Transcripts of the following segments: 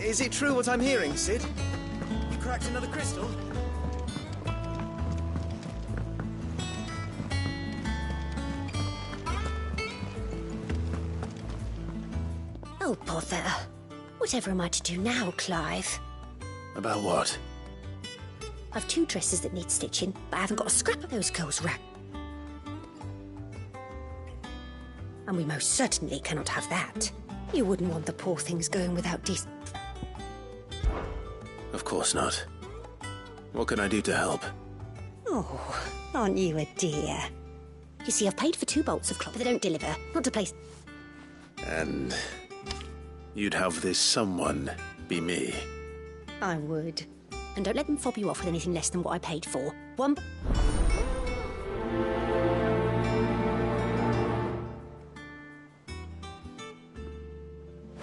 Is it true what I'm hearing, Sid? You cracked another crystal? Oh, bother. Whatever am I to do now, Clive? About what? I've 2 dresses that need stitching, but I haven't got a scrap of those girls' rags. And we most certainly cannot have that. You wouldn't want the poor things going without decent... Of course not. What can I do to help? Oh, aren't you a dear? You see, I've paid for 2 bolts of cloth, but they don't deliver. Not to place... And you'd have this someone be me. I would. And don't let them fob you off with anything less than what I paid for.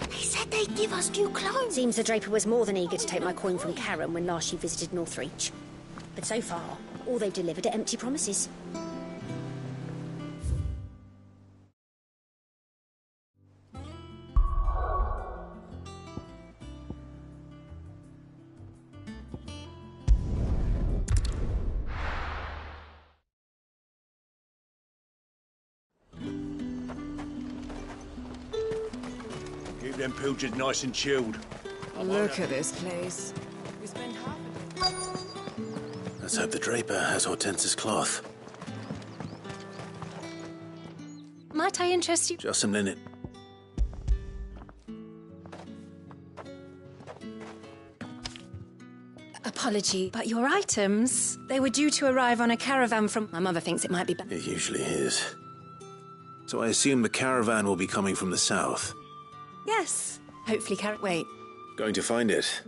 They said they'd give us new clothes. Seems the draper was more than eager to take my coin from Karen when last she visited Northreach. But so far, all they've delivered are empty promises. Keep them pilchards nice and chilled. Look at this place. We spend half of it. Let's hope the draper has Hortense's cloth. Might I interest you? Just a minute. Apology, but your items, they were due to arrive on a caravan from... My mother thinks it might be... It usually is. So I assume the caravan will be coming from the south. Yes. Hopefully Wait. Going to find it.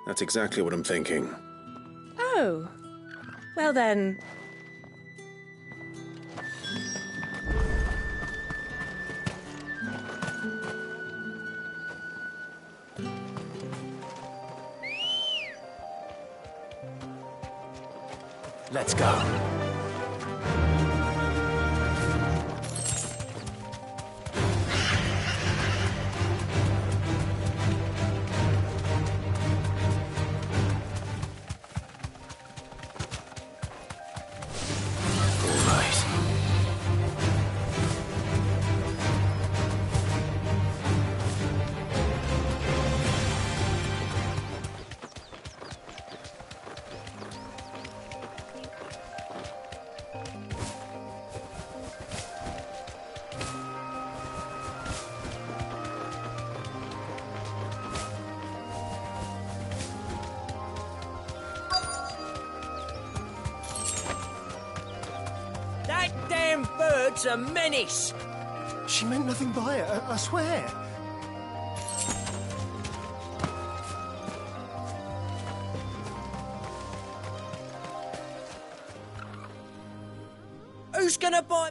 That's exactly what I'm thinking. Oh. Well then... Let's go. That damn bird's a menace! She meant nothing by it, I swear. Who's gonna buy...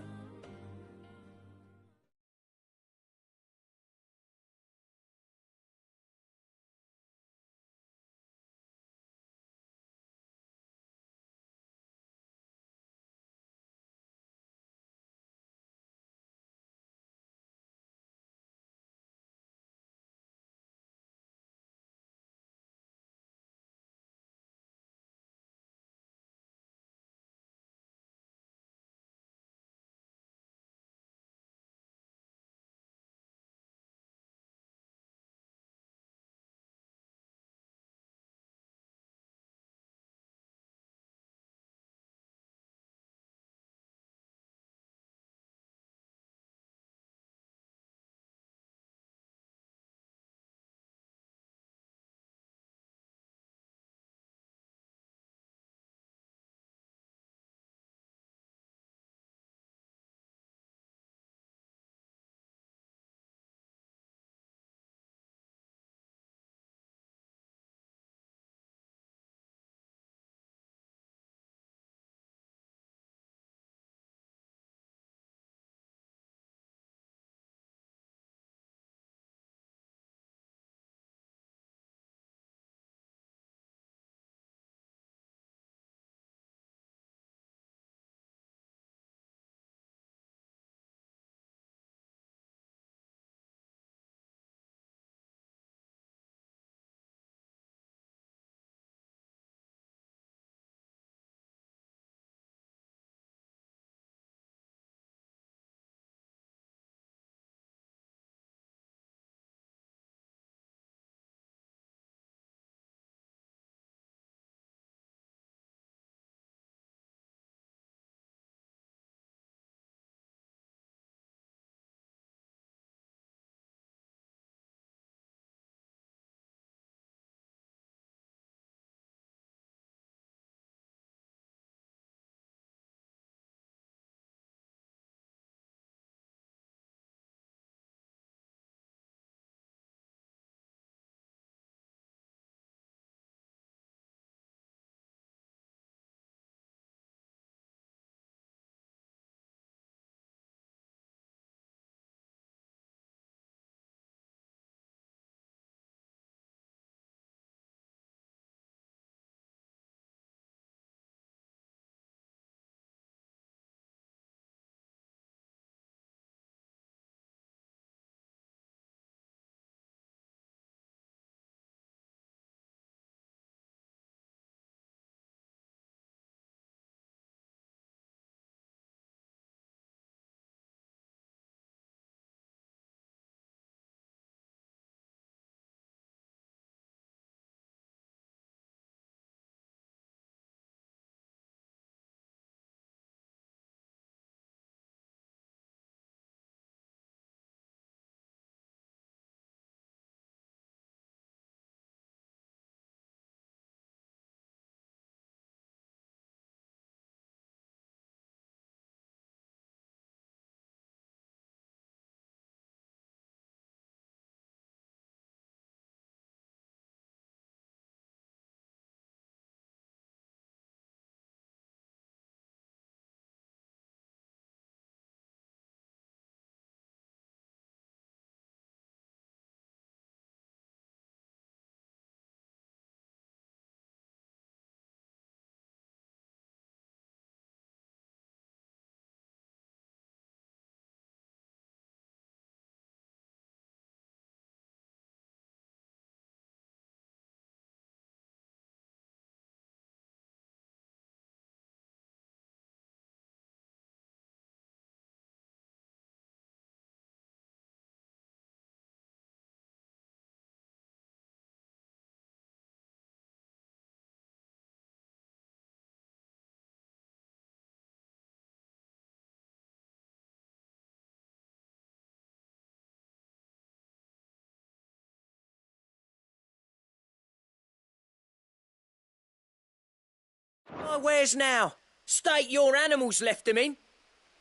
Why, where's now? State your animals left them in.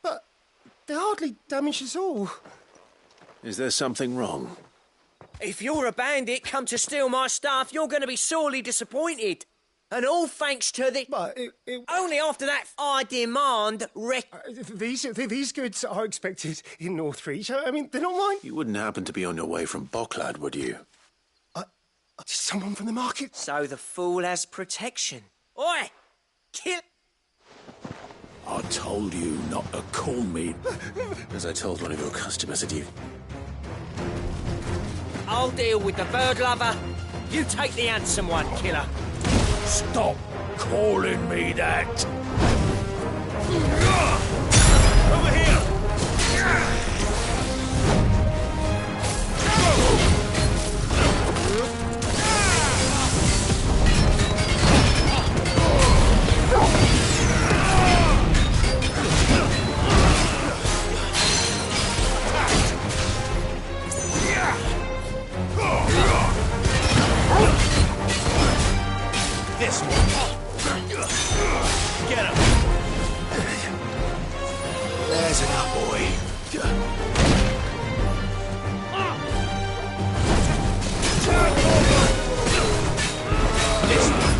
But they're hardly damaged at all. Is there something wrong? If you're a bandit come to steal my stuff, you're going to be sorely disappointed. And all thanks to the... But Only after that I demand these goods are expected in Northreach. I mean, they're not mine. You wouldn't happen to be on your way from Bocklad, would you? Someone from the market. So the fool has protection. Oi! Kill... I told you not to call me. As I told one of your customers that you... I'll deal with the bird lover. You take the handsome one, killer. Stop calling me that. Over here! This one. Get him. There's enough, boy. This one.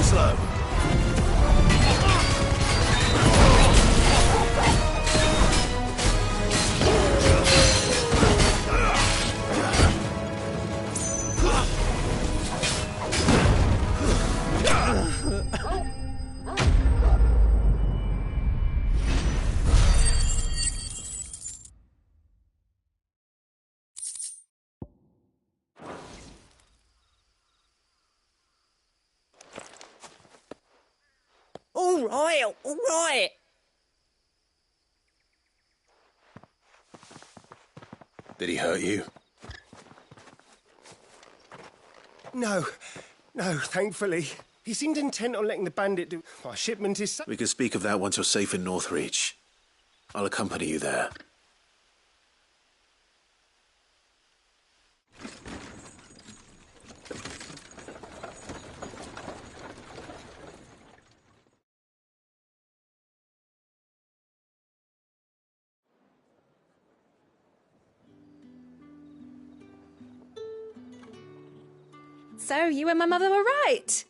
Slow. All right. Did he hurt you? No, thankfully. He seemed intent on letting the bandit do... Our shipment is... We can speak of that once you're safe in Northreach. I'll accompany you there. So you and my mother were right.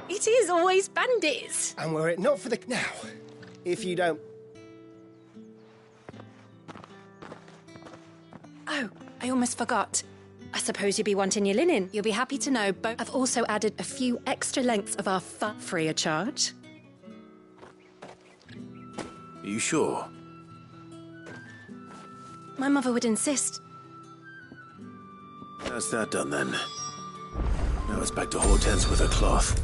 It is always bandits. And were it not for the... Now, if you don't... Oh, I almost forgot. I suppose you'll be wanting your linen. You'll be happy to know I've also added a few extra lengths of our fur free of charge. Are you sure? My mother would insist. That's that done then. Now it's back to Hortense with her cloth.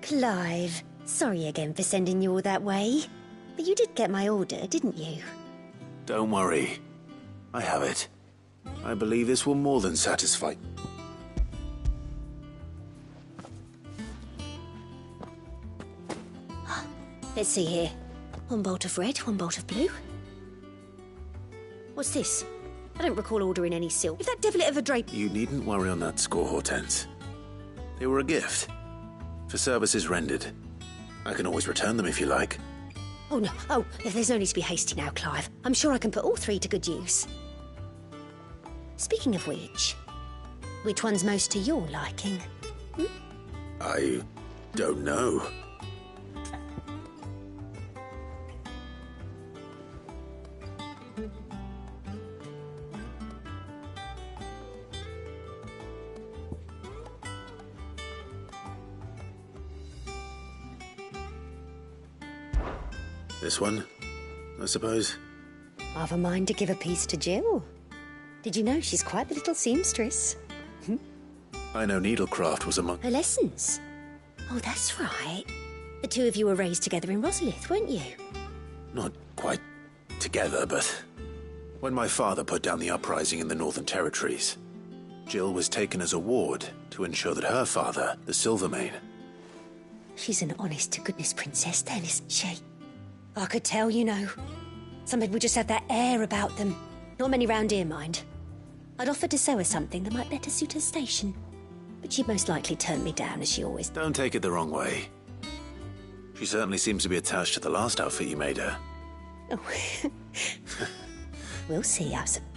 Clive, sorry again for sending you all that way. But you did get my order, didn't you? Don't worry. I have it. I believe this will more than satisfy. Let's see here. One bolt of red, one bolt of blue. What's this? I don't recall ordering any silk. If that devil ever draped... You needn't worry on that score, Hortense. They were a gift. For services rendered. I can always return them if you like. Oh, no. Oh, there's no need to be hasty now, Clive. I'm sure I can put all three to good use. Speaking of which one's most to your liking? I don't know. This one, I suppose. I've a mind to give a piece to Jill. Did you know she's quite the little seamstress? I know needlecraft was among... Her lessons? Oh, that's right. The two of you were raised together in Rosalith, weren't you? Not quite together, but... When my father put down the uprising in the Northern Territories, Jill was taken as a ward to ensure that her father, the Silvermane... She's an honest-to-goodness princess then, isn't she? I could tell, you know. Some people just have that air about them. Not many round here, mind. I'd offered to sew her something that might better suit her station. But she'd most likely turn me down, as she always does. Don't take it the wrong way. She certainly seems to be attached to the last outfit you made her. Oh. We'll see, I suppose.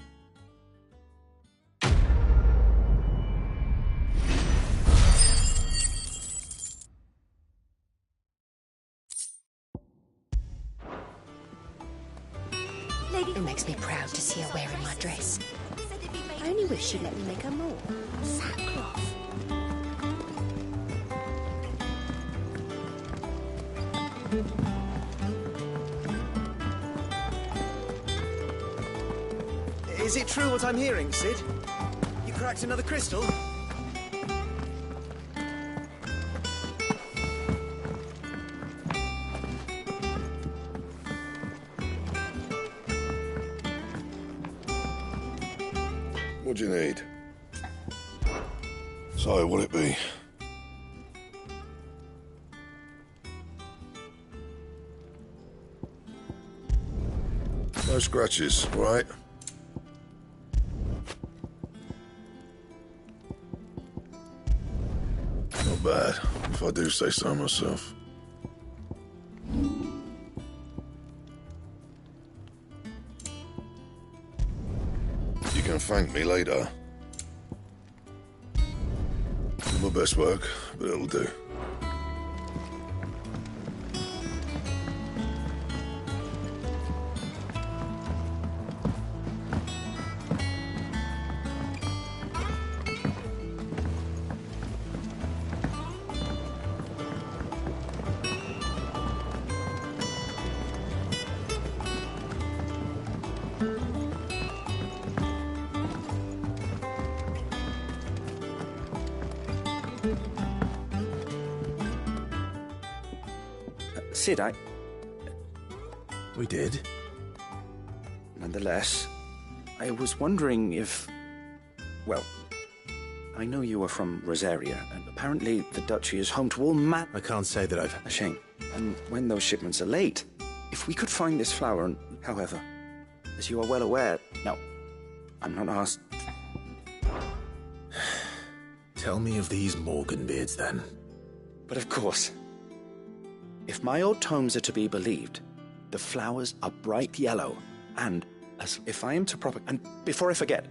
It makes me proud to see her wearing my dress. I only wish she'd let me make her more. Sackcloth. Is it true what I'm hearing, Sid? You cracked another crystal? What do you need? So, what'll it be? No scratches, right? Not bad, if I do say so myself. You can thank me later. Not my best work, but it'll do. Sid, We did? Nonetheless, I was wondering if... Well, I know you are from Rosaria, and apparently the Duchy is home to all I can't say that I've... A shame. And when those shipments are late, if we could find this flower and... However, as you are well aware... No, I'm not asked... Tell me of these Morgan beards, then. But of course... If my old tomes are to be believed, the flowers are bright yellow, and as if I am to And before I forget,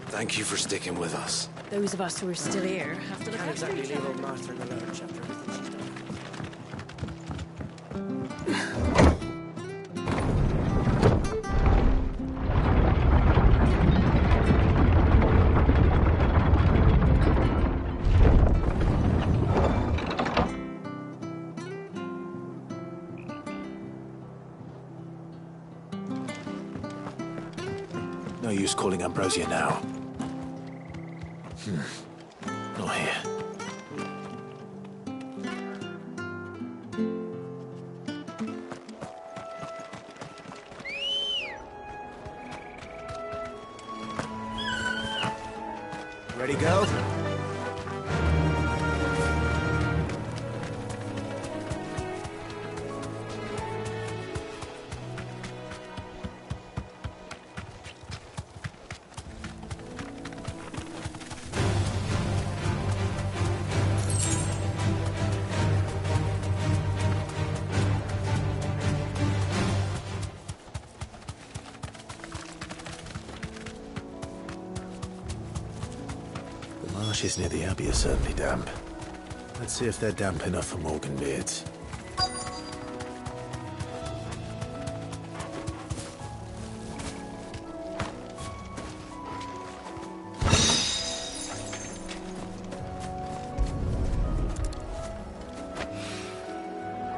Thank you for sticking with us. Those of us who are still here have to look Can't after exactly each leave other. old Martha in the lurch after everything she's done. No use calling Ambrosia now. Not here. Ready, go? The marshes near the Abbey are certainly damp. Let's see if they're damp enough for Morgan beards.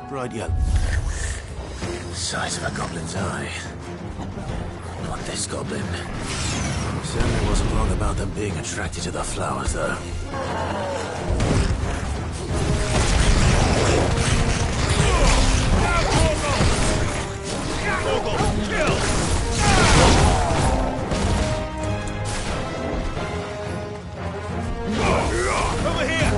Bright yellow. Size of a goblin's eye. Not this goblin. Certainly wasn't wrong about them being attracted to the flowers, though. Over here!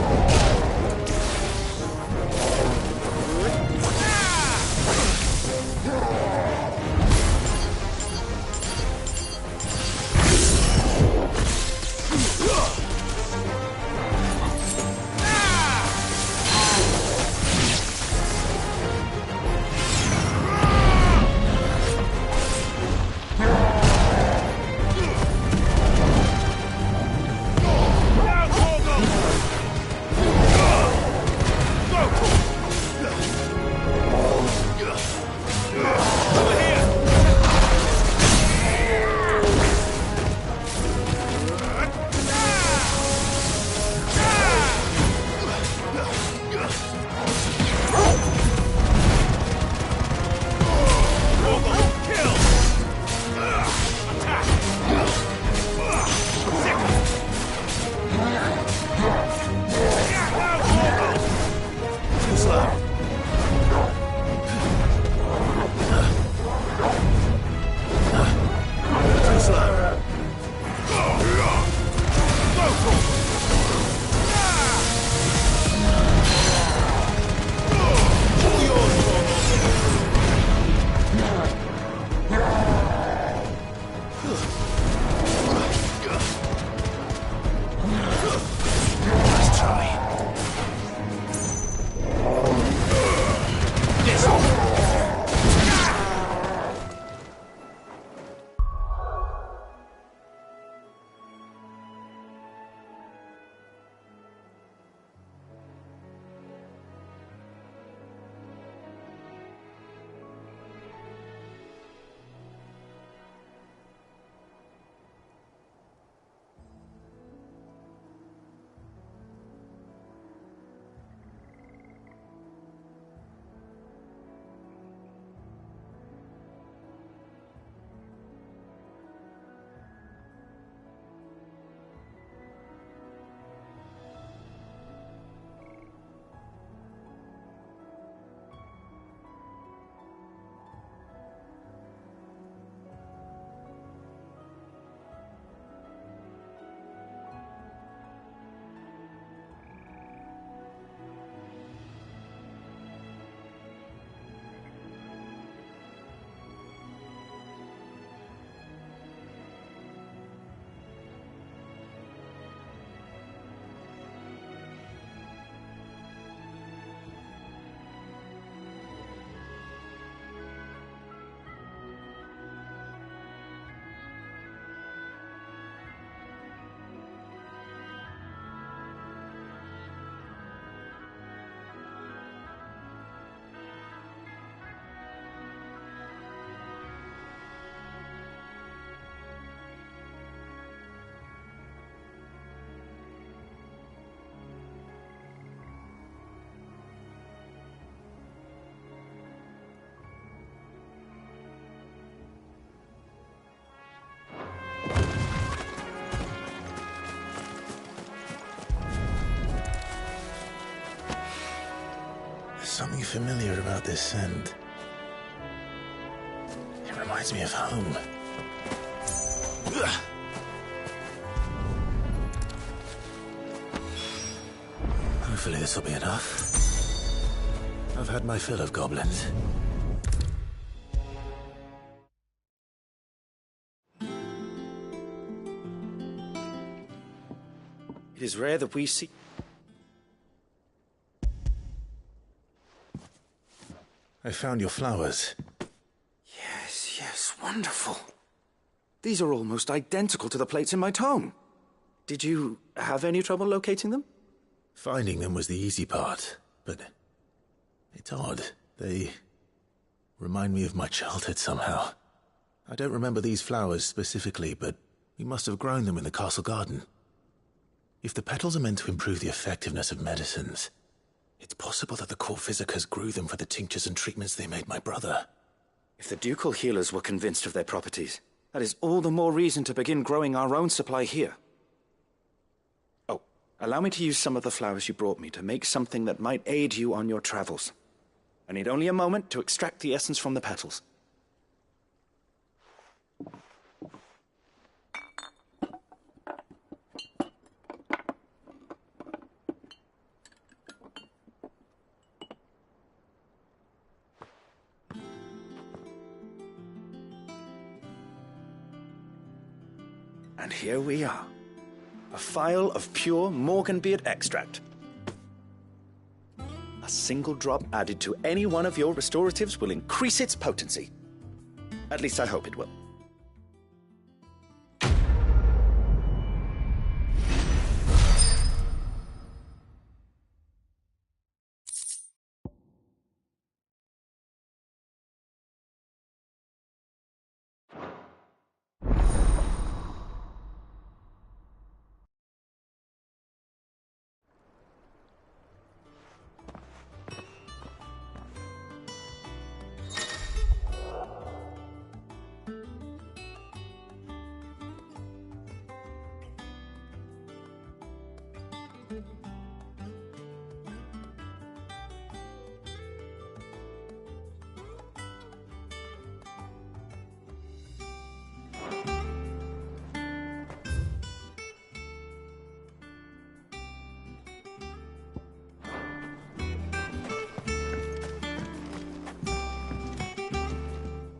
something familiar about this scent. It reminds me of home. Hopefully this will be enough. I've had my fill of goblins. It is rare that we see... I found your flowers. Yes, wonderful. These are almost identical to the plates in my tome. Did you have any trouble locating them? Finding them was the easy part, but it's odd. They remind me of my childhood somehow. I don't remember these flowers specifically, but we must have grown them in the castle garden. If the petals are meant to improve the effectiveness of medicines, it's possible that the court physicers grew them for the tinctures and treatments they made my brother. If the ducal healers were convinced of their properties, that is all the more reason to begin growing our own supply here. Oh, allow me to use some of the flowers you brought me to make something that might aid you on your travels. I need only a moment to extract the essence from the petals. And here we are. A phial of pure Morganbeard extract. A single drop added to any one of your restoratives will increase its potency. At least I hope it will.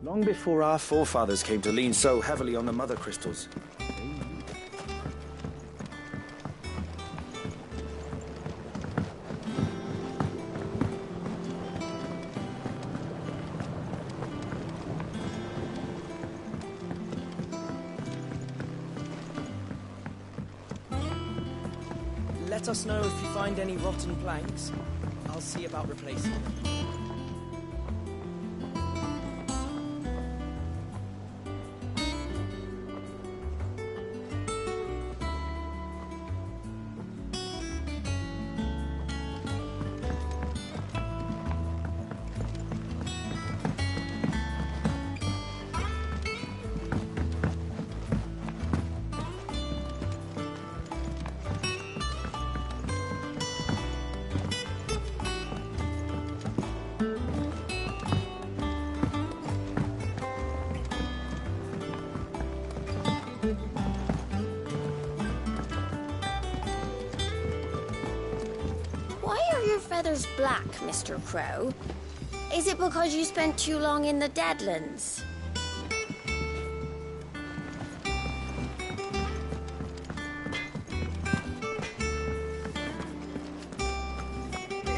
Long before our forefathers came to lean so heavily on the mother crystals. Let us know if you find any rotten planks. I'll see about replacing them. Feathers black, Mr. Crow. Is it because you spent too long in the Deadlands?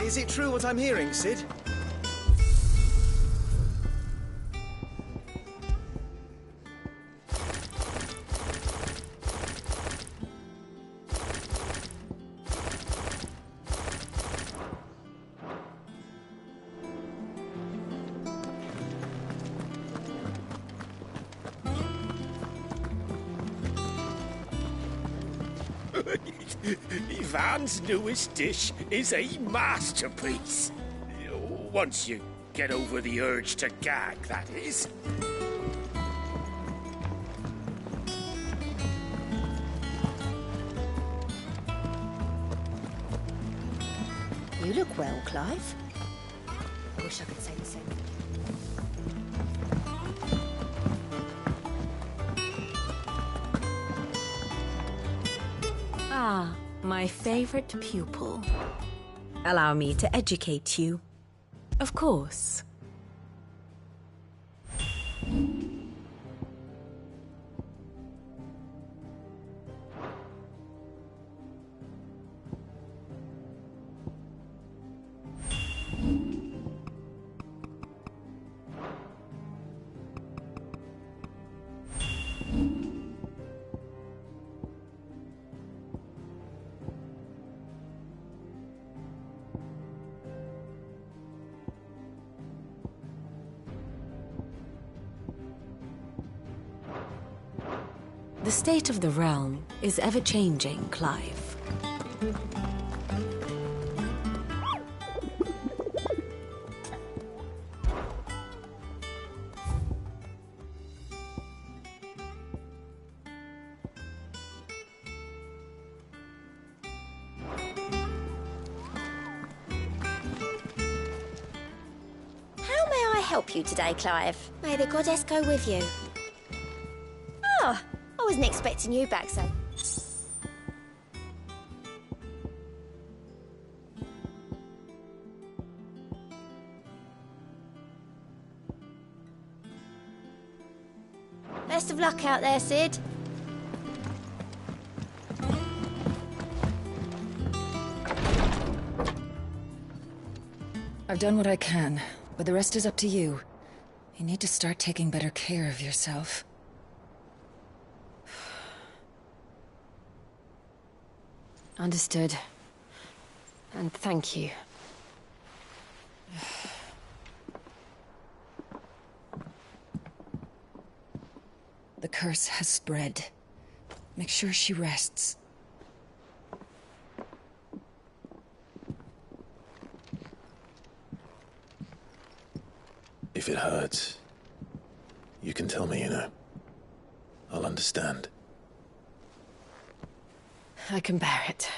Is it true what I'm hearing, Sid? Ivan's newest dish is a masterpiece. Once you get over the urge to gag, that is. You look well, Clive. wish I could say the same. Ah, my favorite pupil. Allow me to educate you. Of course. The state of the realm is ever-changing, Clive. How may I help you today, Clive? May the goddess go with you. Oh, I wasn't expecting you back so. Best of luck out there, Sid. I've done what I can, but the rest is up to you. You need to start taking better care of yourself. Understood. And thank you. The curse has spread. Make sure she rests. If it hurts, you can tell me, you know. I'll understand. I can bear it.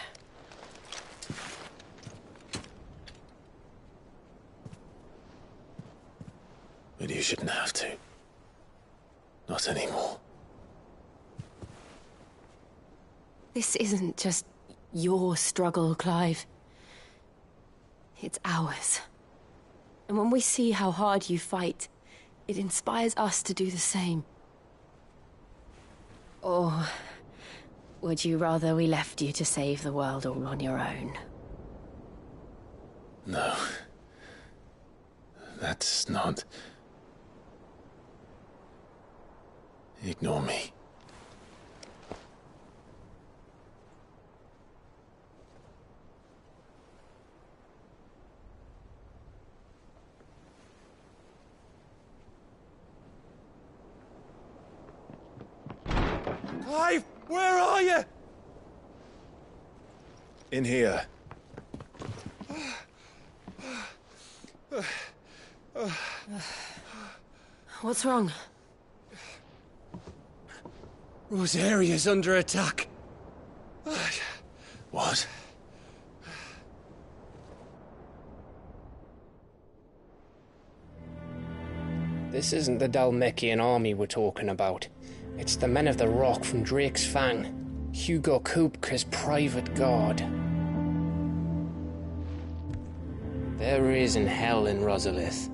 But you shouldn't have to. Not anymore. This isn't just your struggle, Clive. It's ours. And when we see how hard you fight, it inspires us to do the same. Or would you rather we left you to save the world all on your own? No. That's not... Ignore me. Clive, where are you? In here. What's wrong? Rosaria's under attack. What? This isn't the Dalmekian army we're talking about. It's the men of the Rock from Drake's Fang. Hugo Kupka's private guard. There is in hell in Rosalith,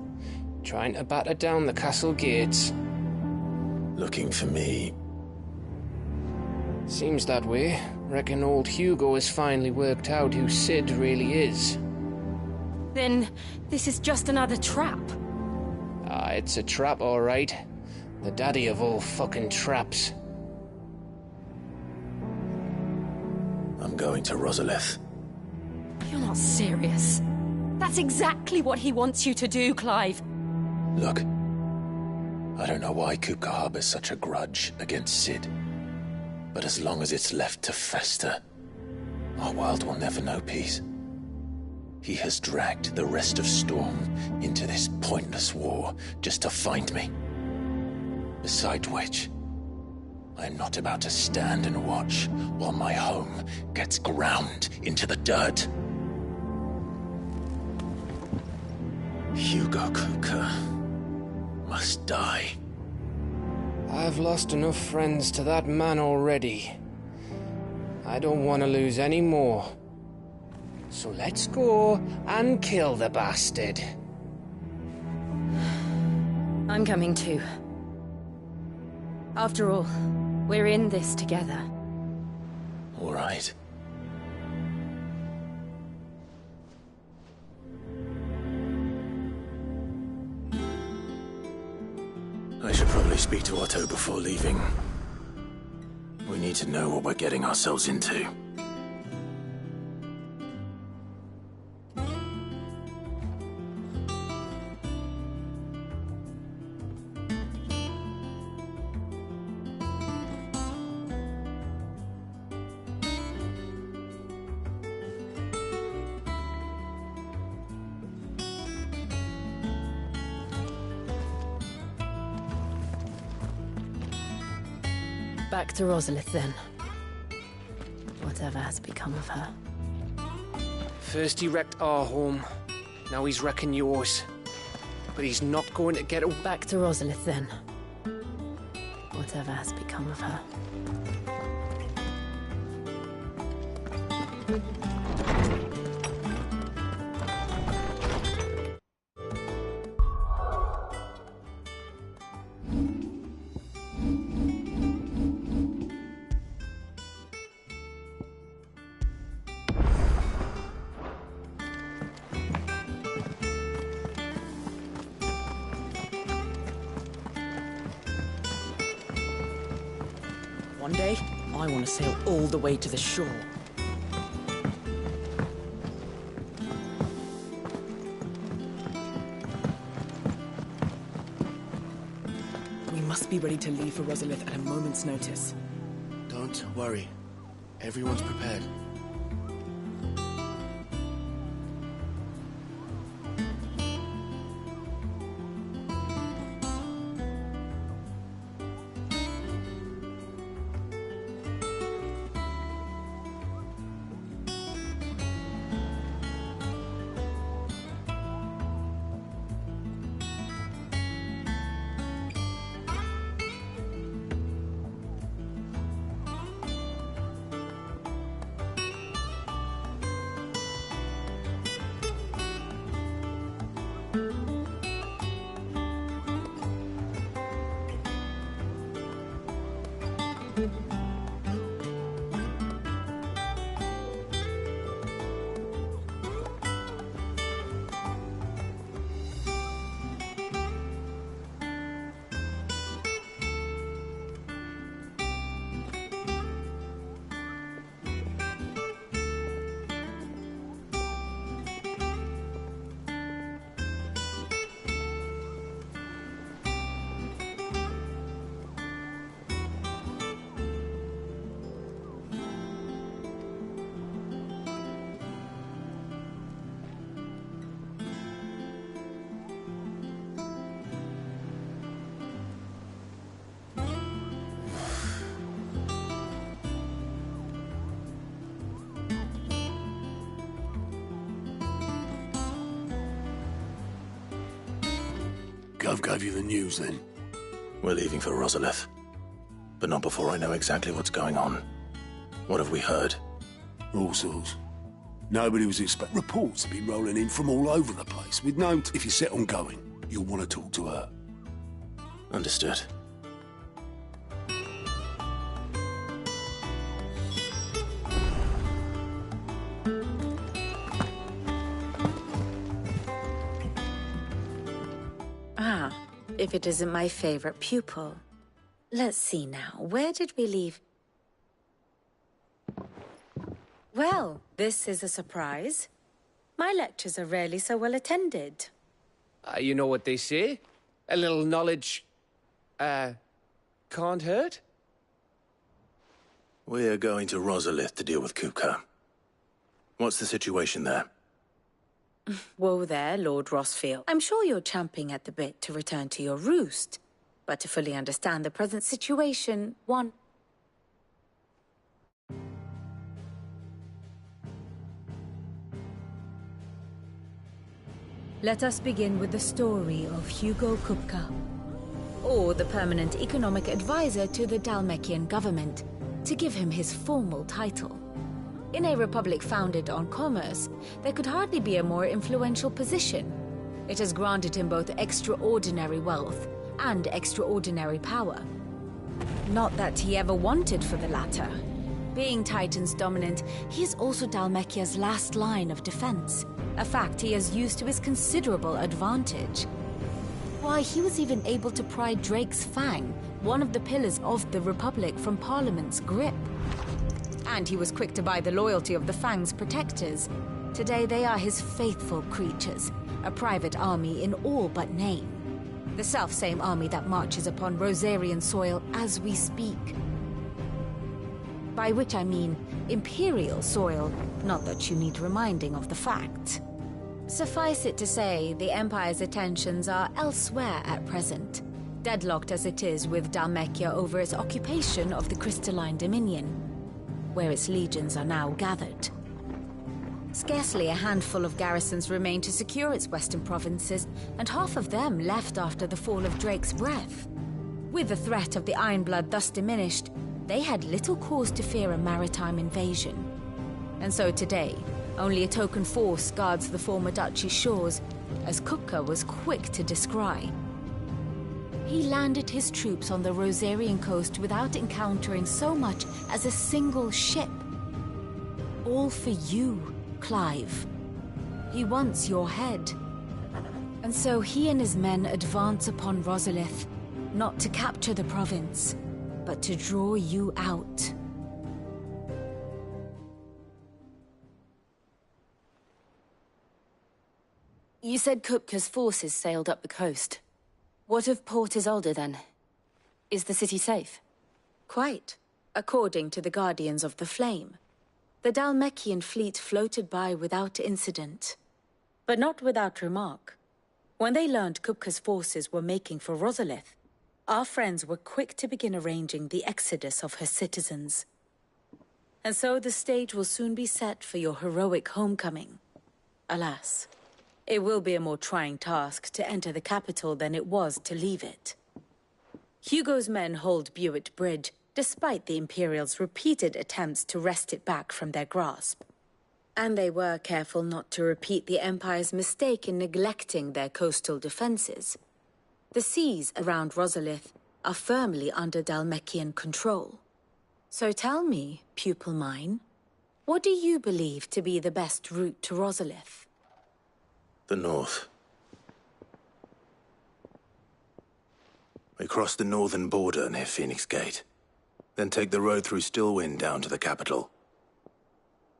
trying to batter down the castle gates. Looking for me. Seems that way. Reckon old Hugo has finally worked out who Sid really is. Then this is just another trap. Ah, it's a trap, all right. The daddy of all fucking traps. I'm going to Rosalith. You're not serious. That's exactly what he wants you to do, Clive. Look, I don't know why Kupka harbors such a grudge against Sid. But as long as it's left to fester, our world will never know peace. He has dragged the rest of Storm into this pointless war just to find me. Besides which, I am not about to stand and watch while my home gets ground into the dirt. Hugo Kupka must die. I've lost enough friends to that man already. I don't want to lose any more. So let's go and kill the bastard. I'm coming too. After all, we're in this together. All right. I should probably speak to Otto before leaving. We need to know what we're getting ourselves into. Back to Rosalith, then. Whatever has become of her. First he wrecked our home, now he's wrecking yours. But he's not going to get away. Back to Rosalith, then. Whatever has become of her. One day, I want to sail all the way to the shore. We must be ready to leave for Rosalith at a moment's notice. Don't worry. Everyone's prepared. Gov gave you the news, then? We're leaving for Rosalith. But not before I know exactly what's going on. What have we heard? All sorts. Nobody was expecting. Reports have been rolling in from all over the place. With no... If you're set on going, you'll want to talk to her. Understood. Ah, if it isn't my favorite pupil. Let's see now, where did we leave? Well, this is a surprise. My lectures are rarely so well attended. You know what they say? A little knowledge, can't hurt? We're going to Rosalith to deal with Kupka. What's the situation there? Whoa there, Lord Rossfield. I'm sure you're champing at the bit to return to your roost. But to fully understand the present situation, one... Let us begin with the story of Hugo Kupka, or the permanent economic advisor to the Dalmekian government, to give him his formal title. In a republic founded on commerce, there could hardly be a more influential position. It has granted him both extraordinary wealth and extraordinary power. Not that he ever wanted for the latter. Being Titan's dominant, he is also Dalmekia's last line of defense, a fact he has used to his considerable advantage. Why, he was even able to pry Drake's Fang, one of the pillars of the Republic, from Parliament's grip. And he was quick to buy the loyalty of the Fang's protectors. Today they are his faithful creatures, a private army in all but name. The self-same army that marches upon Rosarian soil as we speak. By which I mean Imperial soil, not that you need reminding of the fact. Suffice it to say, the Empire's attentions are elsewhere at present, deadlocked as it is with Dalmekia over its occupation of the Crystalline Dominion, where its legions are now gathered. Scarcely a handful of garrisons remain to secure its western provinces, and half of them left after the fall of Drake's Breath. With the threat of the Ironblood thus diminished, they had little cause to fear a maritime invasion. And so today, only a token force guards the former duchy's shores, as Kupka was quick to descry. He landed his troops on the Rosarian coast without encountering so much as a single ship. All for you, Clive. He wants your head. And so he and his men advance upon Rosalith, not to capture the province, but to draw you out. You said Kupka's forces sailed up the coast. What of Port Isolde, then? Is the city safe? Quite, according to the Guardians of the Flame. The Dalmekian fleet floated by without incident. But not without remark. When they learned Kupka's forces were making for Rosalith, our friends were quick to begin arranging the exodus of her citizens. And so the stage will soon be set for your heroic homecoming. Alas, it will be a more trying task to enter the capital than it was to leave it. Hugo's men hold Buett Bridge, despite the Imperials' repeated attempts to wrest it back from their grasp. And they were careful not to repeat the Empire's mistake in neglecting their coastal defenses. The seas around Rosalith are firmly under Dalmekian control. So tell me, pupil mine, what do you believe to be the best route to Rosalith? The north. We cross the northern border near Phoenix Gate. Then take the road through Stillwind down to the capital.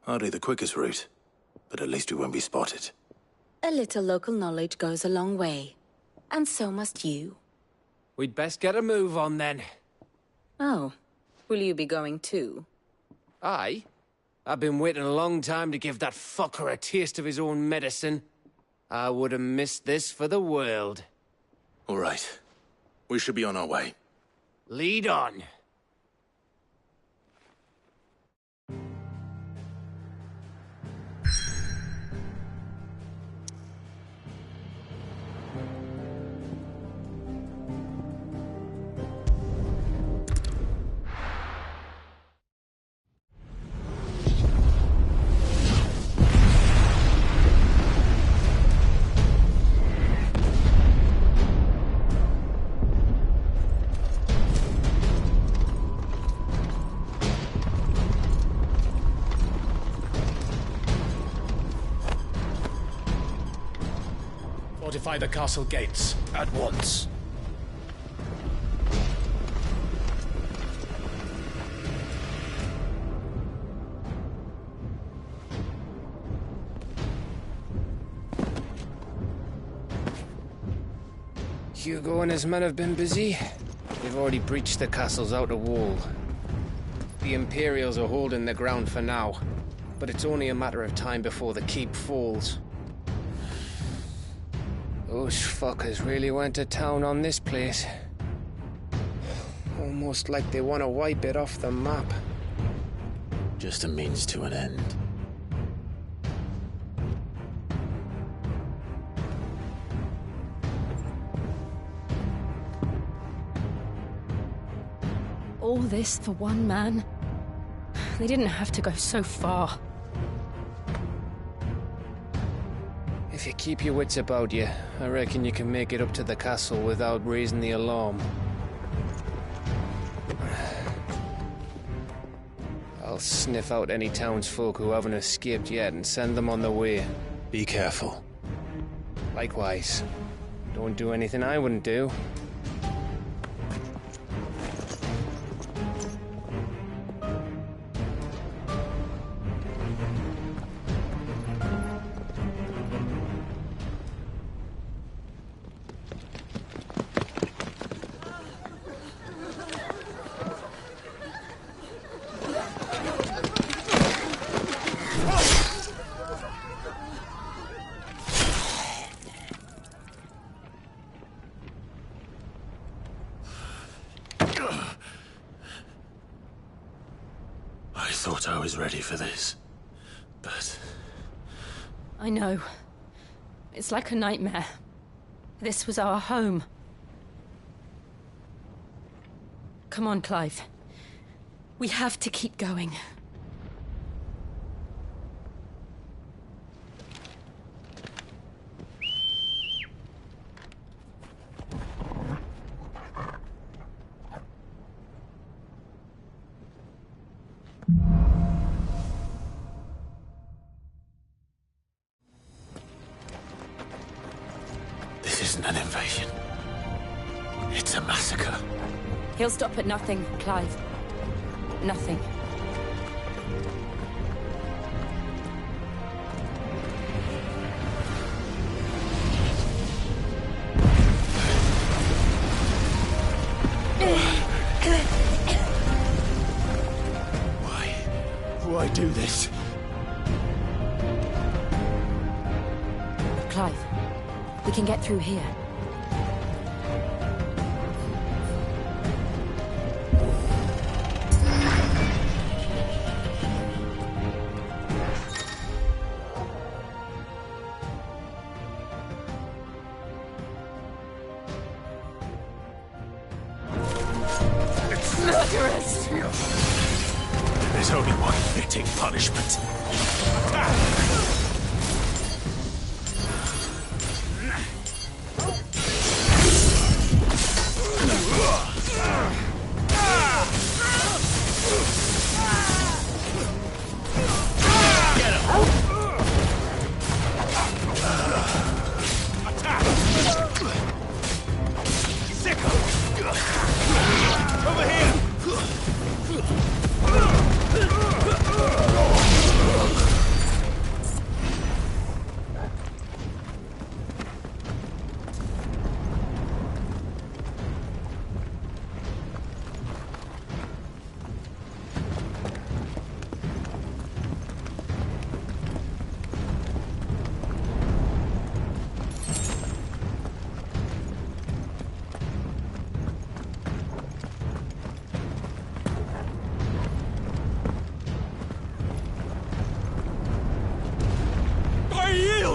Hardly the quickest route, but at least we won't be spotted. A little local knowledge goes a long way. And so must you. We'd best get a move on, then. Oh, will you be going too? Aye. I've been waiting a long time to give that fucker a taste of his own medicine. I would have missed this for the world. All right. We should be on our way. Lead on. Fortify the castle gates, at once. Hugo and his men have been busy. They've already breached the castle's outer wall. The Imperials are holding the ground for now, but it's only a matter of time before the keep falls. Those fuckers really went to town on this place. Almost like they want to wipe it off the map. Just a means to an end. this for one man? They didn't have to go so far. If you keep your wits about you, I reckon you can make it up to the castle without raising the alarm. I'll sniff out any townsfolk who haven't escaped yet and send them on their way. Be careful. Likewise. Don't do anything I wouldn't do. I thought I was ready for this, but... I know. It's like a nightmare. This was our home. Come on, Clive. We have to keep going. This isn't an invasion. It's a massacre. He'll stop at nothing, Clive. Nothing. Why do this? Clive, we can get through here. Murderous! There's only one fitting punishment.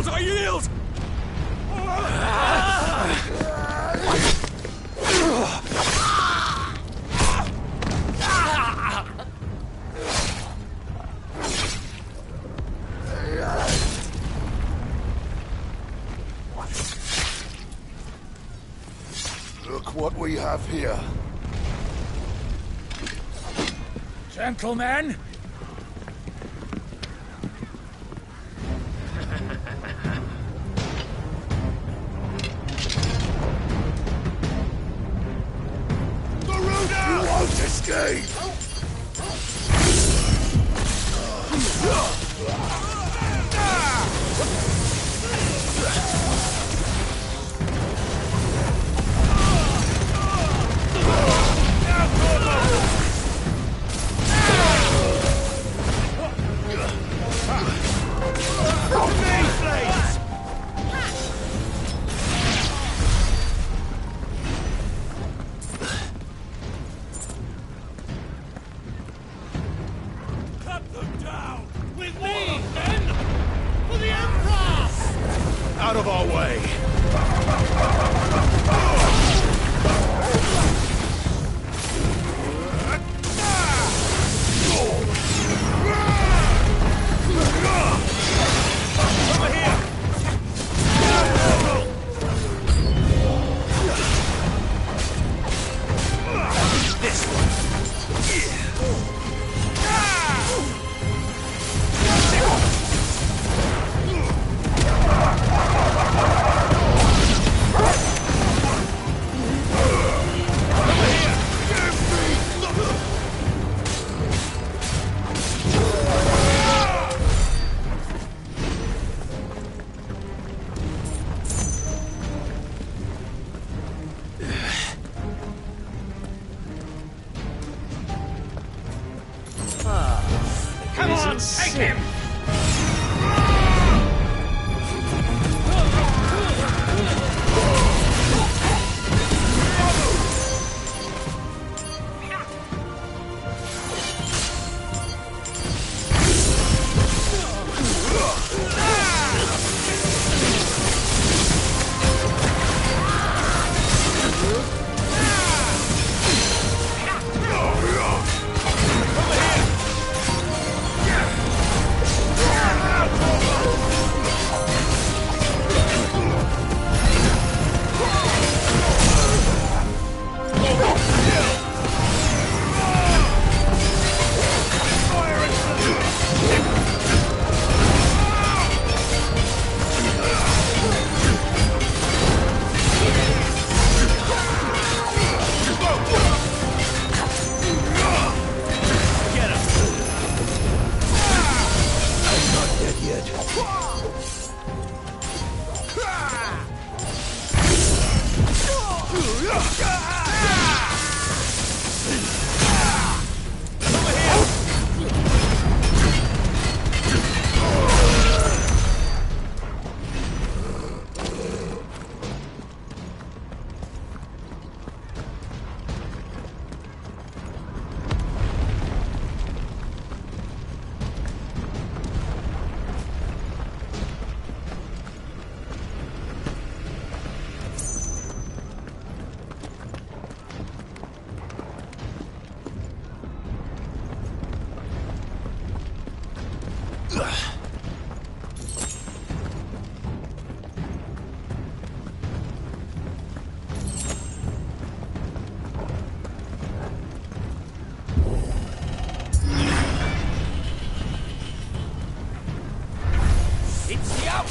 I yield! Look what we have here. Gentlemen! You won't escape! Out of our way!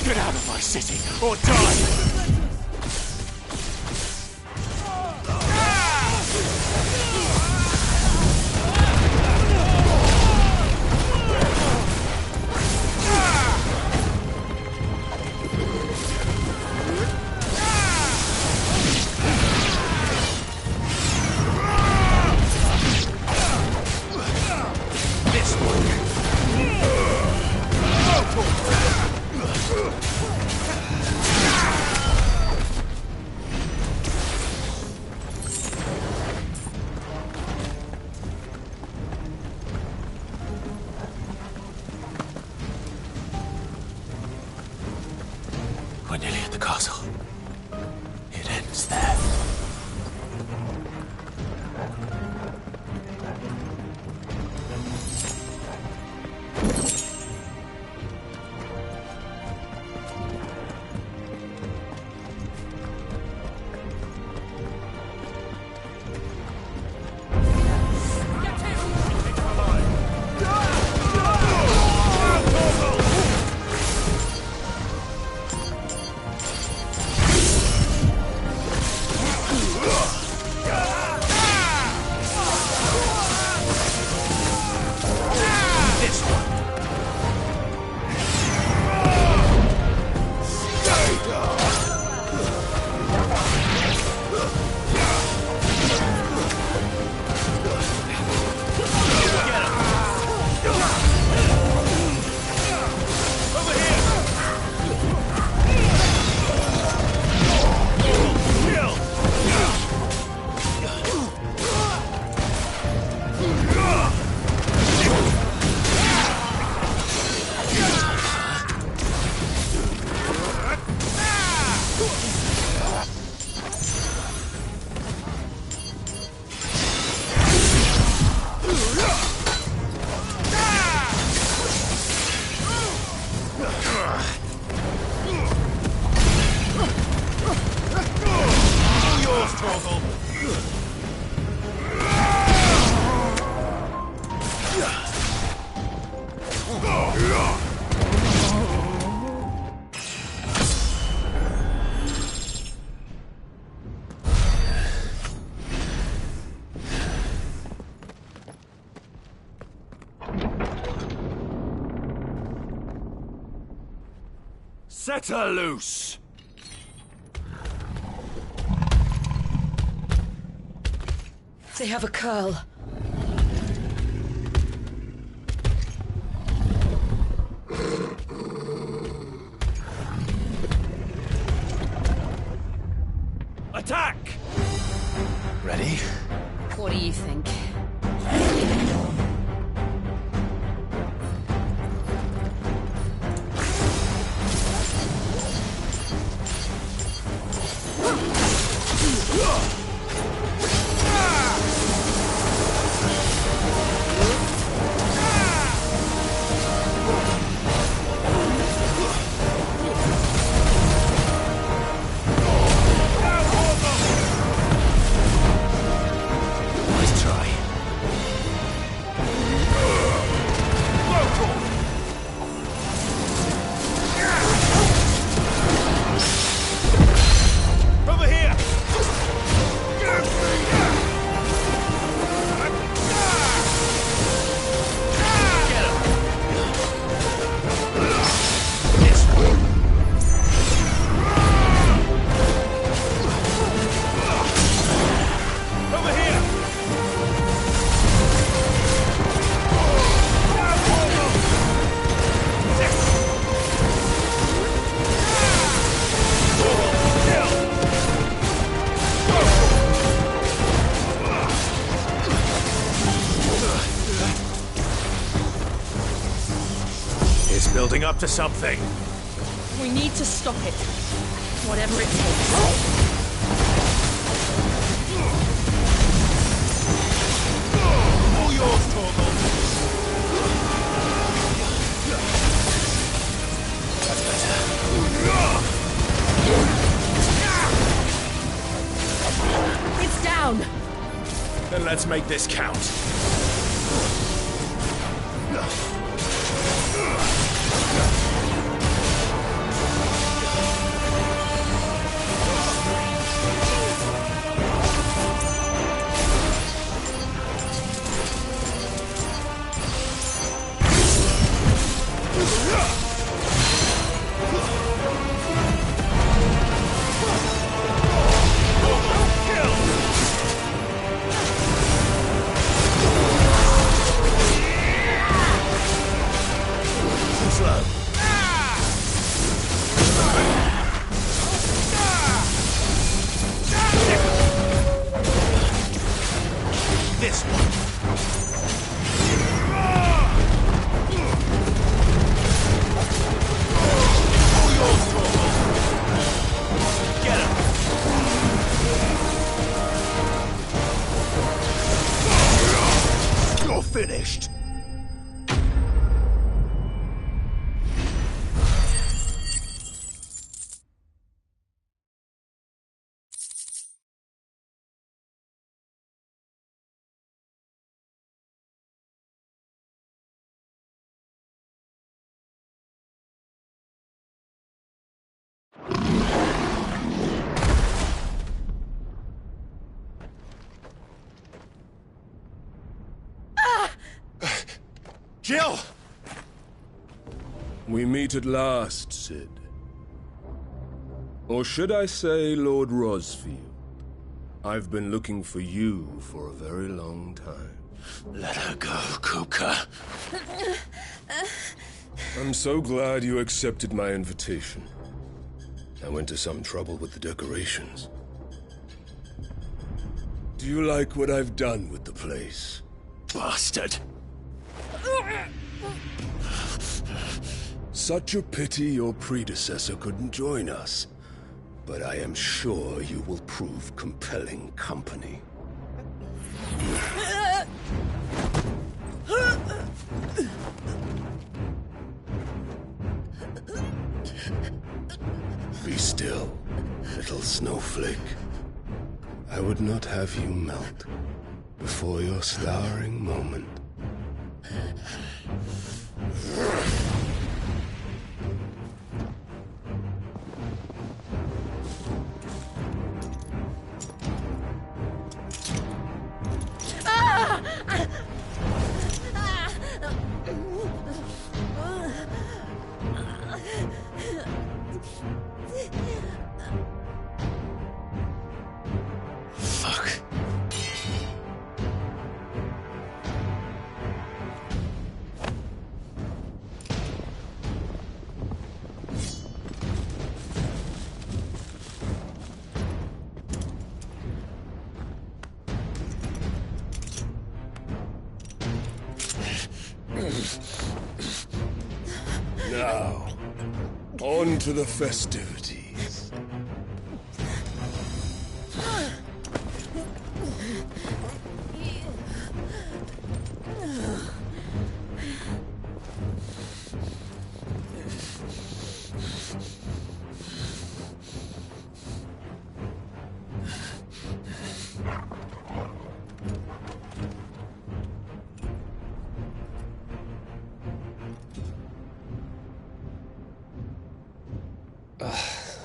Get out of my city, or die! We're nearly at the castle. It ends there. Set her loose! They have a curl. attack! Ready? What do you think? Nice try. Over here! Over here! It's building up to something. We need to stop it. Whatever it takes. All yours, Torgal. That's better. It's down! Then let's make this count. Slow. This one. All yours, Torgal. Get him. You're finished. Jill! We meet at last, Sid. Or should I say, Lord Rosfield? I've been looking for you for a very long time. Let her go, Kuka. I'm so glad you accepted my invitation. I went to some trouble with the decorations. Do you like what I've done with the place? Bastard. Such a pity your predecessor couldn't join us. But I am sure you will prove compelling company. Be still, little snowflake. I would not have you melt before your starring moment. Fuck. Now, on to the festivities.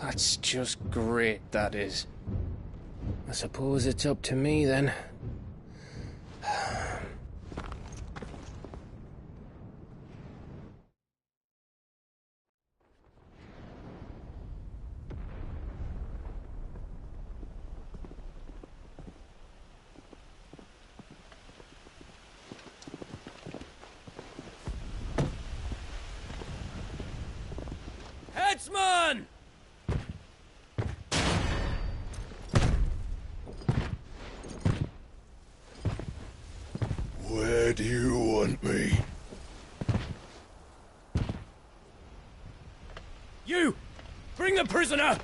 That's just great, that is. I suppose it's up to me, then. Headsman! Where do you want me? You! Bring the prisoner!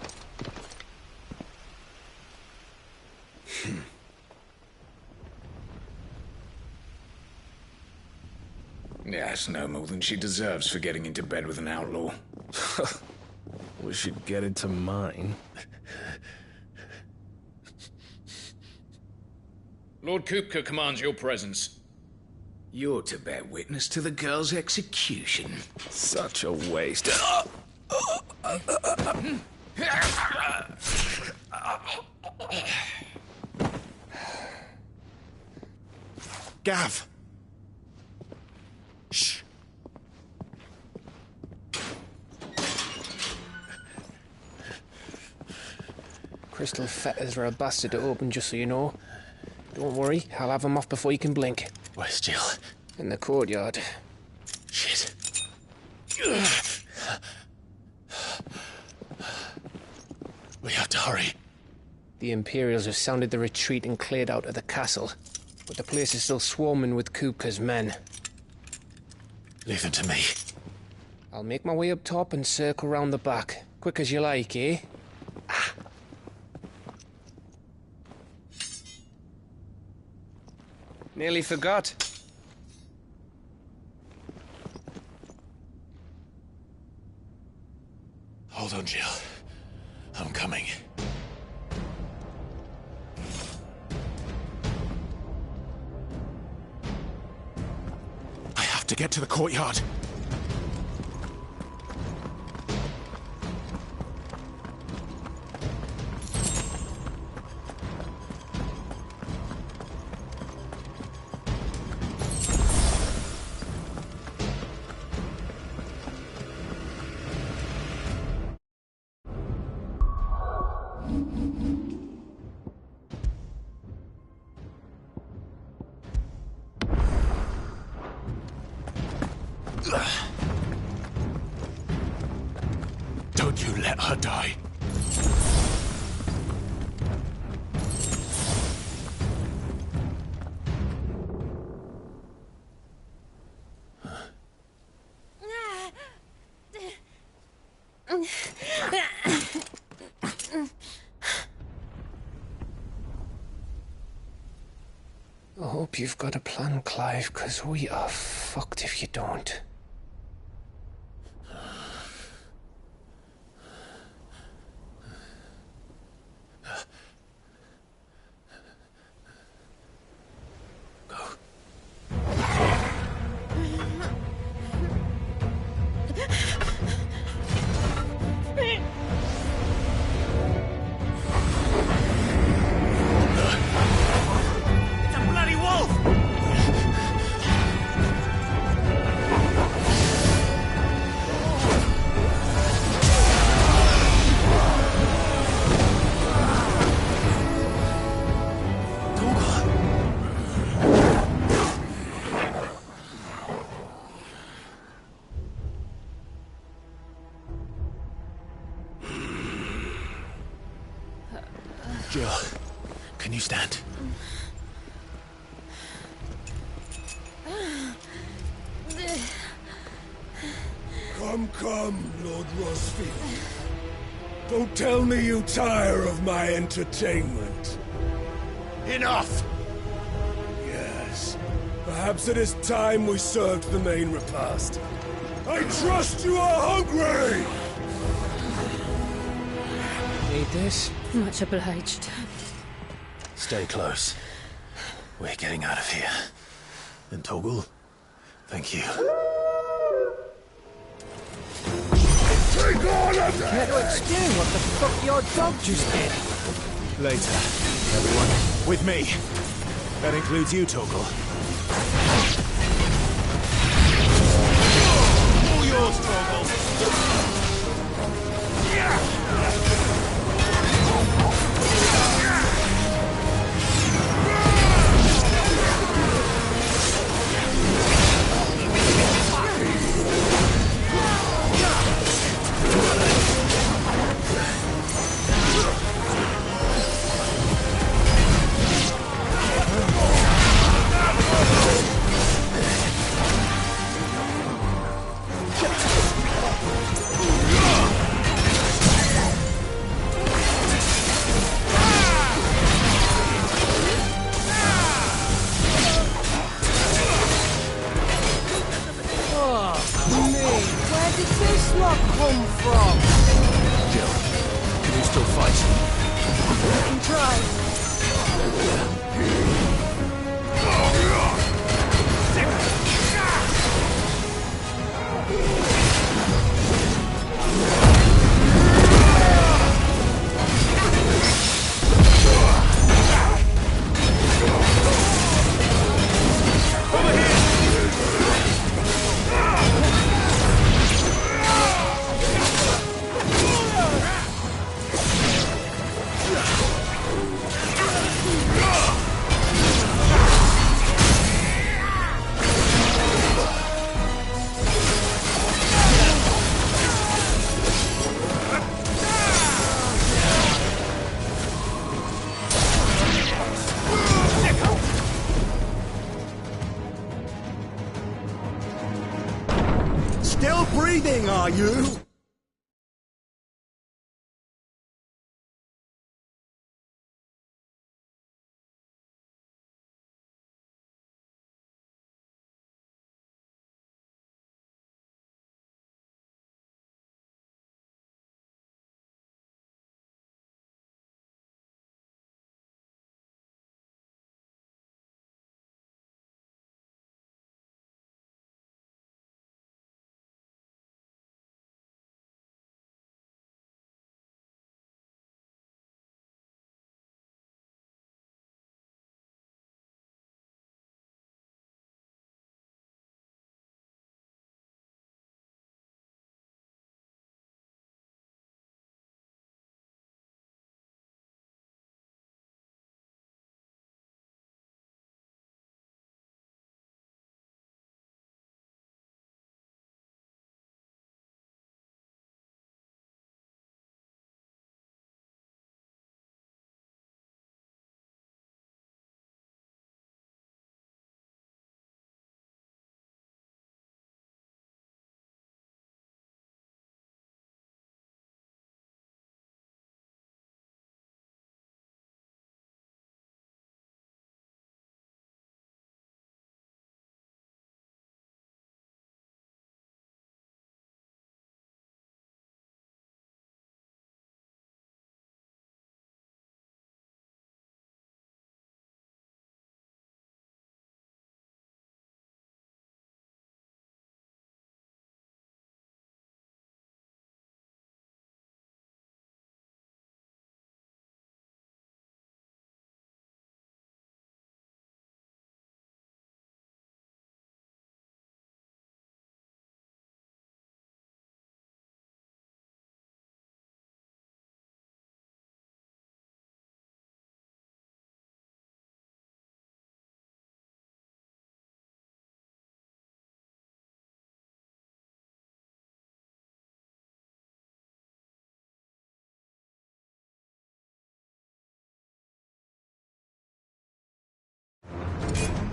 Yes, no more than she deserves for getting into bed with an outlaw. We should get into mine. Lord Kupka commands your presence. You're to bear witness to the girl's execution. Such a waste. Gav! Shh! Crystal fetters are a bastard to open, just so you know. Don't worry, I'll have them off before you can blink. Where's Jill? In the courtyard. Shit. We have to hurry. The Imperials have sounded the retreat and cleared out of the castle, but the place is still swarming with Kupka's men. Leave them to me. I'll make my way up top and circle round the back. Quick as you like, eh? Nearly forgot. Hold on, Jill. I'm coming. I have to get to the courtyard. Don't you let her die. I hope you've got a plan, Clive, because we are fucked if you don't. Jill, can you stand? Come, Lord Rosfield. Don't tell me you tire of my entertainment. Enough! Yes. Perhaps it is time we served the main repast. I trust you are hungry! Need this? Much obliged. Stay close. We're getting out of here. And Toggle, thank you. Take all of Care to explain what the fuck your dog just did? Later, everyone. With me. That includes you, Toggle. All yours, Toggle. Where did this lot come from? Jill, can you still fight? I can try. Still breathing, are you?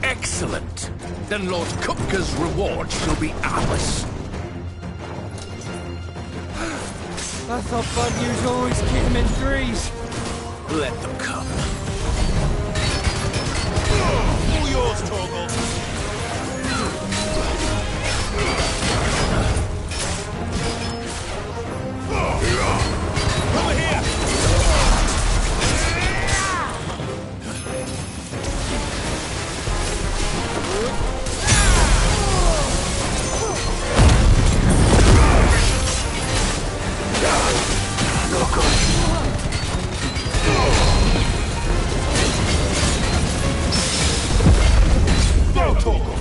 Excellent. Then Lord Kupka's reward shall be ours. I thought bad news always came in threes. Let them come. All yours, Torgal. Over here! Go, Torgal!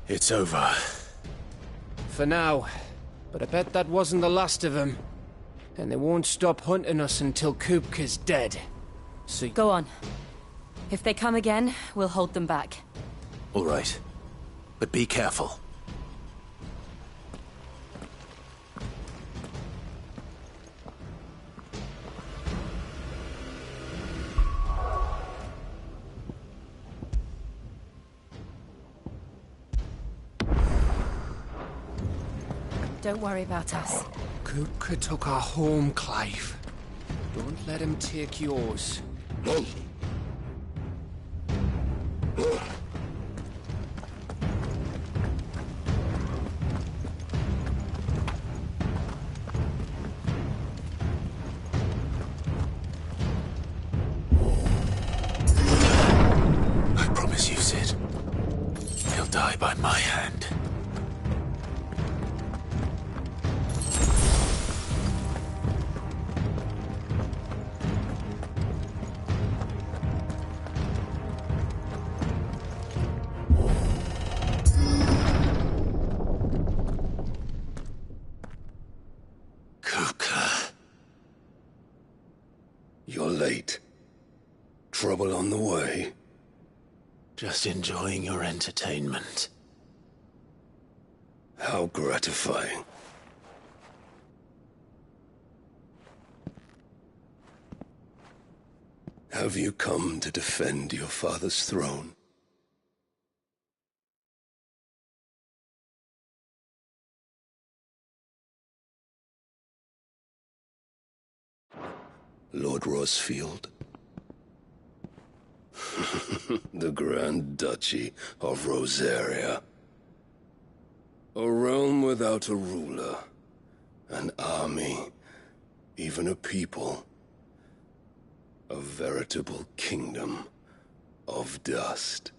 It's over. For now. But I bet that wasn't the last of them. And they won't stop hunting us until Kupka's dead. So... Go on. If they come again, we'll hold them back. All right. But be careful. Don't worry about us. Kupka took our home, Clive. Don't let him take yours. I promise you, Sid. He'll die by my hand. You're late. Trouble on the way? Just enjoying your entertainment. How gratifying. Have you come to defend your father's throne? Lord Rosfield? The Grand Duchy of Rosaria. A realm without a ruler, an army, even a people. A veritable kingdom of dust.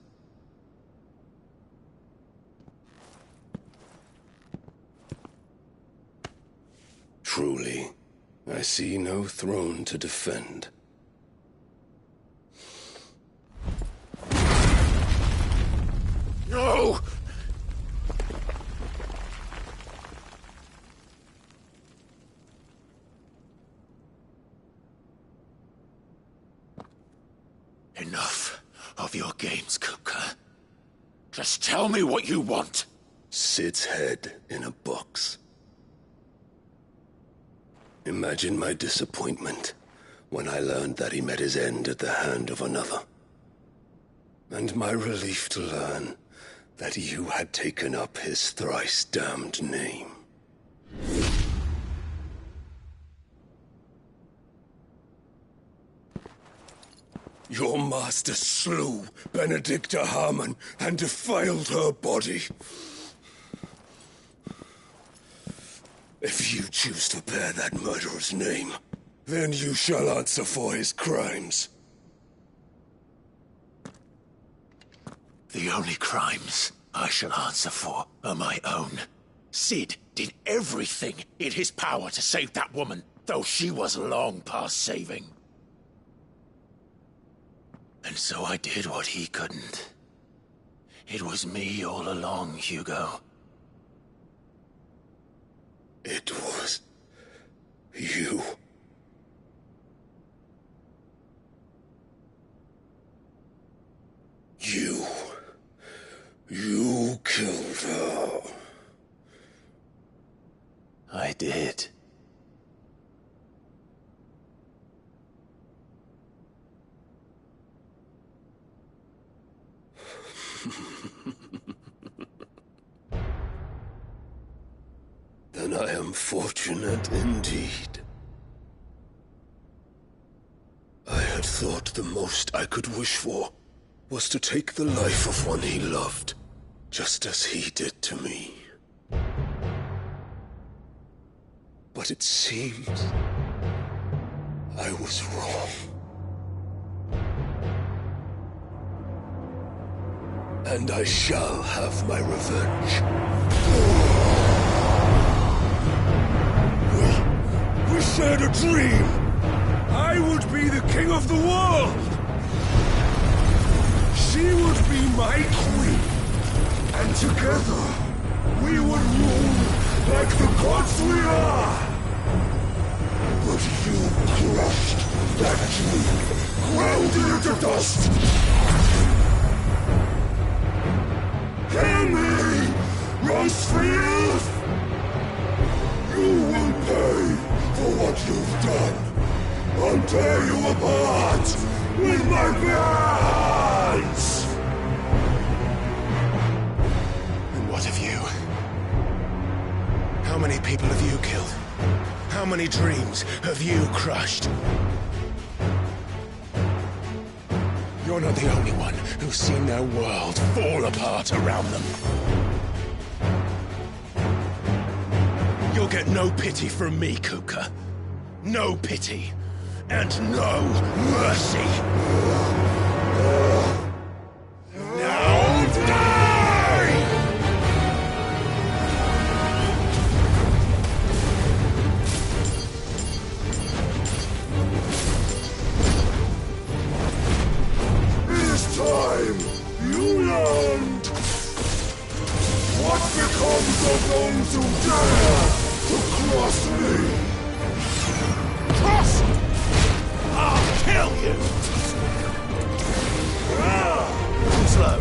Truly, I see no throne to defend. No! Enough of your games, Kupka. Just tell me what you want. Sid's head in a box. Imagine my disappointment when I learned that he met his end at the hand of another. And my relief to learn that you had taken up his thrice-damned name. Your master slew Benedicta Harmon and defiled her body. If you choose to bear that murderer's name, then you shall answer for his crimes. The only crimes I shall answer for are my own. Sid did everything in his power to save that woman, though she was long past saving. And so I did what he couldn't. It was me all along, Hugo. It was you. You killed her. I did. Then I am fortunate indeed. I had thought the most I could wish for was to take the life of one he loved, just as he did to me. But it seems I was wrong. And I shall have my revenge. We shared a dream! I would be the king of the world! She would be my queen! And together, we would rule like the gods we are! But you crushed that dream, ground it to dust! Hear me, Rosefield! You will pay for what you've done! I'll tear you apart with my hands! And what of you? How many people have you killed? How many dreams have you crushed? You're not the only one who's seen their world fall apart around them. You'll get no pity from me, Kuka. No pity. And no mercy. Now die! This time, you learned what becomes of those who dare to cross me. Cross! I'll kill you! Slow.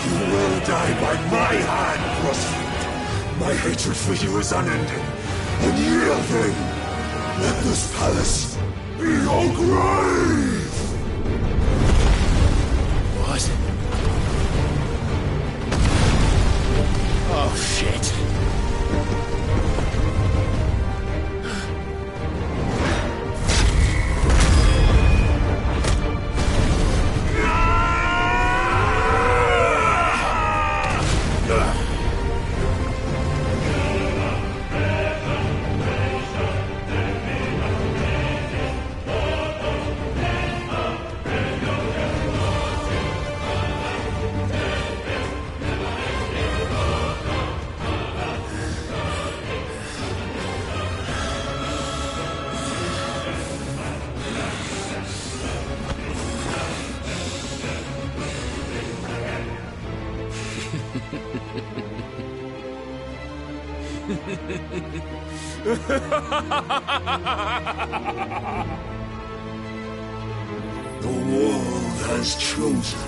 You will die by my hand, Rosalind. My hatred for you is unending. Unyielding. Let this palace be your grave! What? Oh, shit. The world has chosen.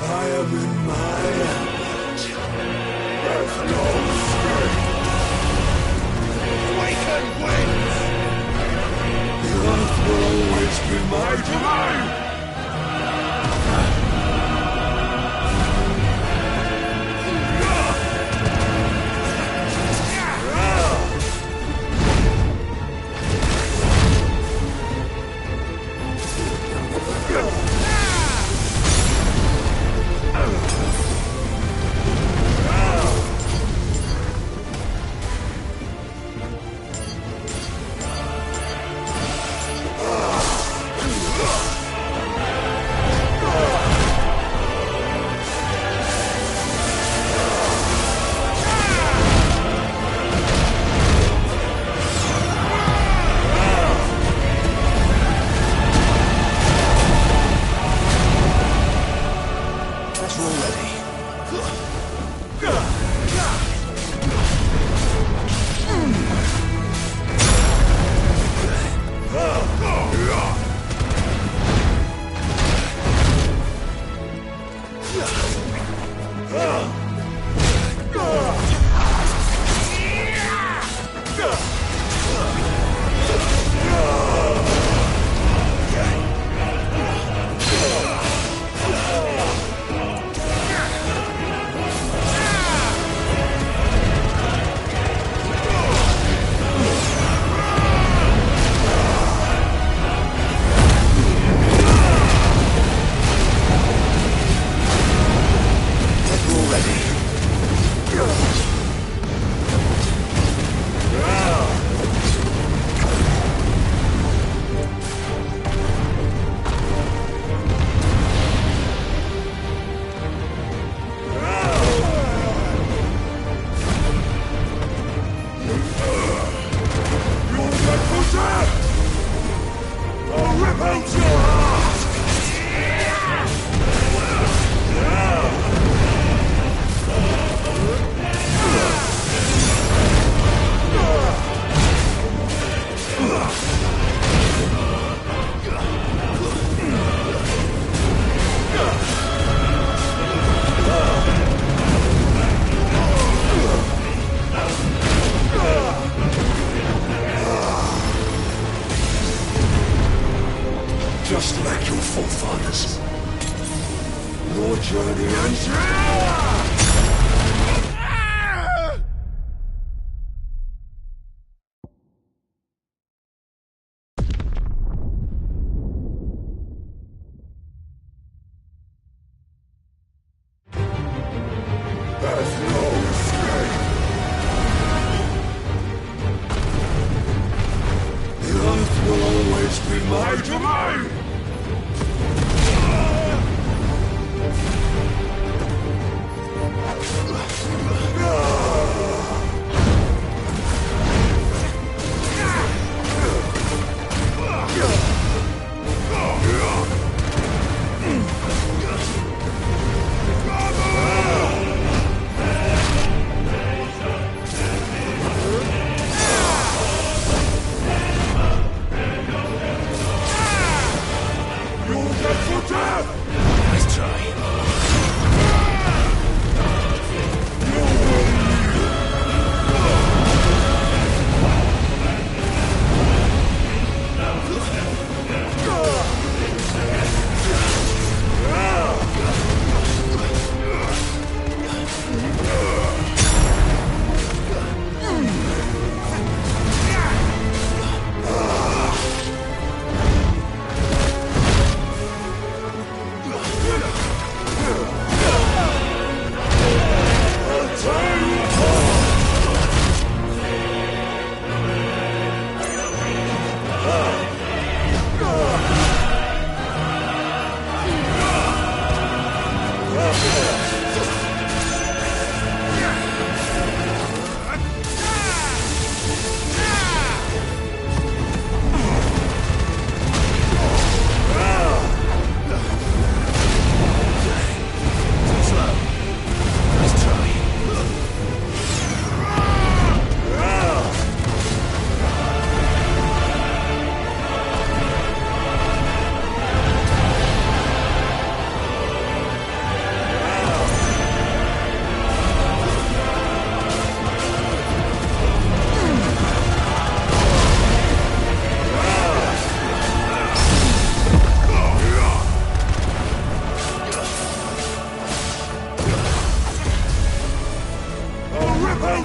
I am in my element. There's no escape. Awaken winds! The earth will always be my domain! Just like your forefathers. Your journey ends here! There's no escape! The earth will always be my domain!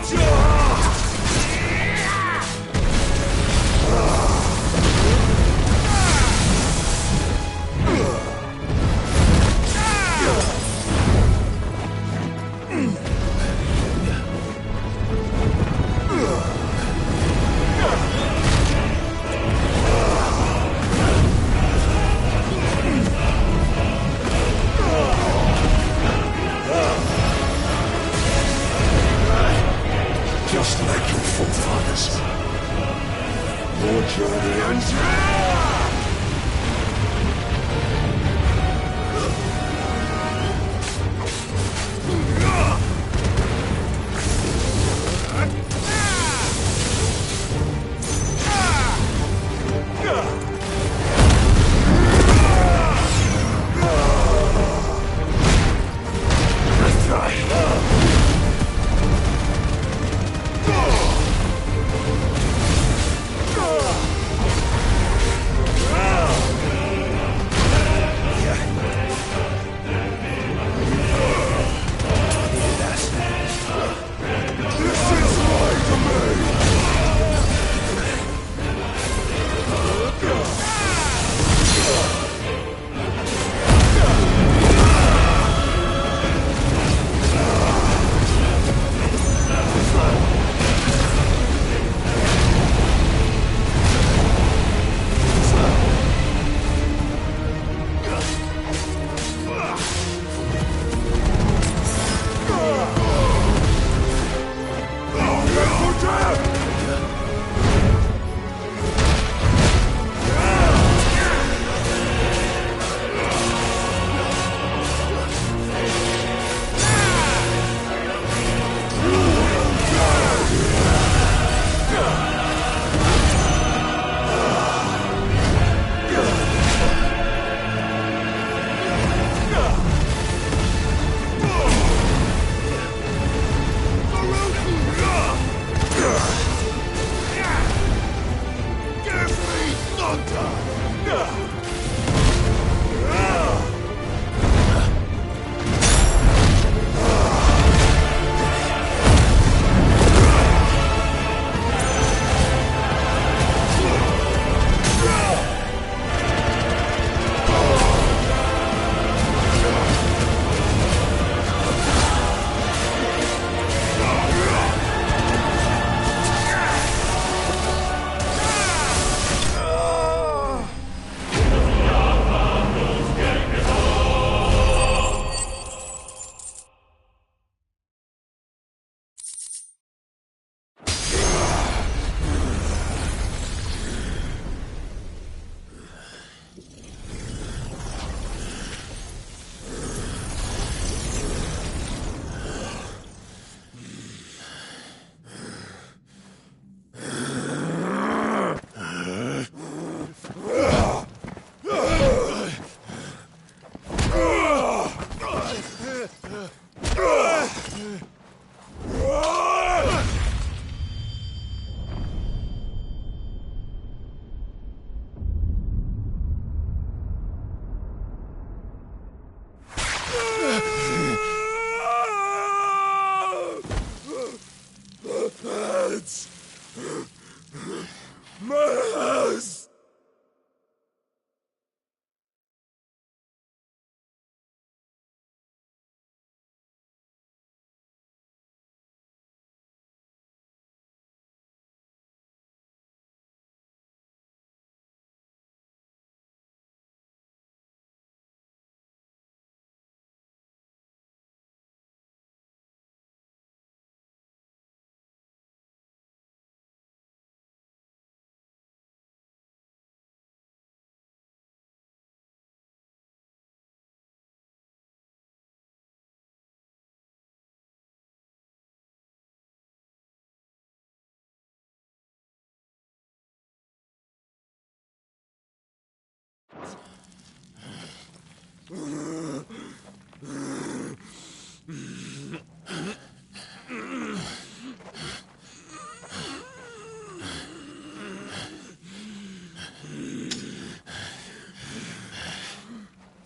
Just like your forefathers. Your journey ends here!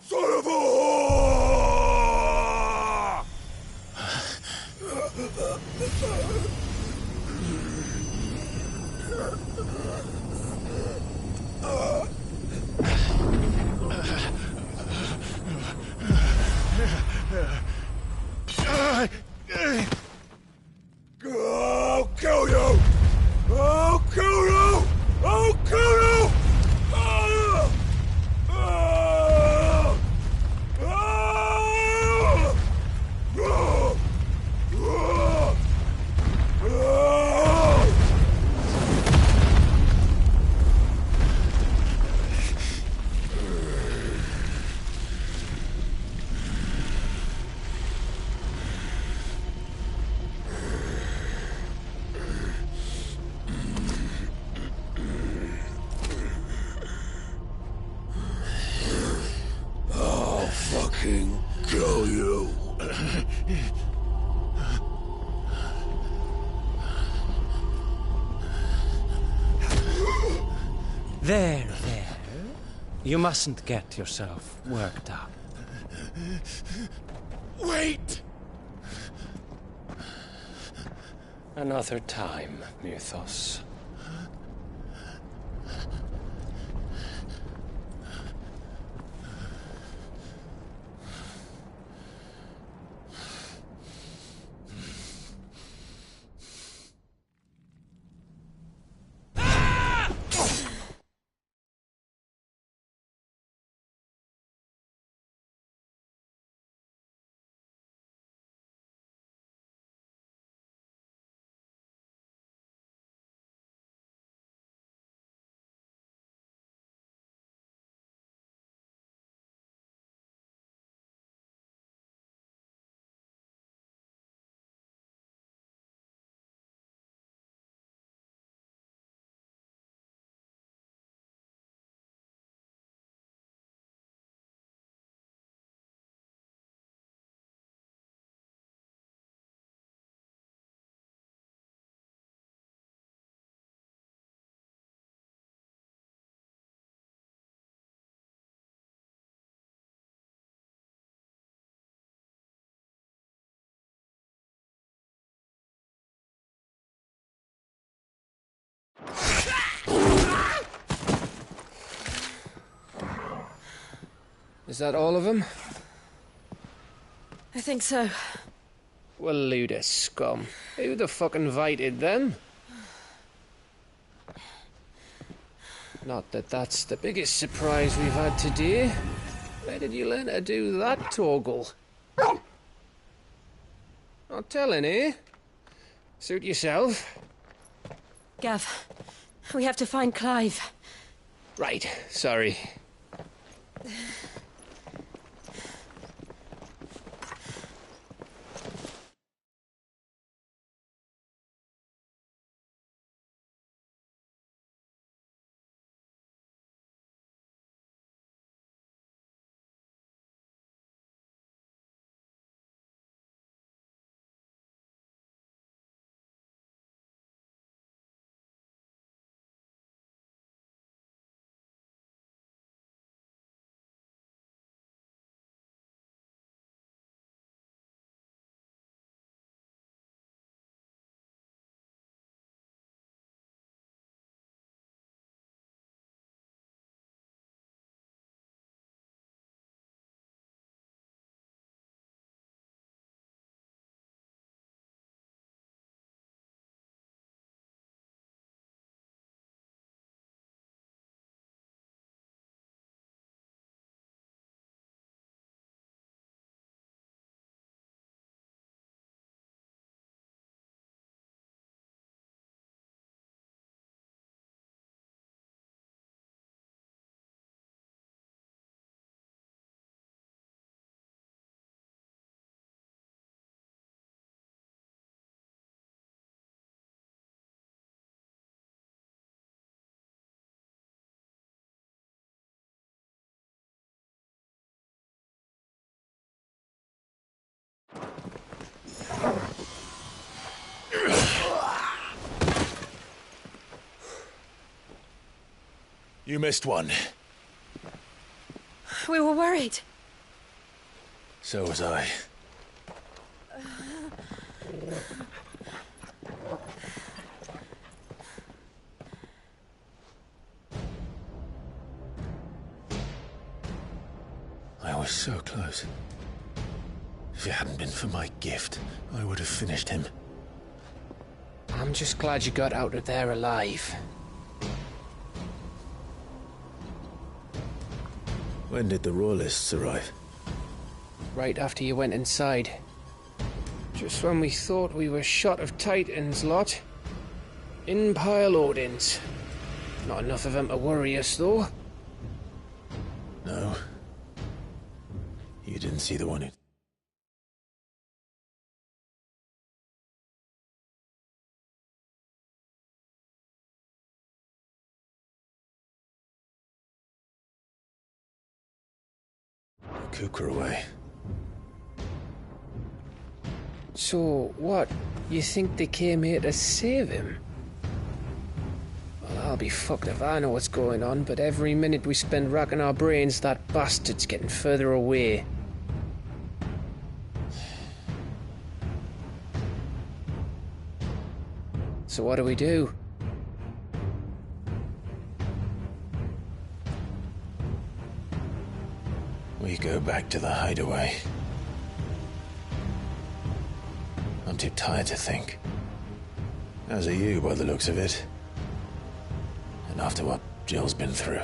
Son of a whore! I'll kill you! I'll kill you! I'll kill you! Ah! Ah! Ah! Ah! Ah! Ah! I'll fucking kill you. There. You mustn't get yourself worked up. Wait! Another time, Mythos. Is that all of them? I think so. Well, load of scum. Who the fuck invited them? Not that that's the biggest surprise we've had today. Where did you learn to do that, Toggle? Not telling, eh? Suit yourself. Gav, we have to find Clive. Right, sorry. You missed one. We were worried. So was I. I was so close. If it hadn't been for my gift, I would have finished him. I'm just glad you got out of there alive. When did the Royalists arrive? Right after you went inside. Just when we thought we were shot of Titans, lot. In pile Odins. Not enough of them to worry us, though. No. You didn't see the one who... Cooker away. So, what? You think they came here to save him? Well, I'll be fucked if I know what's going on, but every minute we spend racking our brains, that bastard's getting further away. So what do we do? We go back to the hideaway. I'm too tired to think. As are you, by the looks of it. And after what Jill's been through.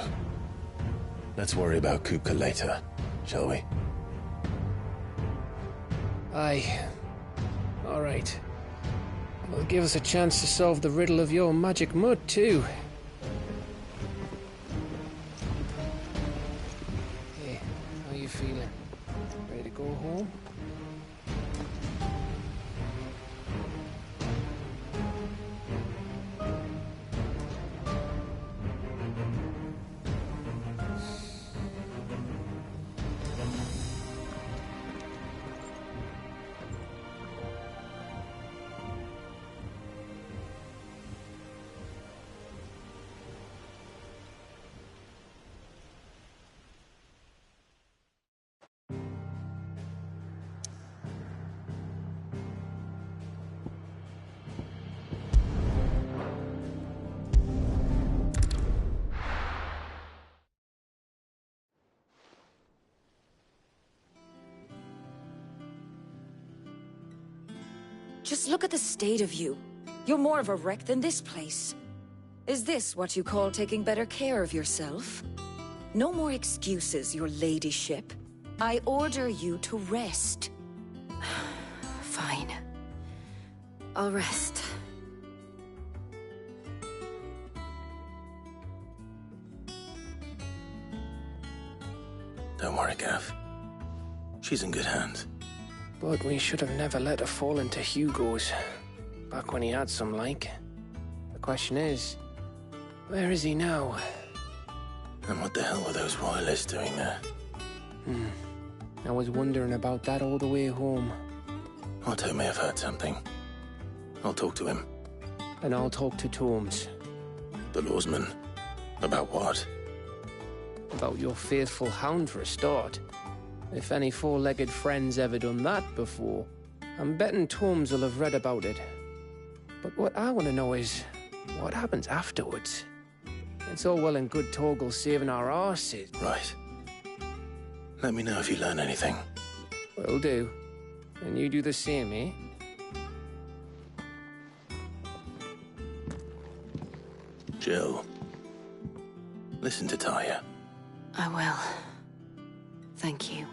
Let's worry about Kupka later, shall we? Aye. All right. It'll give us a chance to solve the riddle of your magic mud, too. Hey, how you feeling? Ready to go home? Just look at the state of you. You're more of a wreck than this place. Is this what you call taking better care of yourself? No more excuses, your ladyship. I order you to rest. Fine. I'll rest. Don't worry, Gav. She's in good hands. But we should have never let her fall into Hugo's. Back when he had some like. The question is, where is he now? And what the hell were those royalists doing there? I was wondering about that all the way home. Otto may have heard something. I'll talk to him. And I'll talk to Tomes. The lawsman? About what? About your faithful hound for a start. If any four-legged friend's ever done that before, I'm betting Tomes will have read about it. But what I want to know is, what happens afterwards? It's all well and good Torgal saving our arses. Right. Let me know if you learn anything. Will do. And you do the same, eh? Jill. Listen to Taya. I will. Thank you.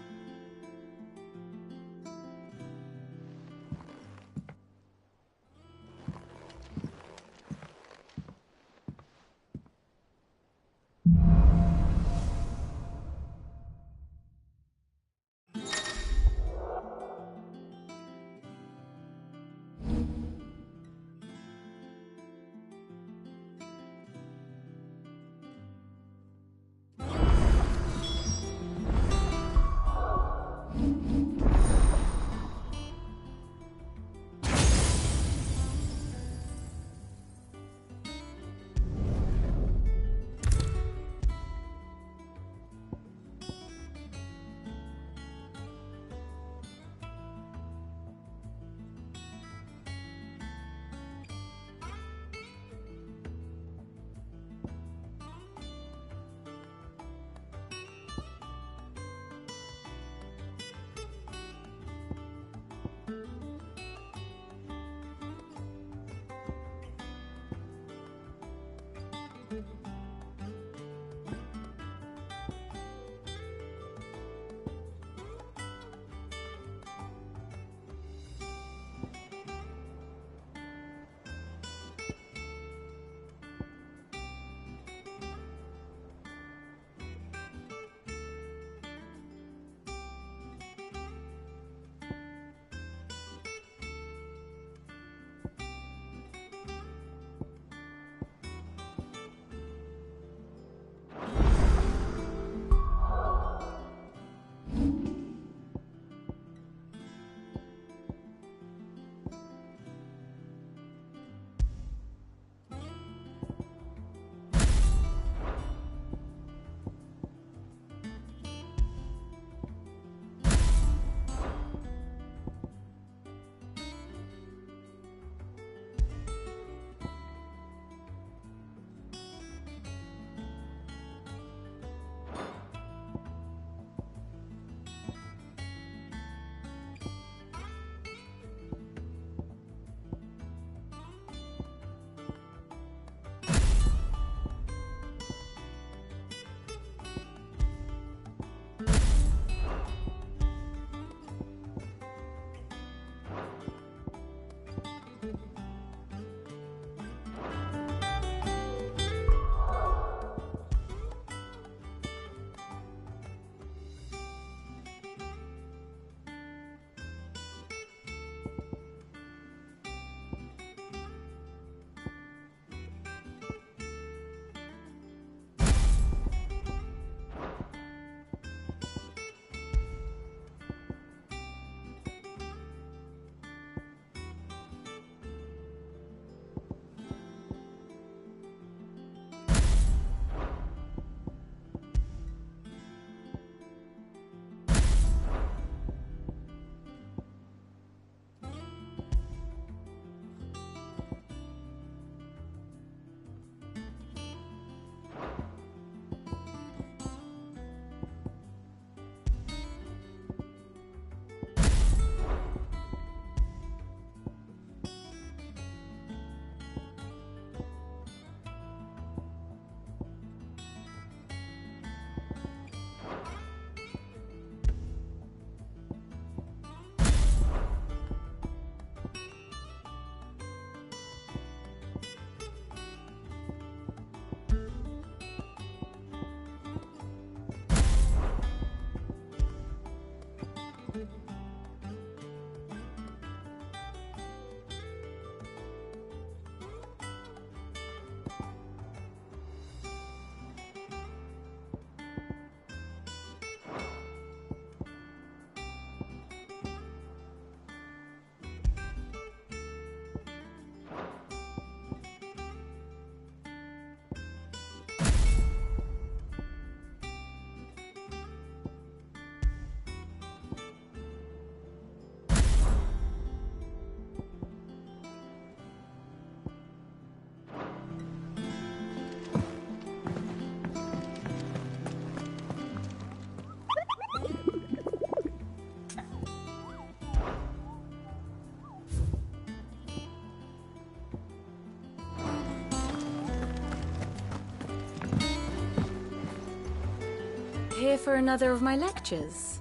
here for another of my lectures?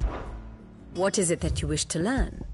What is it that you wish to learn?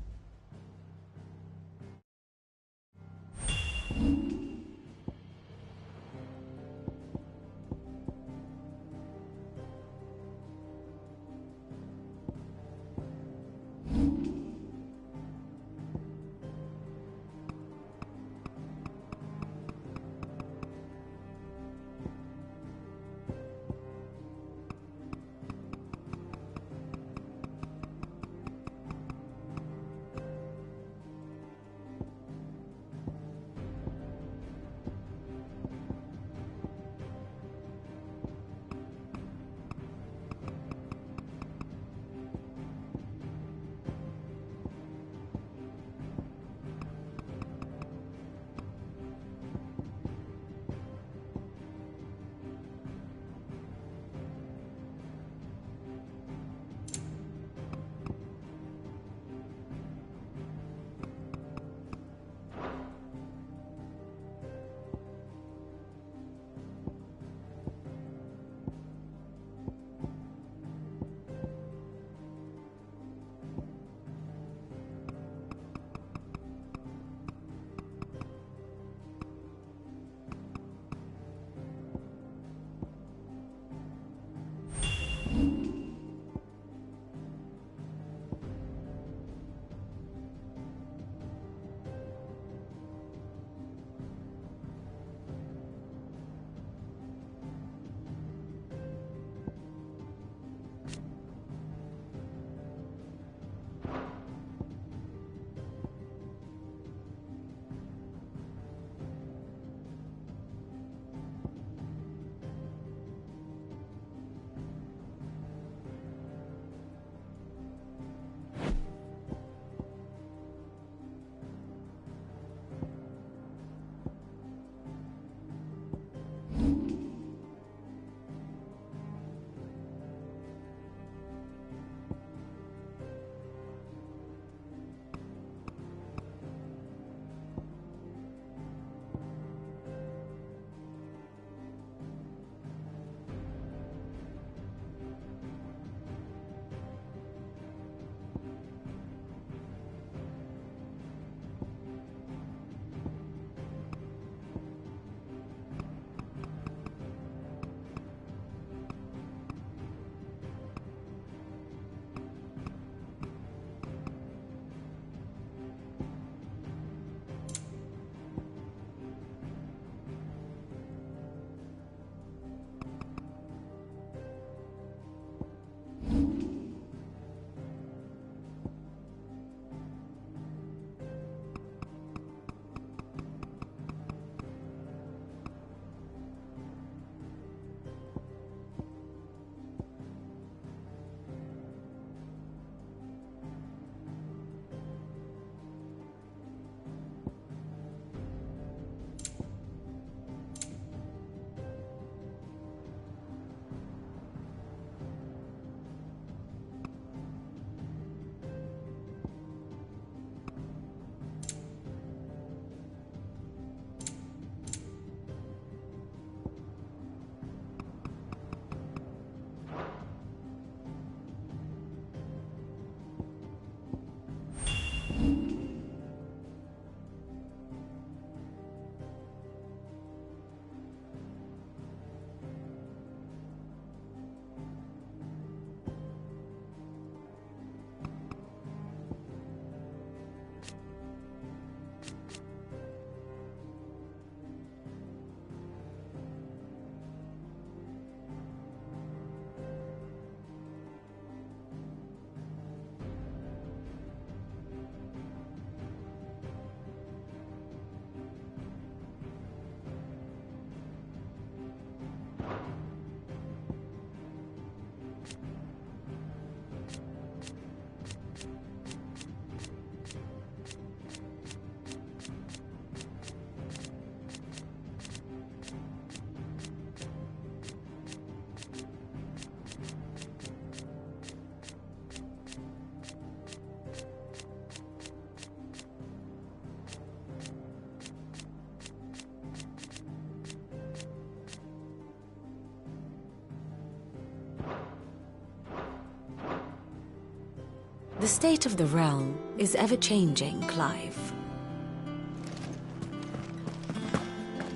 The state of the realm is ever-changing, Clive.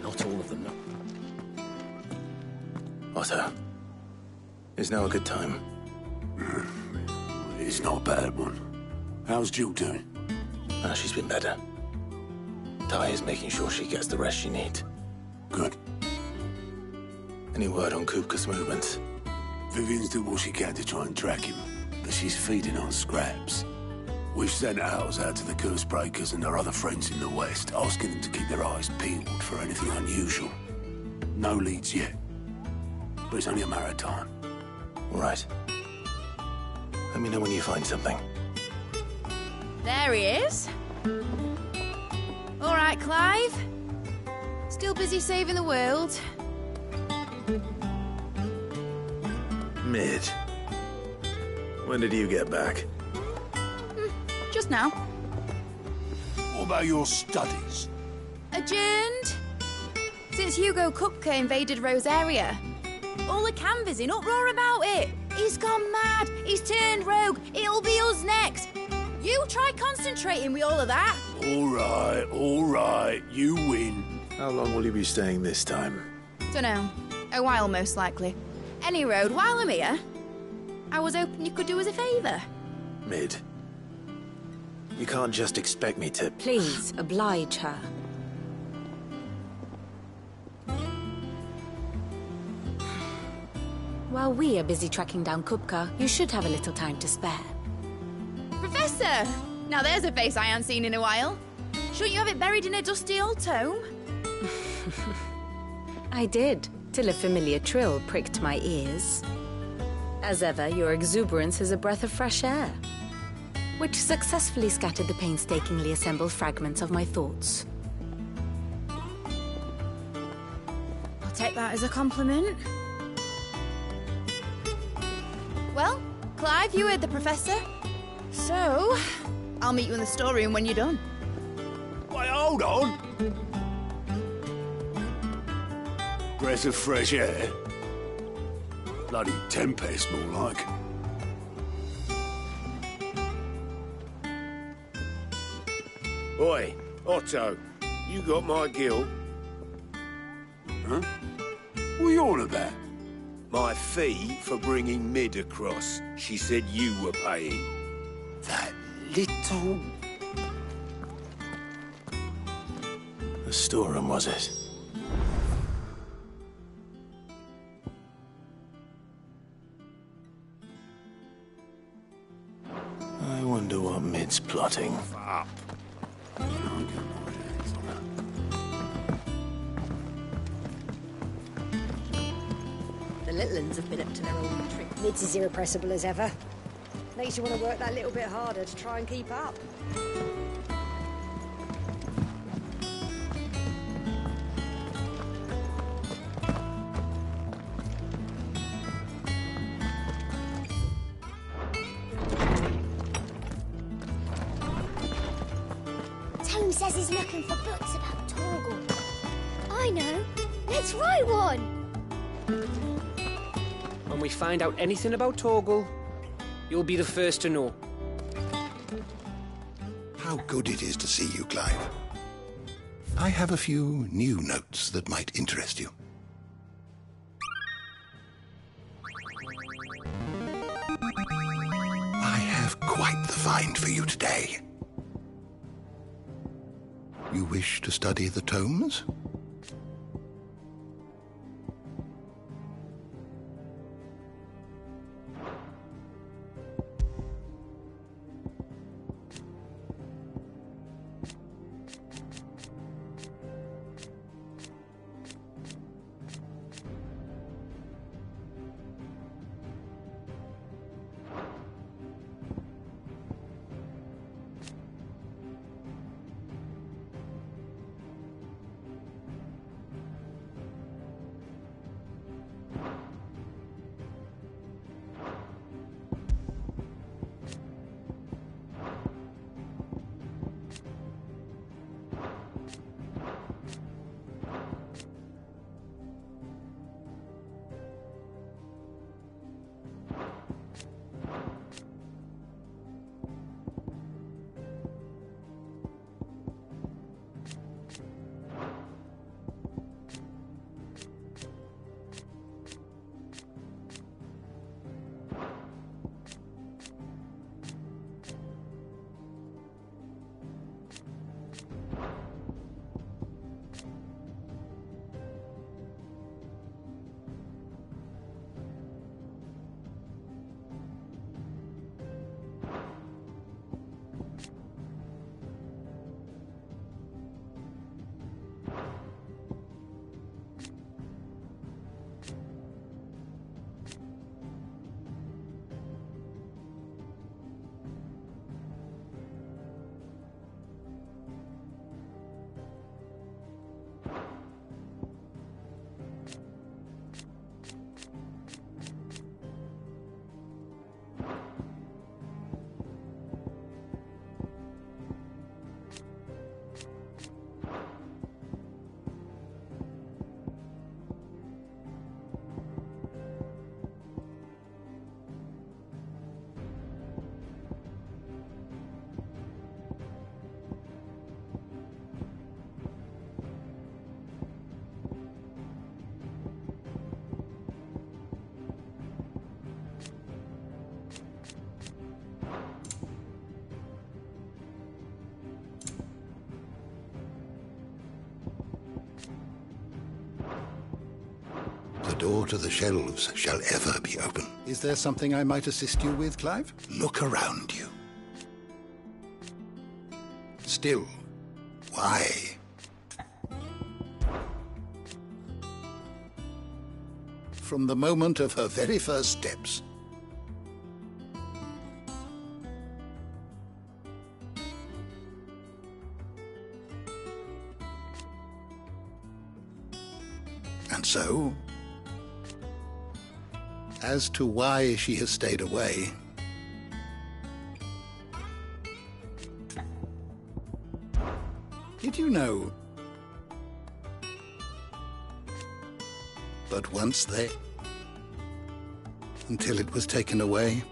Not all of them. Otto, is now a good time? It's not a bad one. How's Jill doing? She's been better. Ty is making sure she gets the rest she needs. Good. Any word on Kupka's movements? Vivian's doing what she can to try and track him, but she's feeding on scraps. We've sent ours out to the Cursebreakers and their other friends in the West, asking them to keep their eyes peeled for anything unusual. No leads yet, but it's only a matter of time. Right. Let me know when you find something. There he is. All right, Clive. Still busy saving the world. Mid. When did you get back? Just now. What about your studies? Adjourned. Since Hugo Kupka invaded Rosaria. All the canvas in uproar about it. He's gone mad. He's turned rogue. It'll be us next. You try concentrating with all of that. All right. You win. How long will you be staying this time? Dunno. A while, most likely. Any road, while I'm here, I was hoping you could do us a favour. Mid. You can't just expect me to... Please, oblige her. While we are busy tracking down Kupka, you should have a little time to spare. Professor! Now there's a face I haven't seen in a while. Shouldn't you have it buried in a dusty old tome? I did, till a familiar trill pricked my ears. As ever, your exuberance is a breath of fresh air, which successfully scattered the painstakingly assembled fragments of my thoughts. I'll take that as a compliment. Well, Clive, you heard the Professor. So, I'll meet you in the storeroom when you're done. Wait, hold on. Breath of fresh air. Bloody tempest, more like. Oi, Otto, you got my gill? Huh? What are you on about? My fee for bringing Mid across. She said you were paying. That little... The storeroom, was it? I wonder what Mid's plotting. Up. The little uns have been up to their old trick. Mid's as irrepressible as ever. Makes you want to work that little bit harder to try and keep up. Tome says he's looking for books about Torgal. I know. Let's write one. When we find out anything about Torgal, you'll be the first to know. How good it is to see you, Clive. I have a few new notes that might interest you. I have quite the find for you today. You wish to study the tomes? door to the shelves shall ever be open. Is there something I might assist you with, Clive? Look around you. Still, why? From the moment of her very first steps, and so, as to why she has stayed away, did you know? But once there, until it was taken away.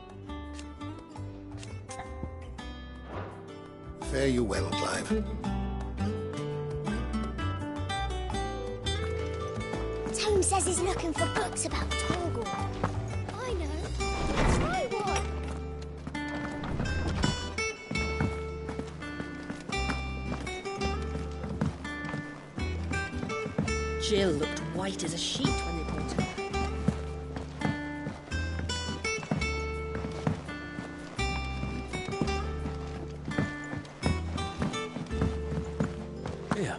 Fare you well, Clive. Tone says he's looking for books about Torgal. I know. Try one. Jill looked white as a sheet when they brought her. Here.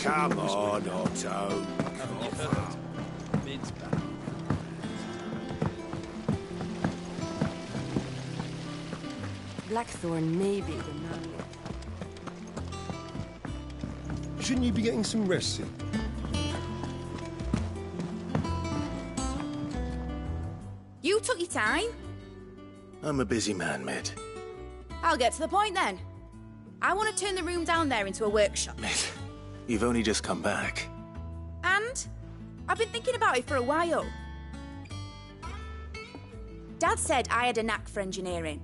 Come on, Otto. Blackthorn may be the man. Shouldn't you be getting some rest soon? You took your time. I'm a busy man, Mid. I'll get to the point then. I want to turn the room down there into a workshop. Mid, you've only just come back. And I've been thinking about it for a while. Dad said I had a knack for engineering.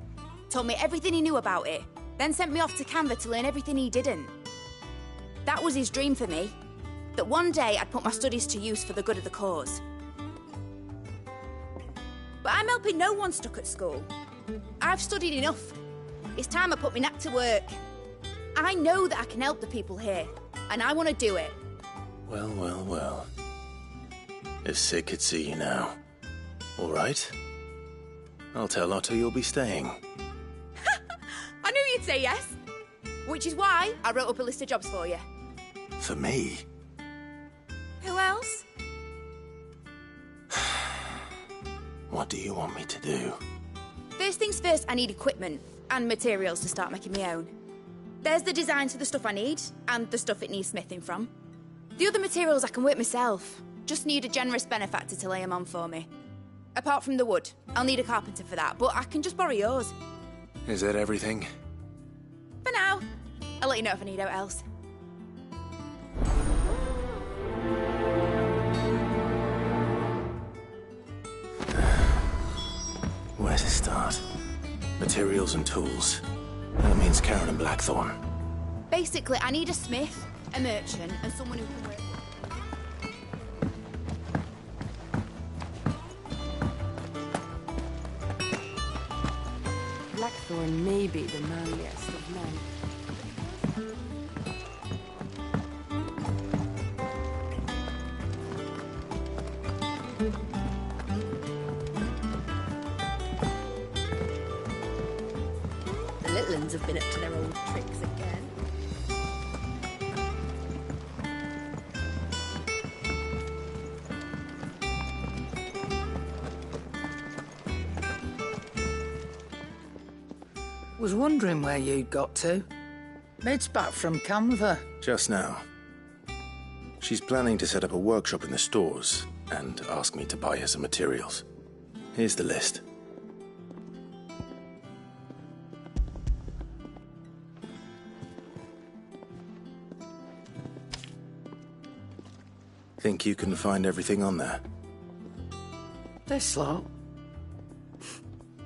Told me everything he knew about it. Then sent me off to Canva to learn everything he didn't. That was his dream for me. That one day I'd put my studies to use for the good of the cause. But I'm helping no one stuck at school. I've studied enough. It's time I put my knack to work. I know that I can help the people here, and I want to do it. Well, well, well. If Sid could see you now. All right. I'll tell Otto you'll be staying. I knew you'd say yes. Which is why I wrote up a list of jobs for you. For me? Who else? What do you want me to do? First things first, I need equipment and materials to start making my own. There's the designs for the stuff I need and the stuff it needs smithing from. The other materials I can work myself. Just need a generous benefactor to lay them on for me. Apart from the wood, I'll need a carpenter for that, but I can just borrow yours. Is that everything? For now. I'll let you know if I need out else. Where to start? Materials and tools. That means Karen and Blackthorn. Basically, I need a smith, a merchant, and someone who can work. Blackthorn may be the manliest of men. The little uns have been up to their old tricks again. Was wondering where you'd got to. Mid's back from Canva. Just now. She's planning to set up a workshop in the stores and ask me to buy her some materials. Here's the list. Think you can find everything on there? This lot.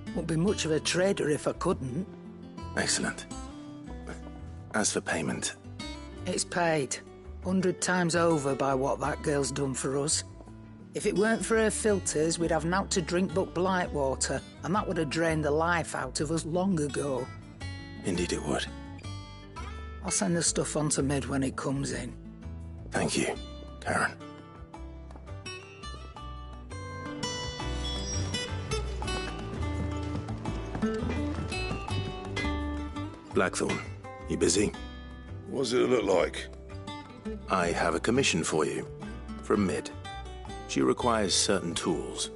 Wouldn't be much of a trader if I couldn't. Excellent. As for payment... It's paid. 100 times over by what that girl's done for us. If it weren't for her filters, we'd have naught to drink but blight water, and that would have drained the life out of us long ago. Indeed it would. I'll send the stuff on to Mid when it comes in. Thank you, Karen. Blackthorn, you busy? What does it look like? I have a commission for you. From Mid. She requires certain tools.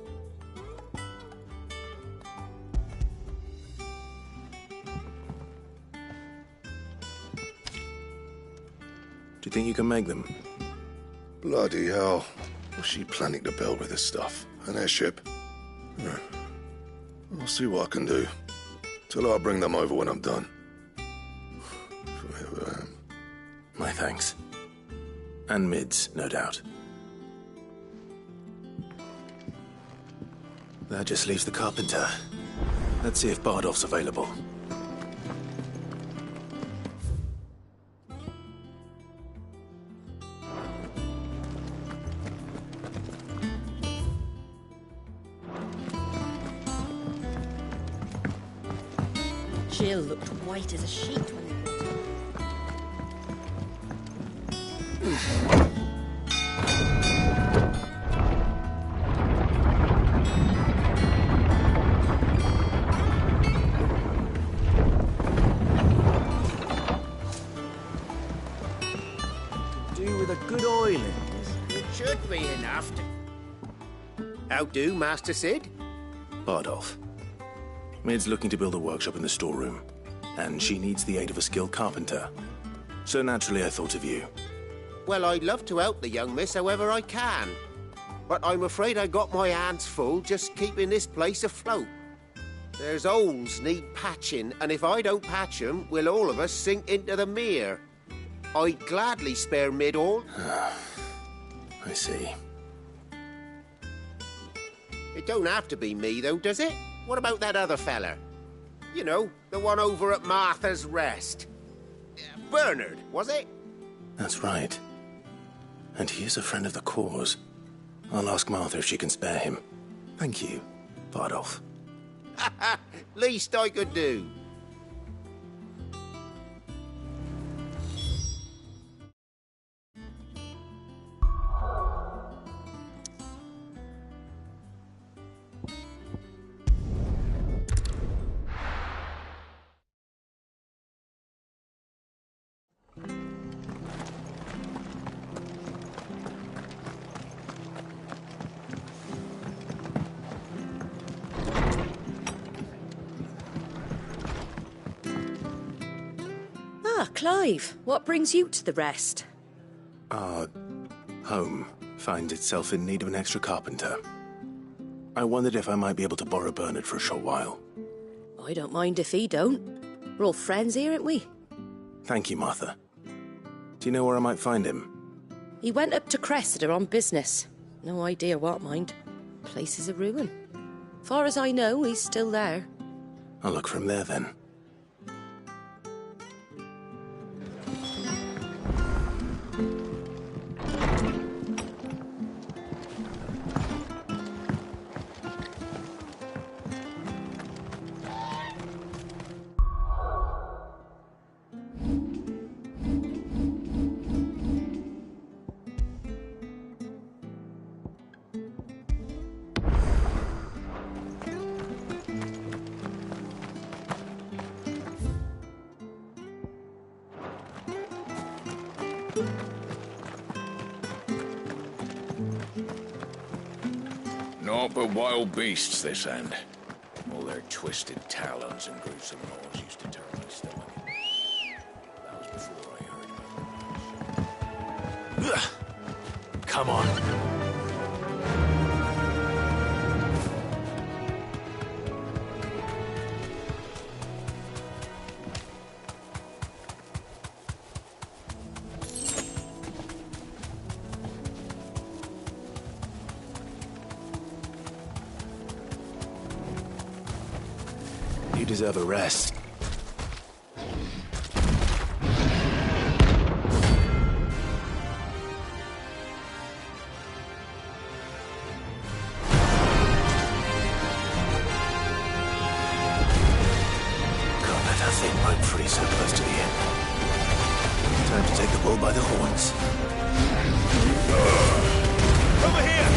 Do you think you can make them? Bloody hell. What's she planning to build with this stuff? An airship? I'll see what I can do. Till I'll bring them over when I'm done. My thanks. And Mid's, no doubt. That just leaves the carpenter. Let's see if Bardolph's available. Jill looked white as a sheet when they brought her. Do with a good oiling. It should be enough to... How do, Master Sid? Bardolph. Mid's looking to build a workshop in the storeroom, and she needs the aid of a skilled carpenter. So naturally I thought of you. Well, I'd love to help the young miss however I can. But I'm afraid I got my hands full just keeping this place afloat. There's holes need patching, and if I don't patch them, we'll all of us sink into the mere. I'd gladly spare Mid all. I see. It don't have to be me, though, does it? What about that other fella? You know, the one over at Martha's Rest. Bernard, was it? That's right. And he is a friend of the cause. I'll ask Martha if she can spare him. Thank you, Bardolph. Least I could do. Clive, what brings you to the Rest? Our home finds itself in need of an extra carpenter. I wondered if I might be able to borrow Bernard for a short while. I don't mind if he don't. We're all friends here, aren't we? Thank you, Martha. Do you know where I might find him? He went up to Cressida on business. No idea what, mind. Place is a ruin. Far as I know, he's still there. I'll look for him there, then. Naught but wild beasts, this end. All their twisted talons and gruesome laws used to turn my stomach. That was before I heard about it. Come on. You deserve a rest. I'm pretty so close to the end. Time to take the bull by the horns. Over here!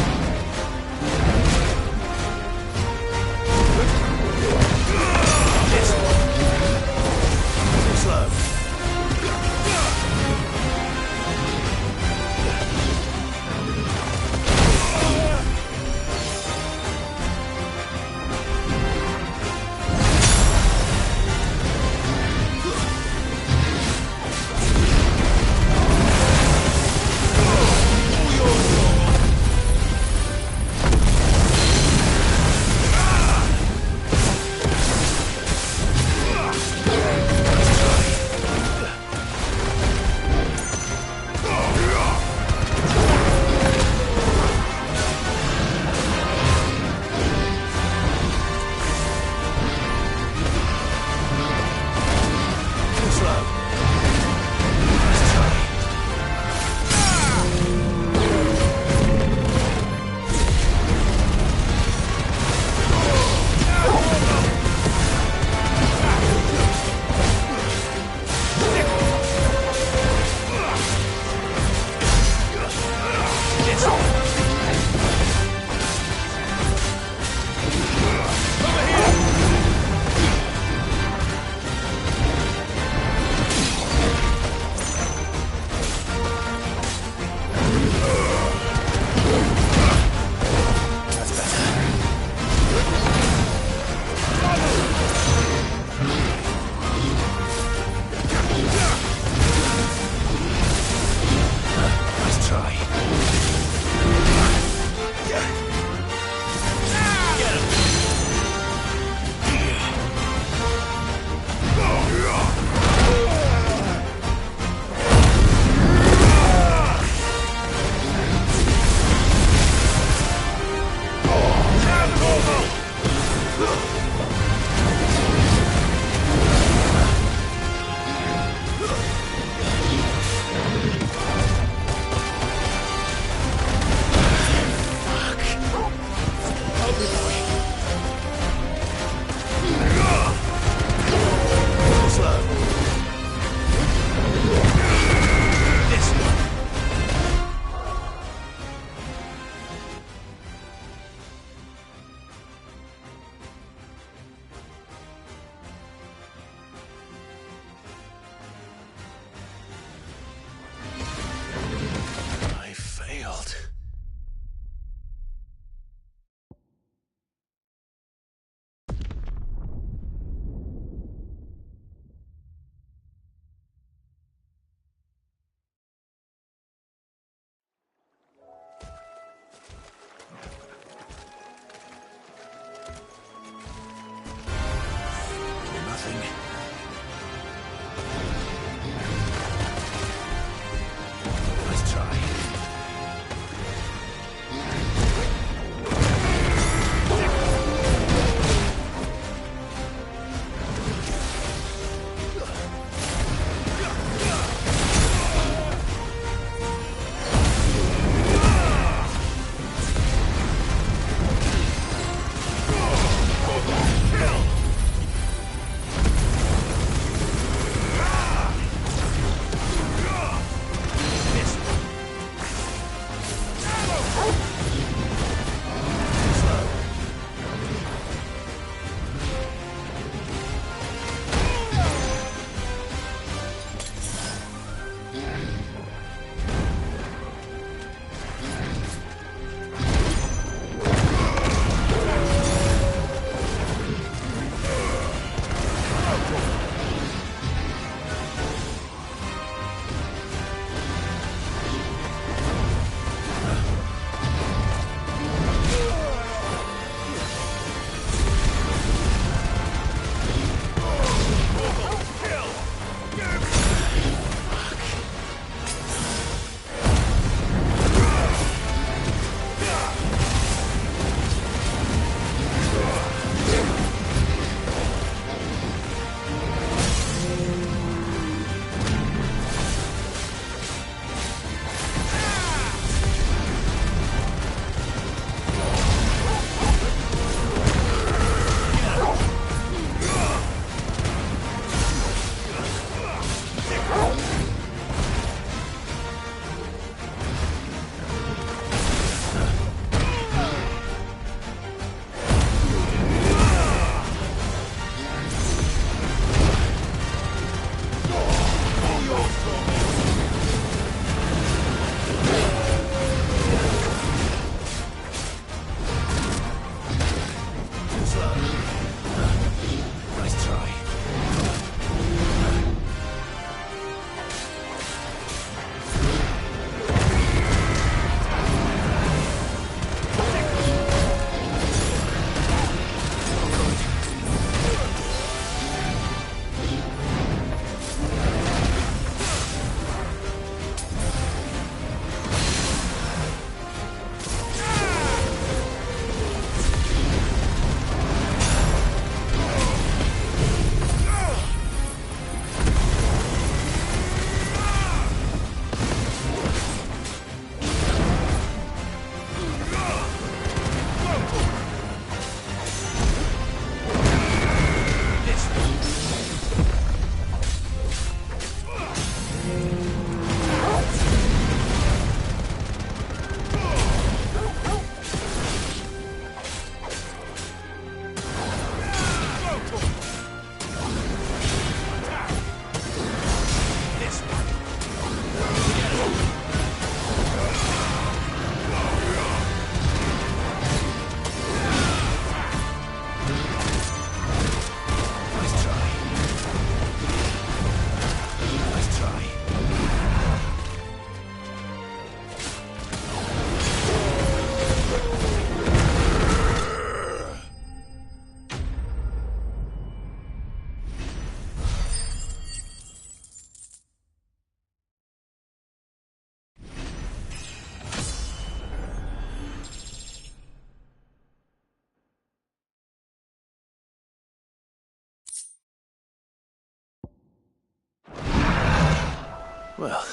Well,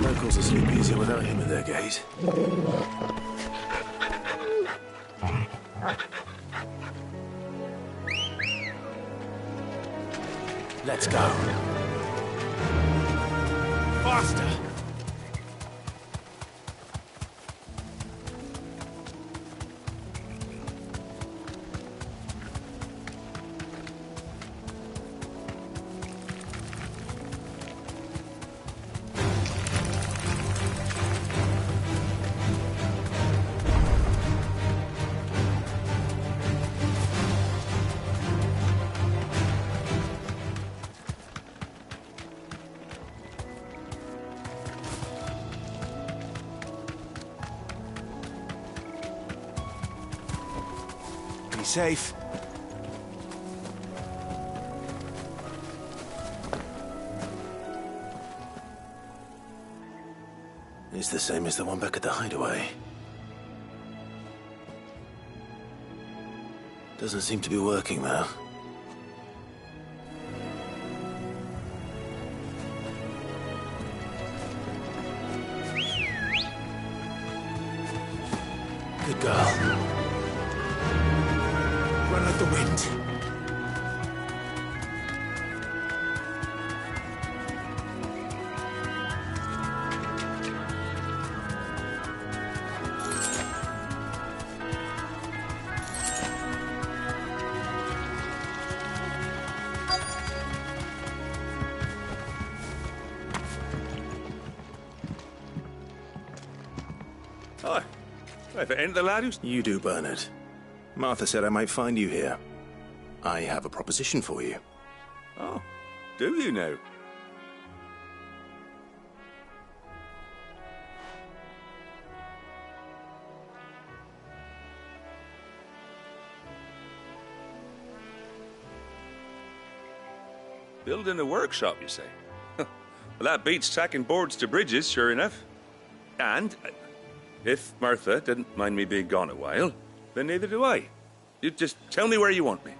locals will sleep easier without him in their gate. Let's go. Faster! Be safe. It's the same as the one back at the hideaway. Doesn't seem to be working, though. Good girl. Run like the wind. Hi. If it ain't the lad who's... You do, Bernard. Martha said I might find you here. I have a proposition for you. Oh, do you now? Building a workshop, you say? Well, that beats tacking boards to bridges, sure enough. And if Martha didn't mind me being gone a while, then neither do I. You just tell me where you want me.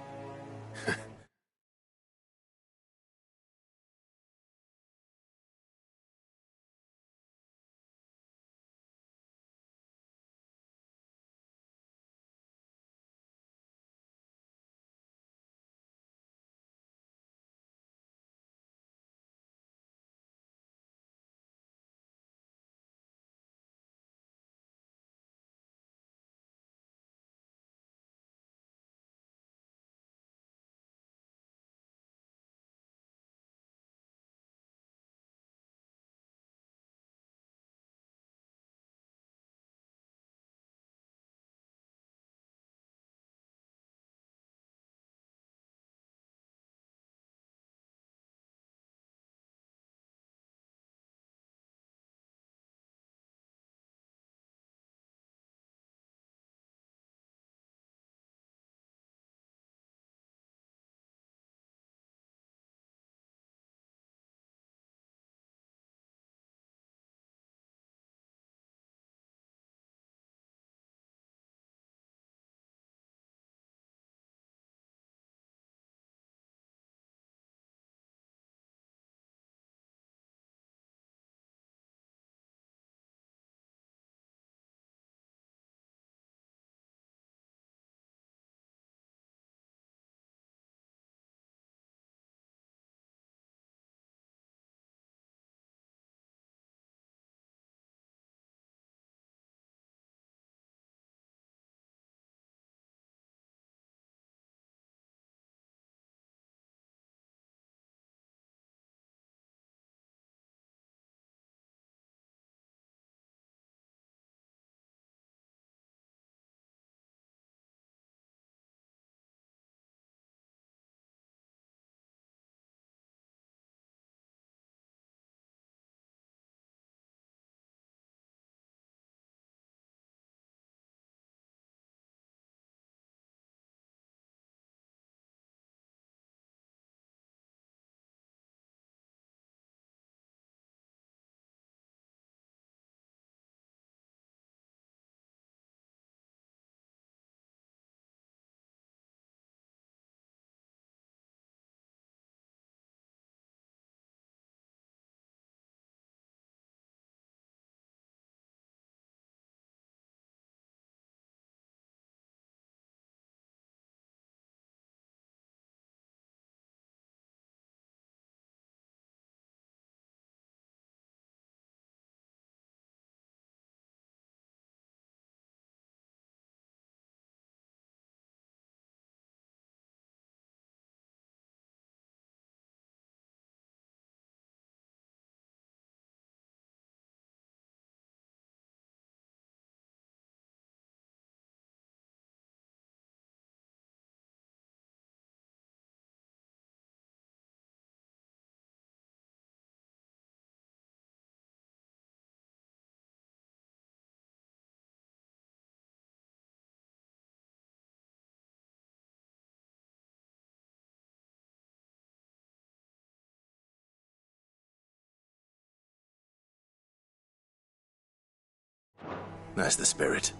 That's the spirit.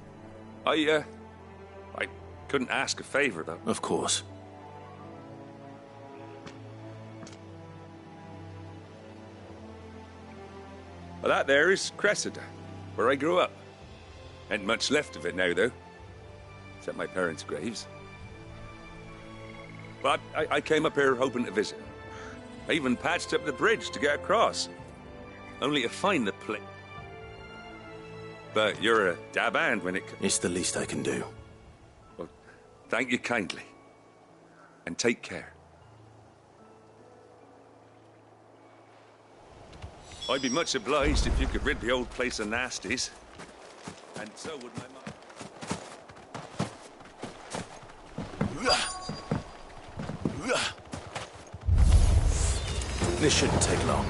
I couldn't ask a favor, though. Of course. Well, that there is Cressida, where I grew up. Ain't much left of it now, though. Except my parents' graves. But I came up here hoping to visit. I even patched up the bridge to get across. Only to find the place. But you're a dab hand when it... It's the least I can do. Well, thank you kindly. And take care. I'd be much obliged if you could rid the old place of nasties. And so would my mother. This shouldn't take long.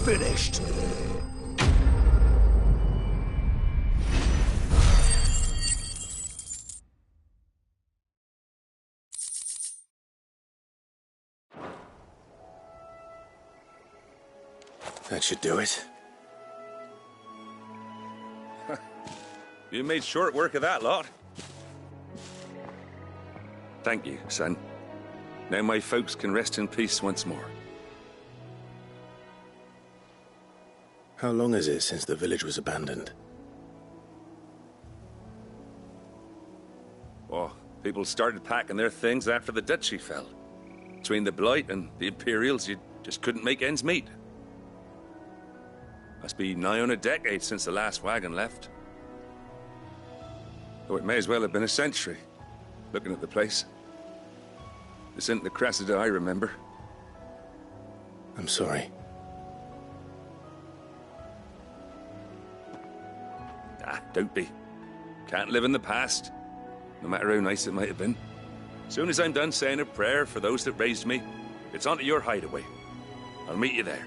Finished. That should do it. You made short work of that lot. Thank you, son. Now my folks can rest in peace once more. How long is it since the village was abandoned? Oh, people started packing their things after the duchy fell. Between the Blight and the Imperials, you just couldn't make ends meet. Must be nigh on a decade since the last wagon left. Though it may as well have been a century, looking at the place. This isn't the Cressida I remember. I'm sorry. Ah, don't be. Can't live in the past, no matter how nice it might have been. Soon as I'm done saying a prayer for those that raised me, it's on to your hideaway. I'll meet you there.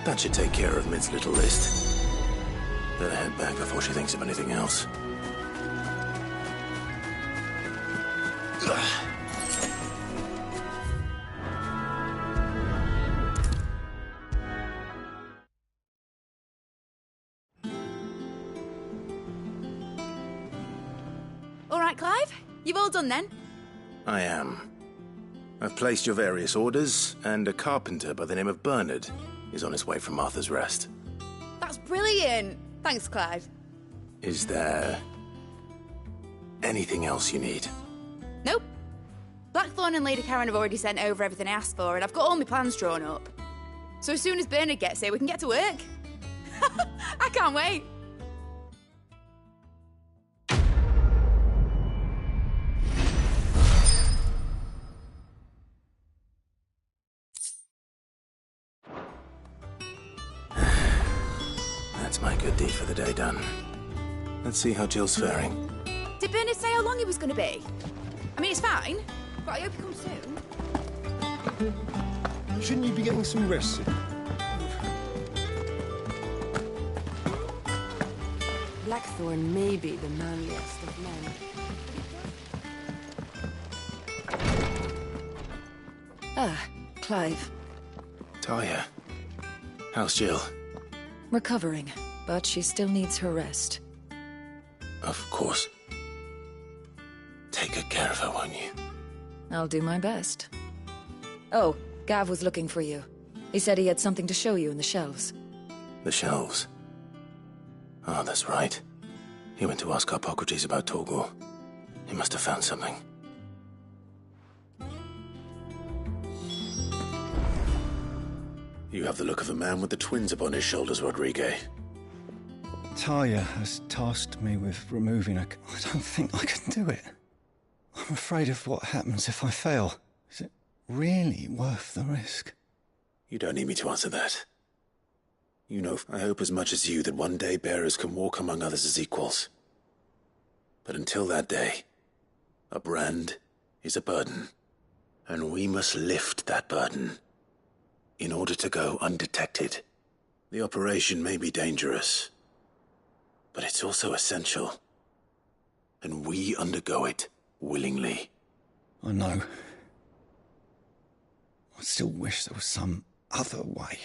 That should take care of Mid's little list. Better head back before she thinks of anything else. All right, Clive? You've all done then? I am. I've placed your various orders, and a carpenter by the name of Bernard is on his way from Martha's Rest. That's brilliant. Thanks, Clive. Is there anything else you need? Nope. Blackthorn and Lady Karen have already sent over everything I asked for, and I've got all my plans drawn up. So as soon as Bernard gets here, we can get to work. I can't wait. That's my good deed for the day done. Let's see how Jill's faring. Did Bernard say how long he was going to be? I mean, it's fine, but I hope he comes soon. Shouldn't you be getting some rest, Sid? Blackthorn may be the manliest of men. Ah, Clive. Talia, how's Jill? Recovering, but she still needs her rest. Of course. Take good care of her, won't you? I'll do my best. Oh, Gav was looking for you. He said he had something to show you in the shelves. The shelves. Oh, that's right. He went to ask Harpocrates about Torgor. He must have found something. You have the look of a man with the twins upon his shoulders, Rodrigue. Talia has tasked me with removing a... I don't think I can do it. I'm afraid of what happens if I fail. Is it really worth the risk? You don't need me to answer that. You know, I hope as much as you that one day bearers can walk among others as equals. But until that day, a brand is a burden. And we must lift that burden in order to go undetected. The operation may be dangerous, but it's also essential. And we undergo it willingly. I know. I still wish there was some other way.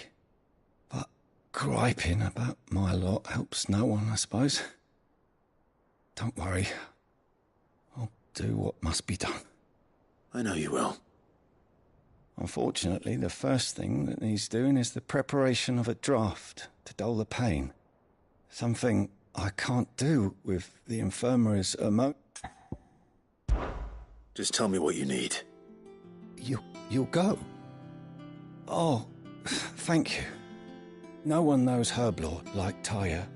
But griping about my lot helps no one, I suppose. Don't worry. I'll do what must be done. I know you will. Unfortunately, the first thing that needs doing is the preparation of a draft to dull the pain. Something I can't do with the infirmary's Just tell me what you need. You'll go? Oh, thank you. No one knows Herblord like Taya,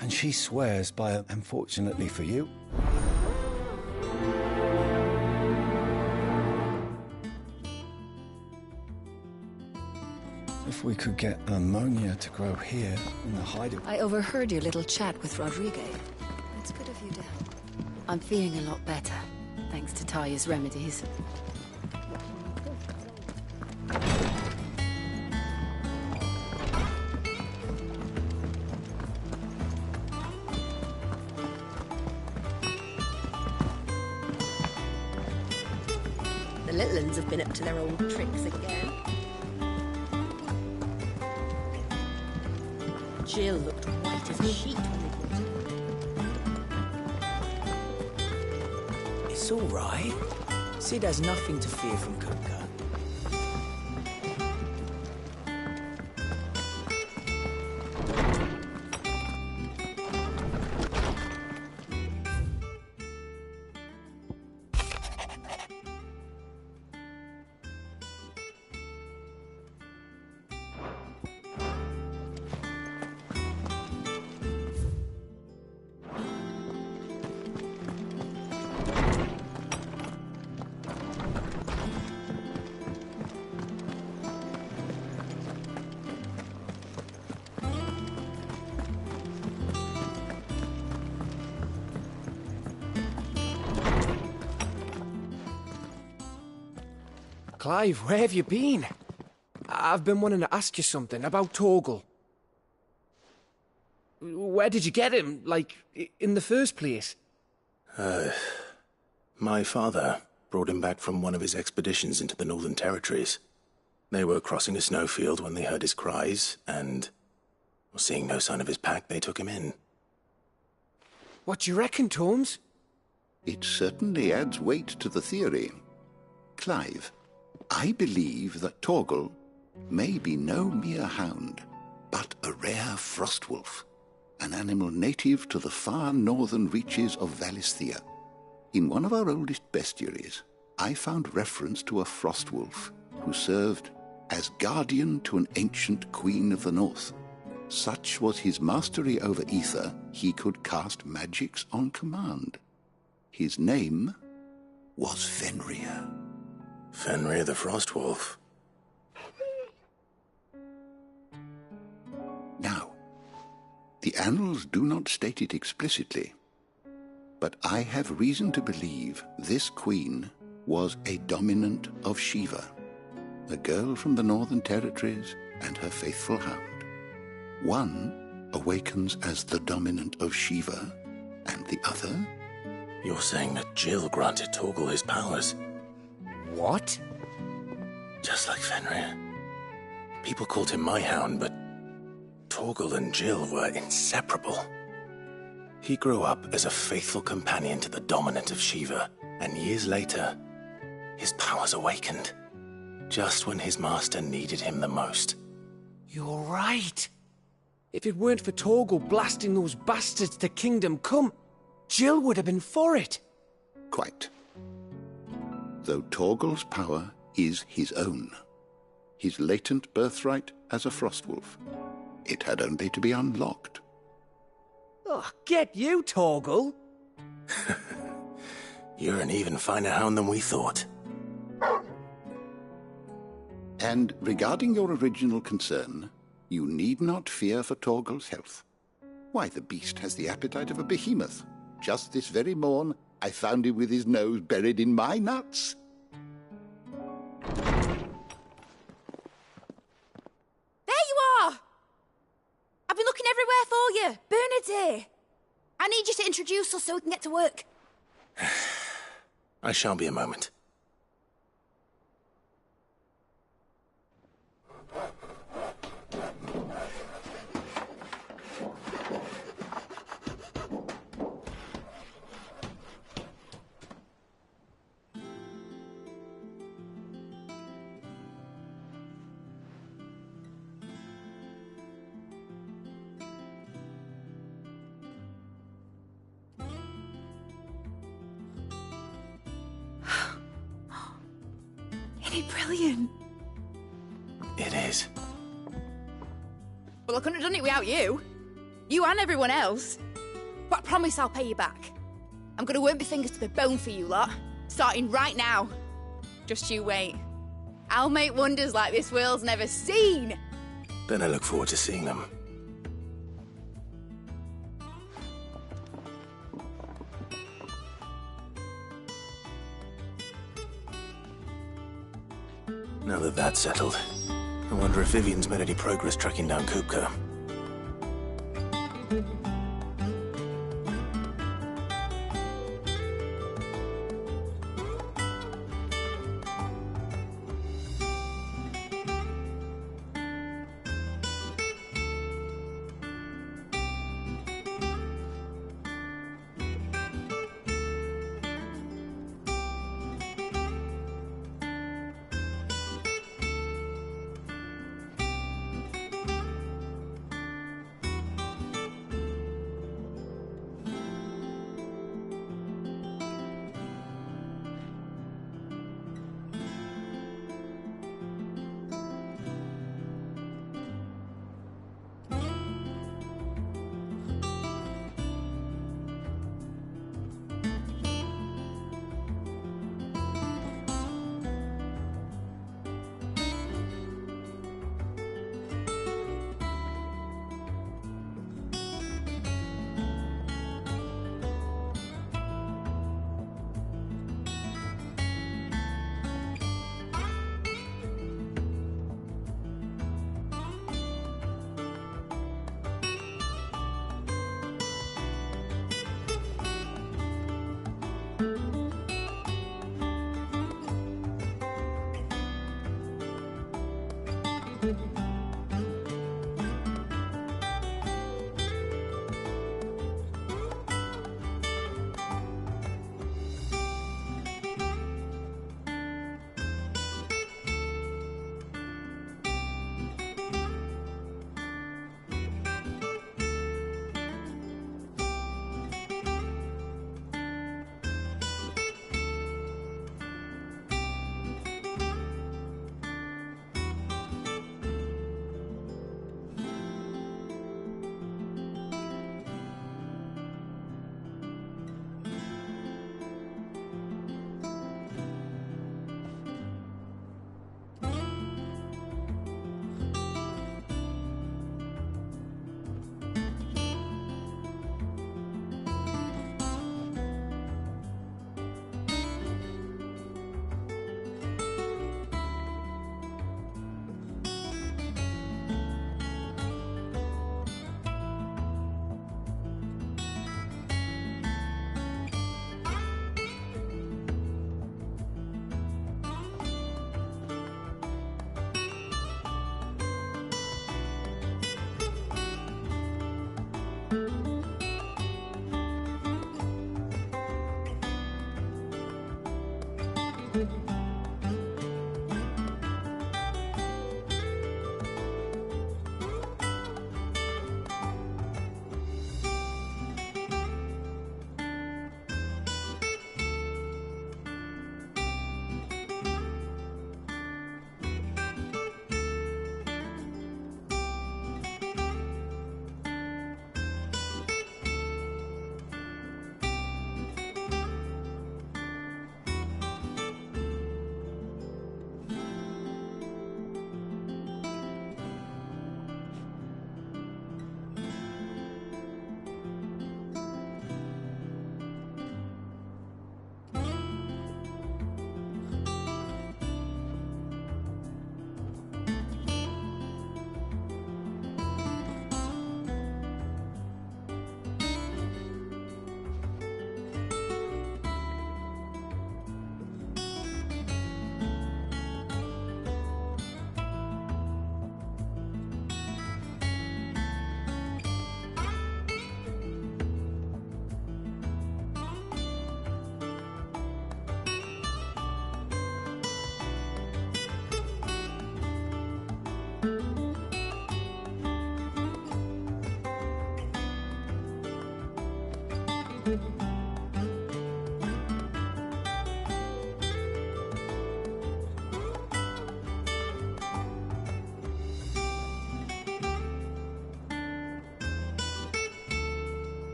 and she swears by it, unfortunately for you. If we could get ammonia to grow here in the hideaway... I overheard your little chat with Rodrigue. It's good of you to help. I'm feeling a lot better, thanks to Taya's remedies. The little uns have been up to their old tricks again. Jill looked white as a sheet when It's all right. Sid has nothing to fear from Kuka. Clive, where have you been? I've been wanting to ask you something about Torgal. Where did you get him, like, in the first place? My father brought him back from one of his expeditions into the Northern Territories. They were crossing a snowfield when they heard his cries, and, seeing no sign of his pack, they took him in. What do you reckon, Torms? It certainly adds weight to the theory. Clive, I believe that Torgal may be no mere hound, but a rare frostwolf, an animal native to the far northern reaches of Valisthea. In one of our oldest bestiaries, I found reference to a frostwolf who served as guardian to an ancient queen of the north. Such was his mastery over ether, he could cast magics on command. His name was Fenrir. Fenrir the Frostwolf. Now, the annals do not state it explicitly, but I have reason to believe this queen was a dominant of Shiva, a girl from the Northern Territories and her faithful hound. One awakens as the dominant of Shiva, and the other... You're saying that Jill granted Torgal his powers? What? Just like Fenrir. People called him my hound, but Torgal and Jill were inseparable. He grew up as a faithful companion to the dominant of Shiva, and years later, his powers awakened, just when his master needed him the most. You're right. If it weren't for Torgal blasting those bastards to Kingdom Come, Jill would have been for it. Quite. Though Torgal's power is his own, his latent birthright as a Frostwolf, it had only to be unlocked. Oh, get you, Torgal! You're an even finer hound than we thought. And regarding your original concern, you need not fear for Torgal's health. Why, the beast has the appetite of a behemoth. Just this very morn, I found him with his nose buried in my nuts. There you are! I've been looking everywhere for you. Bernard's here. I need you to introduce us so we can get to work. I shan't be a moment. Isn't it brilliant? It is. Well, I couldn't have done it without you. You and everyone else. But I promise I'll pay you back. I'm gonna work my fingers to the bone for you lot. Starting right now. Just you wait. I'll make wonders like this world's never seen. Then I look forward to seeing them. Now that that's settled, I wonder if Vivian's made any progress tracking down Kupka.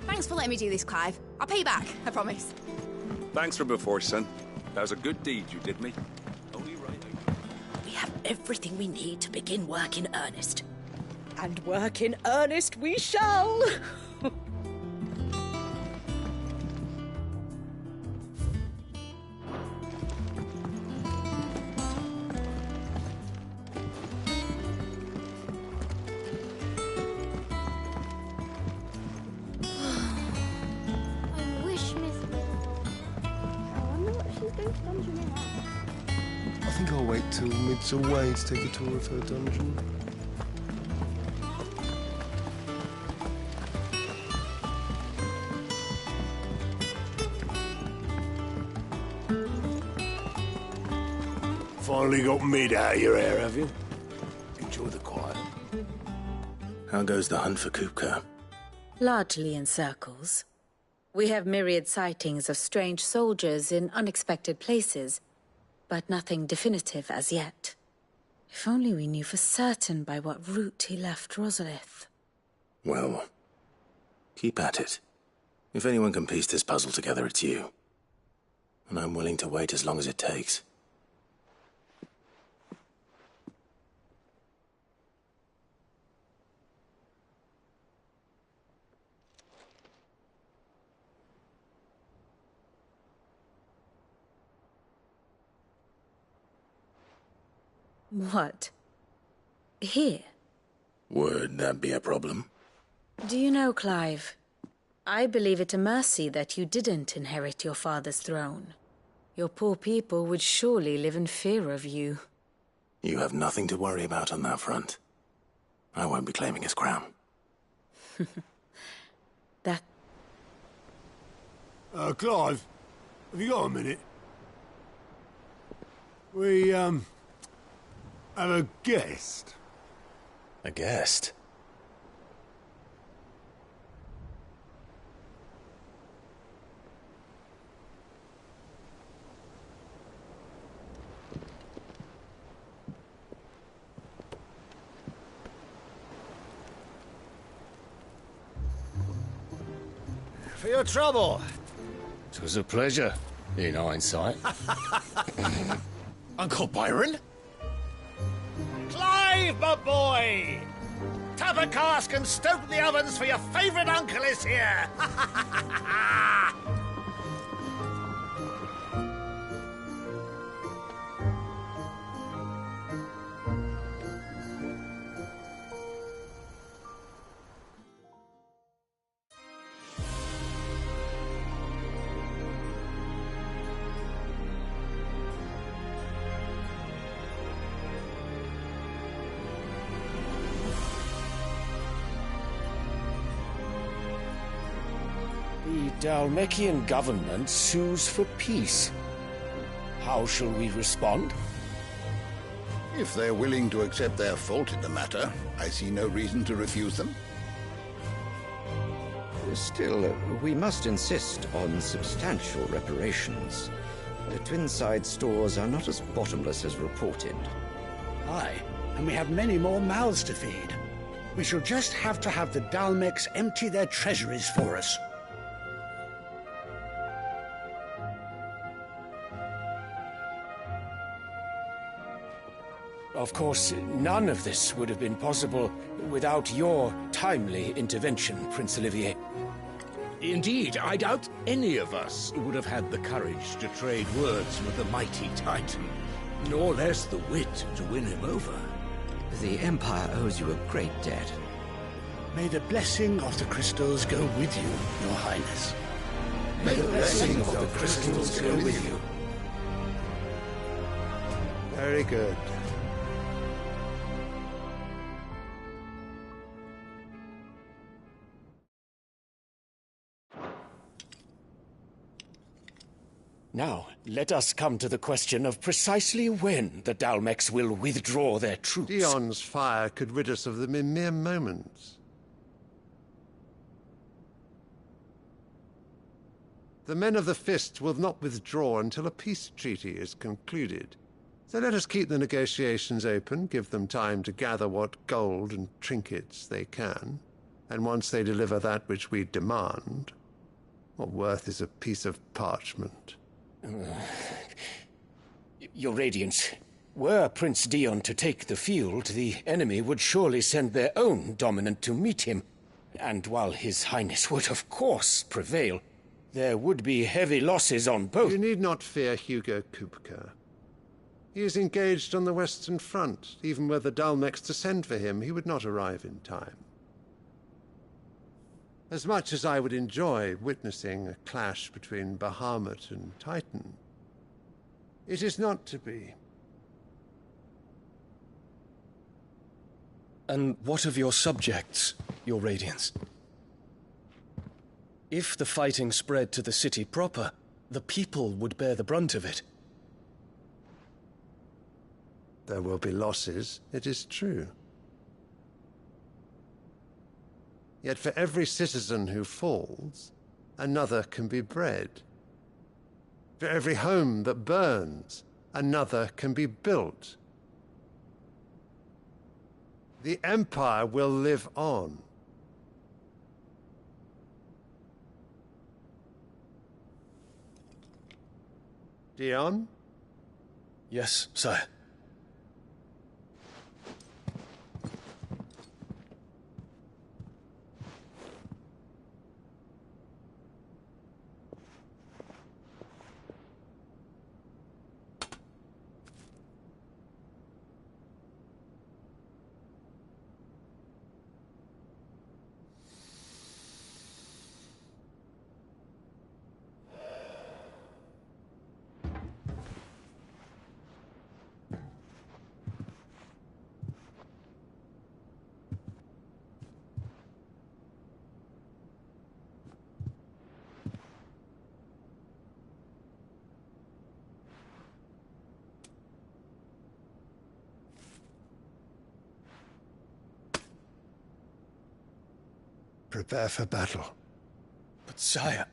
Thanks for letting me do this, Clive. I'll pay you back, I promise. Thanks from before, son. That was a good deed you did me. Only right. We have everything we need to begin work in earnest. And work in earnest we shall! I wish Miss... I wonder what she's going to dungeon in at. I think I'll wait till Mid's away to take a tour of her dungeon. Finally got Mid out of your hair, have you? Enjoy the quiet. How goes the hunt for Kupka? Largely in circles. We have myriad sightings of strange soldiers in unexpected places, but nothing definitive as yet. If only we knew for certain by what route he left Rosalith. Well, keep at it. If anyone can piece this puzzle together, it's you. And I'm willing to wait as long as it takes. What? Here? Would that be a problem? Do you know, Clive, I believe it a mercy that you didn't inherit your father's throne. Your poor people would surely live in fear of you. You have nothing to worry about on that front. I won't be claiming his crown. That... Clive, have you got a minute? We, have a guest. A guest? For your trouble. It was a pleasure, in hindsight. Uncle Byron? Clive, my boy! Tap a cask and stoke the ovens, for your favourite uncle is here! The Dalmekian government sues for peace. How shall we respond? If they're willing to accept their fault in the matter, I see no reason to refuse them. Still, we must insist on substantial reparations. Twinside stores are not as bottomless as reported. Aye, and we have many more mouths to feed. We shall just have to have the Dalmecs empty their treasuries for us. Of course, none of this would have been possible without your timely intervention, Prince Olivier. Indeed, I doubt any of us would have had the courage to trade words with the mighty Titan, nor less the wit to win him over. The Empire owes you a great debt. May the blessing of the crystals go with you, Your Highness. May the blessing of the crystals go with you. Very good. Now, let us come to the question of precisely when the Dalmecs will withdraw their troops. Dion's fire could rid us of them in mere moments. The men of the Fist will not withdraw until a peace treaty is concluded. So let us keep the negotiations open, give them time to gather what gold and trinkets they can, and once they deliver that which we demand, what worth is a piece of parchment? Your Radiance, were Prince Dion to take the field, the enemy would surely send their own dominant to meet him. And while His Highness would of course prevail, there would be heavy losses on both. You need not fear Hugo Kupka. He is engaged on the Western Front. Even were the Dalmecs to send for him, he would not arrive in time. As much as I would enjoy witnessing a clash between Bahamut and Titan, it is not to be. And what of your subjects, Your Radiance? If the fighting spread to the city proper, the people would bear the brunt of it. There will be losses, it is true. Yet for every citizen who falls, another can be bred. For every home that burns, another can be built. The Empire will live on. Dion? Yes, sire. Prepare for battle. But sire...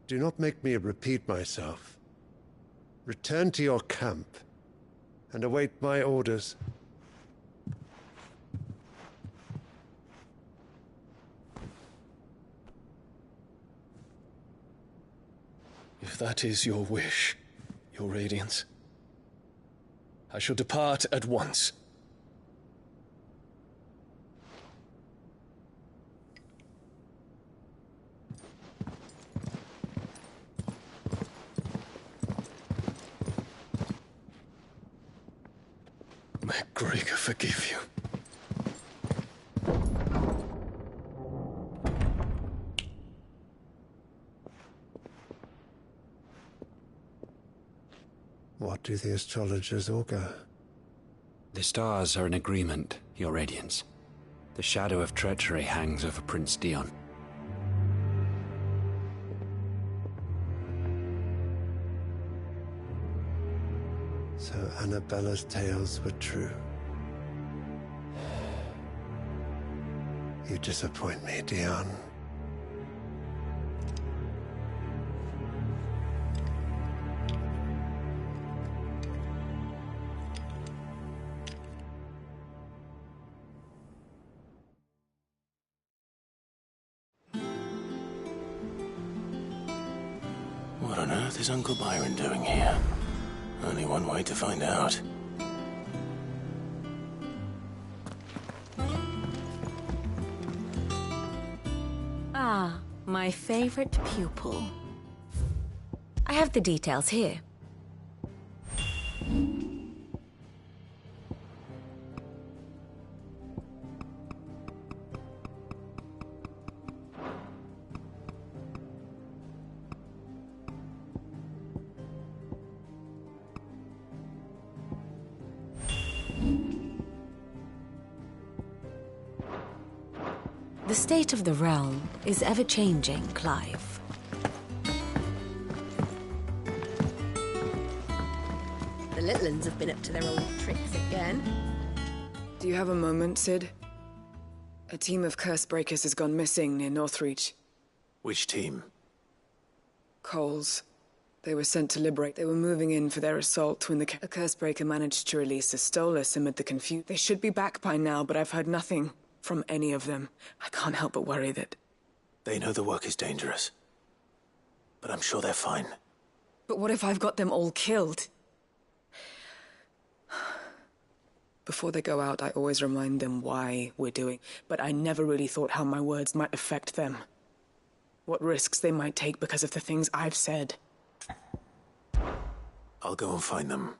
Do not make me repeat myself. Return to your camp and await my orders. If that is your wish, Your Radiance, I shall depart at once. May Gregor forgive you. What do the astrologers augur? The stars are in agreement, Your Radiance. The shadow of treachery hangs over Prince Dion. So Annabella's tales were true. You disappoint me, Dion. What on earth is Uncle Byron doing here? Only one way to find out. Ah, my favorite pupil. I have the details here. The state of the realm is ever-changing, Clive. The little uns have been up to their old tricks again. Do you have a moment, Sid? A team of curse breakers has gone missing near Northreach. Which team? Coles. They were sent to liberate. They were moving in for their assault when a curse breaker managed to release a Stolas amid the confusion. They should be back by now, but I've heard nothing from any of them. I can't help but worry that... They know the work is dangerous. But I'm sure they're fine. But what if I've got them all killed? Before they go out, I always remind them why we're doing, but I never really thought how my words might affect them. What risks they might take because of the things I've said. I'll go and find them.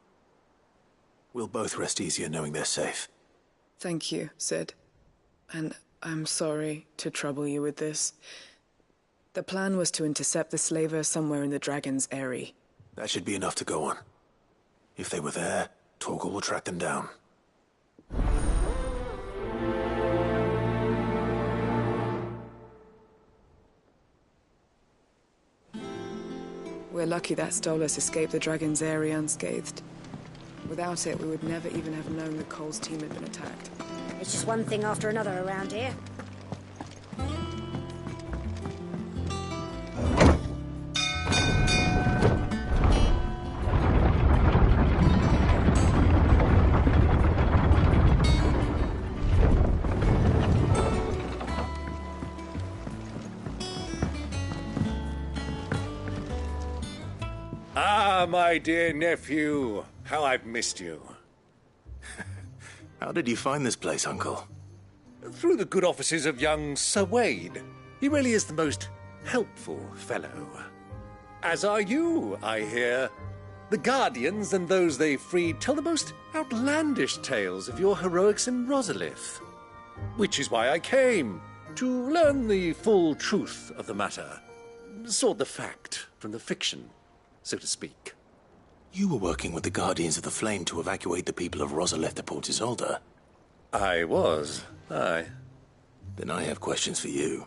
We'll both rest easier knowing they're safe. Thank you, Sid. And I'm sorry to trouble you with this. The plan was to intercept the slaver somewhere in the Dragon's Eyrie. That should be enough to go on. If they were there, Torgal will track them down. We're lucky that Stolas escaped the Dragon's Eyrie unscathed. Without it, we would never even have known that Cole's team had been attacked. It's just one thing after another around here. Ah, my dear nephew. How I've missed you. How did you find this place, Uncle? Through the good offices of young Sir Wade. He really is the most helpful fellow. As are you, I hear. The Guardians and those they freed tell the most outlandish tales of your heroics in Rosalith. Which is why I came, to learn the full truth of the matter. Sort the fact from the fiction, so to speak. You were working with the Guardians of the Flame to evacuate the people of Rosalith to Port Isolde. I was, aye. Then I have questions for you.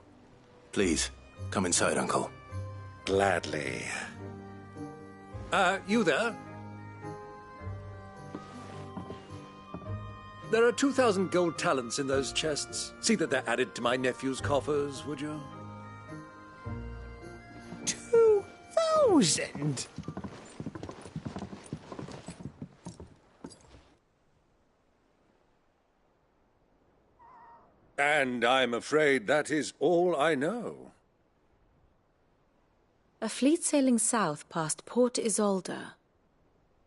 Please, come inside, Uncle. Gladly. You there? There are 2,000 gold talents in those chests. See that they're added to my nephew's coffers, would you? 2,000? And I'm afraid that is all I know. A fleet sailing south past Port Isolde.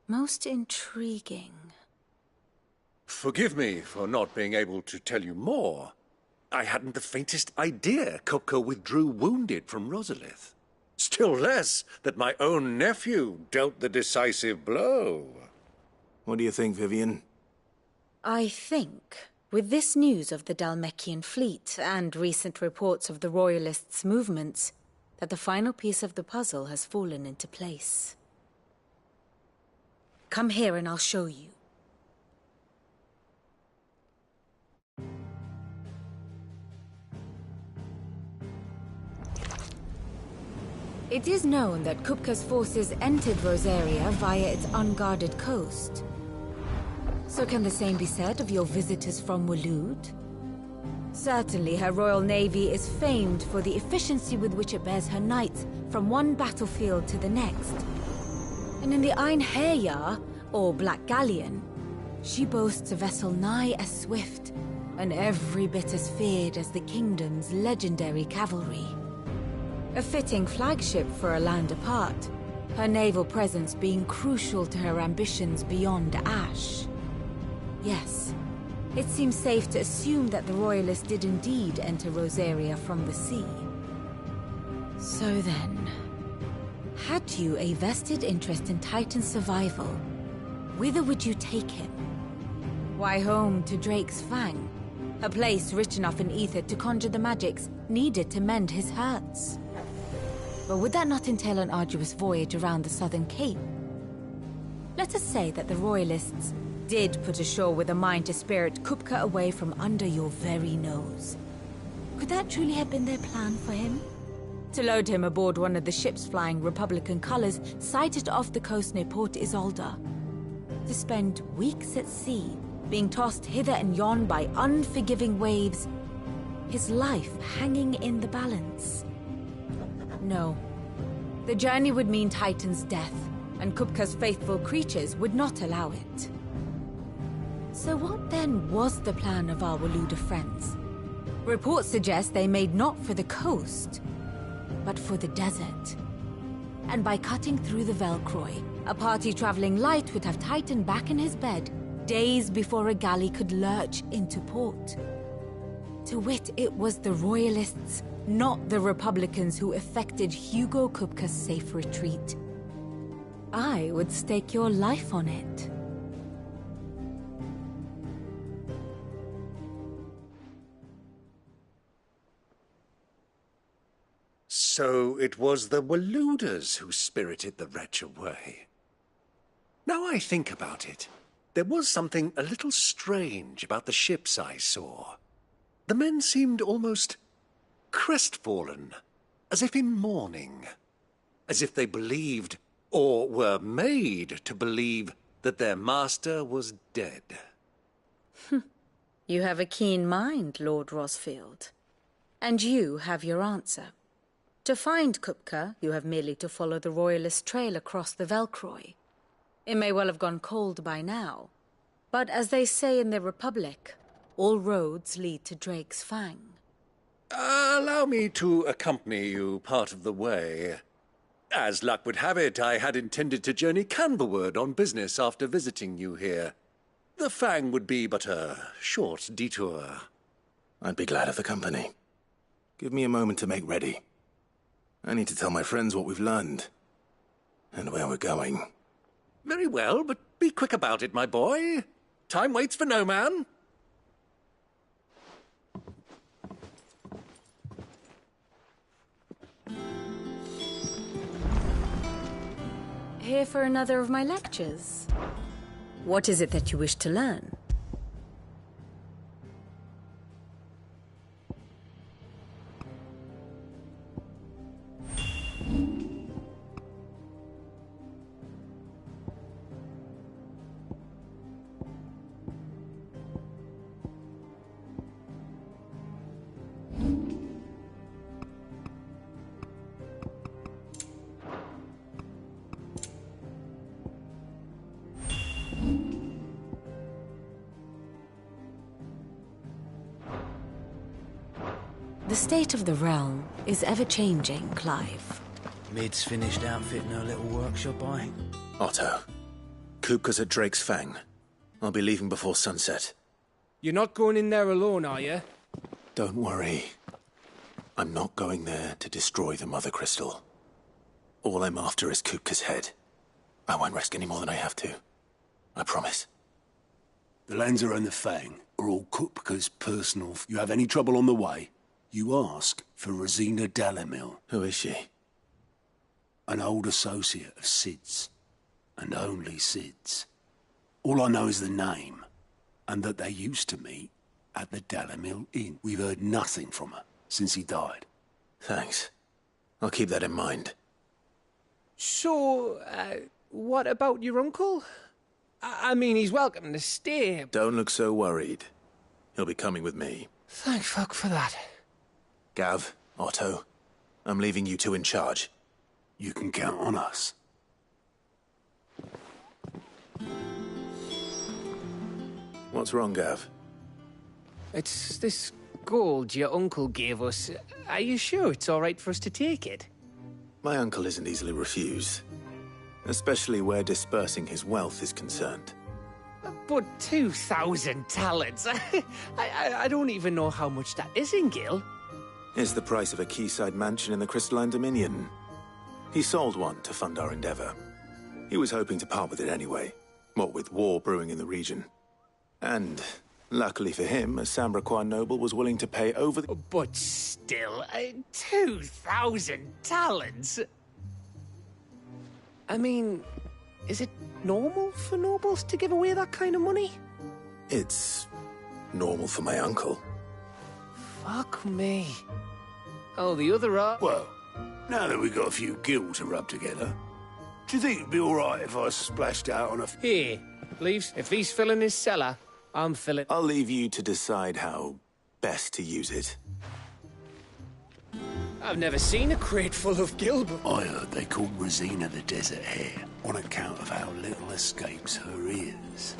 Most intriguing. Forgive me for not being able to tell you more. I hadn't the faintest idea Kupka withdrew wounded from Rosalith. Still less that my own nephew dealt the decisive blow. What do you think, Vivian? I think, with this news of the Dhalmekian fleet and recent reports of the Royalists' movements, that the final piece of the puzzle has fallen into place. Come here and I'll show you. It is known that Kupka's forces entered Rosaria via its unguarded coast. So can the same be said of your visitors from Waloed? Certainly her Royal Navy is famed for the efficiency with which it bears her knights from one battlefield to the next. And in the Einherjar, or Black Galleon, she boasts a vessel nigh as swift and every bit as feared as the kingdom's legendary cavalry. A fitting flagship for a land apart, her naval presence being crucial to her ambitions beyond Ash. Yes, it seems safe to assume that the Royalists did indeed enter Rosaria from the sea. So then, had you a vested interest in Titan's survival, whither would you take him? Why, home to Drake's Fang, a place rich enough in ether to conjure the magics needed to mend his hurts. But would that not entail an arduous voyage around the southern cape? Let us say that the Royalists did put ashore with a mind to spirit Kupka away from under your very nose. Could that truly have been their plan for him? To load him aboard one of the ships flying Republican colors sighted off the coast near Port Isolde. To spend weeks at sea, being tossed hither and yon by unforgiving waves, his life hanging in the balance. No. The journey would mean Titan's death, and Kupka's faithful creatures would not allow it. So what then was the plan of our Waloed friends? Reports suggest they made not for the coast, but for the desert. And by cutting through the Velcroy, a party traveling light would have Titan back in his bed days before a galley could lurch into port. To wit, it was the Royalists, not the Republicans, who effected Hugo Kupka's safe retreat. I would stake your life on it. So it was the Waloeders who spirited the wretch away. Now I think about it, there was something a little strange about the ships I saw. The men seemed almost crestfallen, as if in mourning, as if they believed, or were made to believe, that their master was dead. You have a keen mind, Lord Rosfield. And you have your answer. To find Kupka, you have merely to follow the Royalist trail across the Velcroy. It may well have gone cold by now, but as they say in the Republic, all roads lead to Drake's Fang. Allow me to accompany you part of the way. As luck would have it, I had intended to journey Canberward on business after visiting you here. The Fang would be but a short detour. I'd be glad of the company. Give me a moment to make ready. I need to tell my friends what we've learned, and where we're going. Very well, but be quick about it, my boy. Time waits for no man. Here for another of my lectures. What is it that you wish to learn? The state of the realm is ever-changing, Clive. Mid's finished outfitting her little workshop, I. Otto, Kupka's at Drake's Fang. I'll be leaving before sunset. You're not going in there alone, are you? Don't worry. I'm not going there to destroy the Mother Crystal. All I'm after is Kupka's head. I won't risk any more than I have to. I promise. The Lancer and the Fang are all Kupka's personal... You have any trouble on the way, you ask for Rosina Dalamil. Who is she? An old associate of Sid's. And only Sid's. All I know is the name, and that they used to meet at the Dalamil Inn. We've heard nothing from her since he died. Thanks. I'll keep that in mind. So, what about your uncle? I mean, he's welcome to stay. Don't look so worried. He'll be coming with me. Thank fuck for that. Gav, Otto, I'm leaving you two in charge. You can count on us. What's wrong, Gav? It's this gold your uncle gave us. Are you sure it's all right for us to take it? My uncle isn't easily refused. Especially where dispersing his wealth is concerned. But 2,000 talents? I don't even know how much that is in Gil. It's the price of a quayside mansion in the Crystalline Dominion. He sold one to fund our endeavor. He was hoping to part with it anyway, what with war brewing in the region. And, luckily for him, a Sambraquan noble was willing to pay over the... But still, 2,000 talents? I mean, is it normal for nobles to give away that kind of money? It's normal for my uncle. Fuck me. Oh, the other are... Well, now that we've got a few gil to rub together, do you think it'd be all right if I splashed out on a... Here, Leaves, if he's filling his cellar, I'm filling... I'll leave you to decide how best to use it. I've never seen a crate full of gil before. I heard they called Rosina the Desert Hare on account of how little escapes her ears.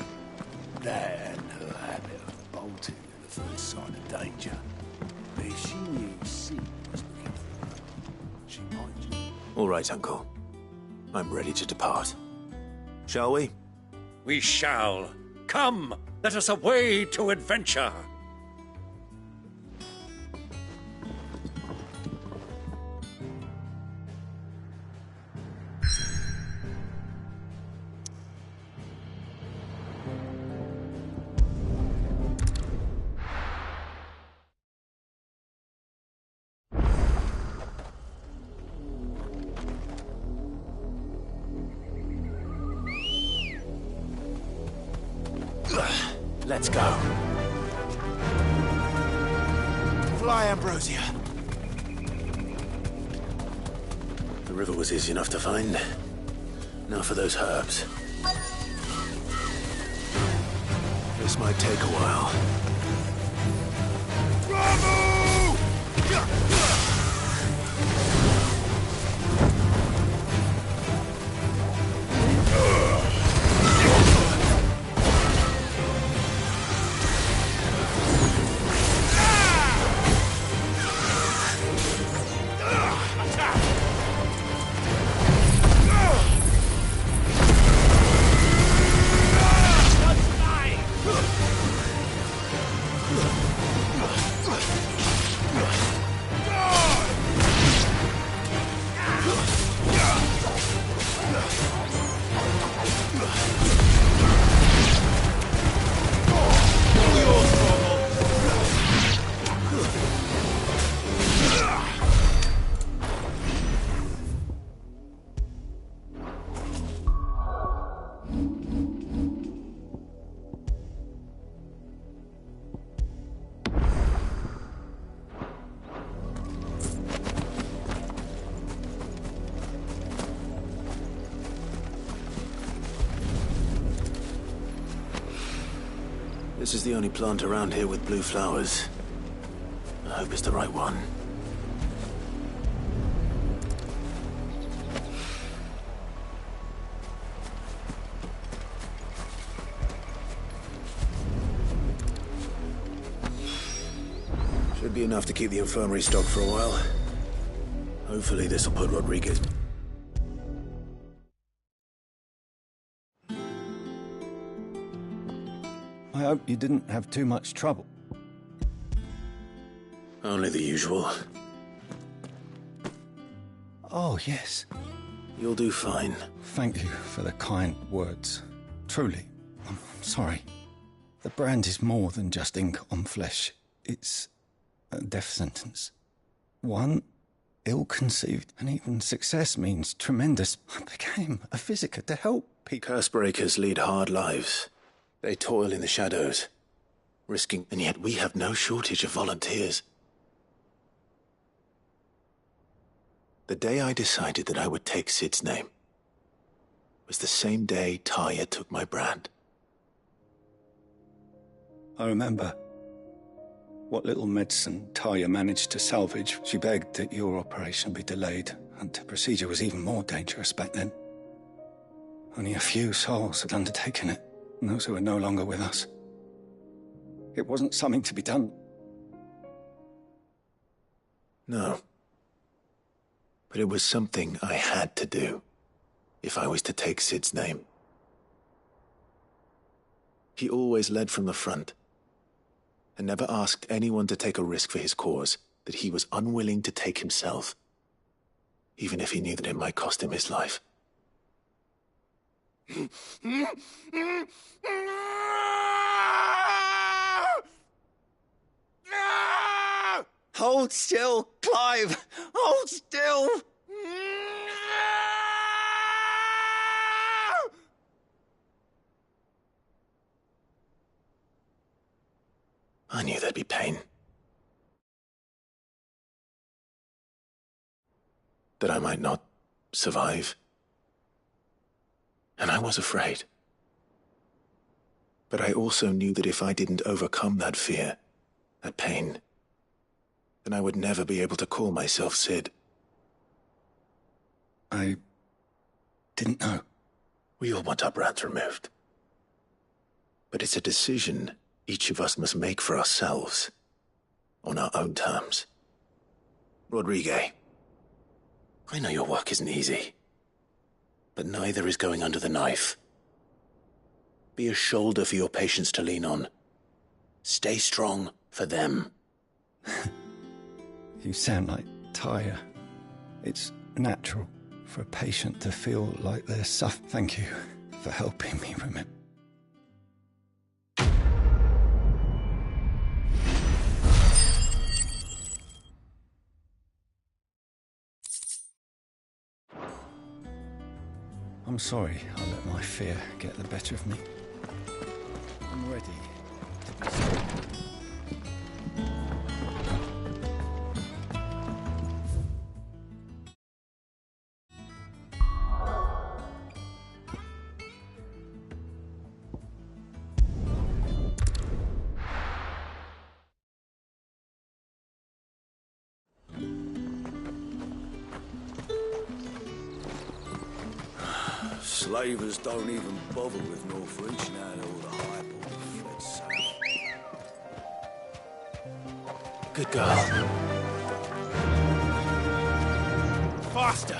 That and her habit of bolting at the first sign of danger. But if she knew Sid was looking for her, she might... All right, Uncle. I'm ready to depart. Shall we? We shall. Come, let us away to adventure. Let's go. Fly, Ambrosia. The river was easy enough to find. Now for those herbs. This might take a while. This is the only plant around here with blue flowers. I hope it's the right one. Should be enough to keep the infirmary stocked for a while. Hopefully this'll put Rodriguez... I hope you didn't have too much trouble. Only the usual. Oh, yes. You'll do fine. Thank you for the kind words. Truly, I'm sorry. The brand is more than just ink on flesh. It's a death sentence. One, ill-conceived, and even success means tremendous. I became a physiker to help people. Cursebreakers lead hard lives. They toil in the shadows, risking, and yet we have no shortage of volunteers. The day I decided that I would take Sid's name was the same day Taya took my brand. I remember what little medicine Taya managed to salvage. She begged that your operation be delayed, and the procedure was even more dangerous back then. Only a few souls had undertaken it, and those who are no longer with us. It wasn't something to be done. No. But it was something I had to do, if I was to take Sid's name. He always led from the front, and never asked anyone to take a risk for his cause that he was unwilling to take himself, even if he knew that it might cost him his life. Hold still, Clive! Hold still! I knew there'd be pain. That I might not survive. And I was afraid. But I also knew that if I didn't overcome that fear, that pain, then I would never be able to call myself Sid. I didn't know. We all want our brands removed. But it's a decision each of us must make for ourselves, on our own terms. Rodriguez, I know your work isn't easy, but neither is going under the knife. Be a shoulder for your patients to lean on. Stay strong for them. You sound like Taya. It's natural for a patient to feel like they're suffering. Thank you for helping me remember. I'm sorry I let my fear get the better of me. I'm ready to be saved. Slavers don't even bother with Northreach now that all the highborn fled south. Good girl. Faster!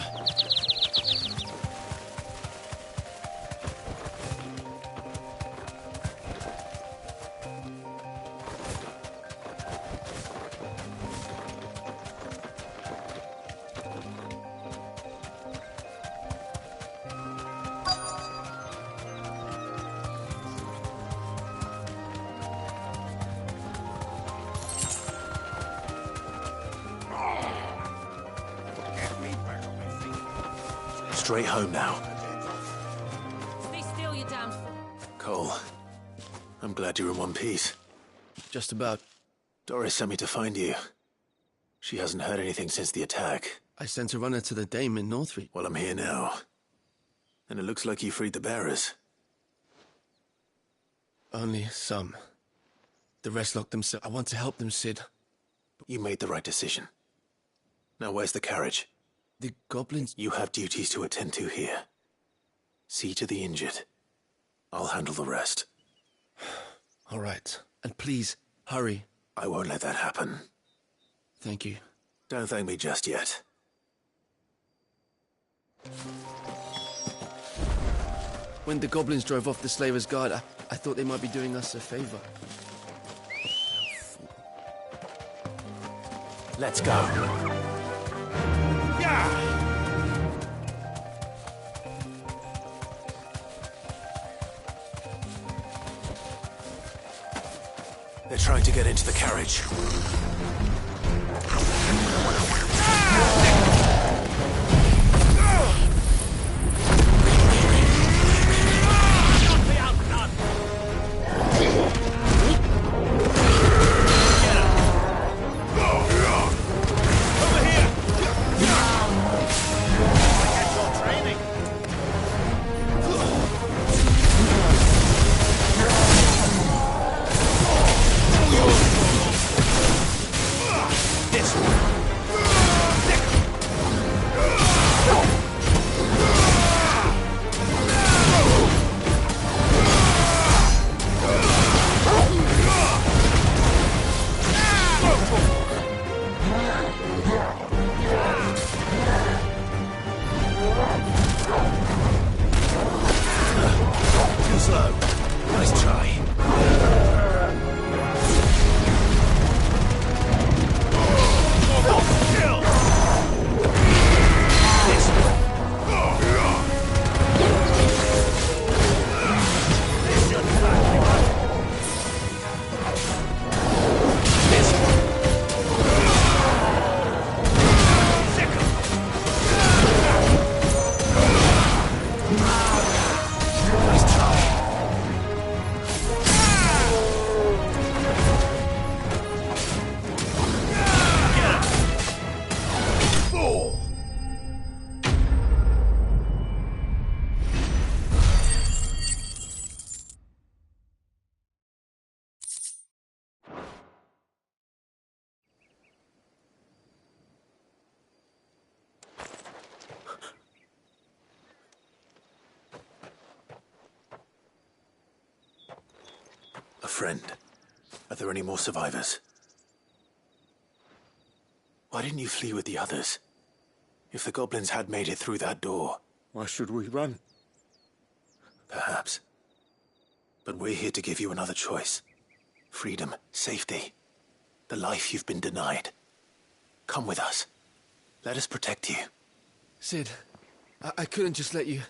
Straight home now. Stay still, you damned fool. Cole, I'm glad you're in one piece. Just about. Doris sent me to find you. She hasn't heard anything since the attack. I sent a runner to the dame in Northreach. Well, I'm here now. And it looks like you freed the bearers. Only some. The rest locked themselves. I want to help them, Sid. You made the right decision. Now where's the carriage? The goblins... You have duties to attend to here. See to the injured. I'll handle the rest. All right. And please, hurry. I won't let that happen. Thank you. Don't thank me just yet. When the goblins drove off the Slavers' Guard, I thought they might be doing us a favor. Let's go. Yeah! They're trying to get into the carriage. A friend. Are there any more survivors? Why didn't you flee with the others? If the goblins had made it through that door... Why should we run? Perhaps. But we're here to give you another choice. Freedom, safety, the life you've been denied. Come with us. Let us protect you. Sid, I couldn't just let you...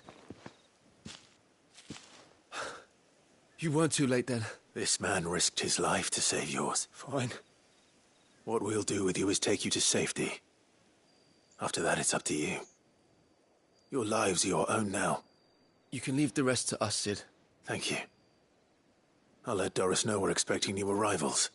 You weren't too late then. This man risked his life to save yours. Fine. What we'll do with you is take you to safety. After that, it's up to you. Your lives are your own now. You can leave the rest to us, Sid. Thank you. I'll let Doris know we're expecting new arrivals.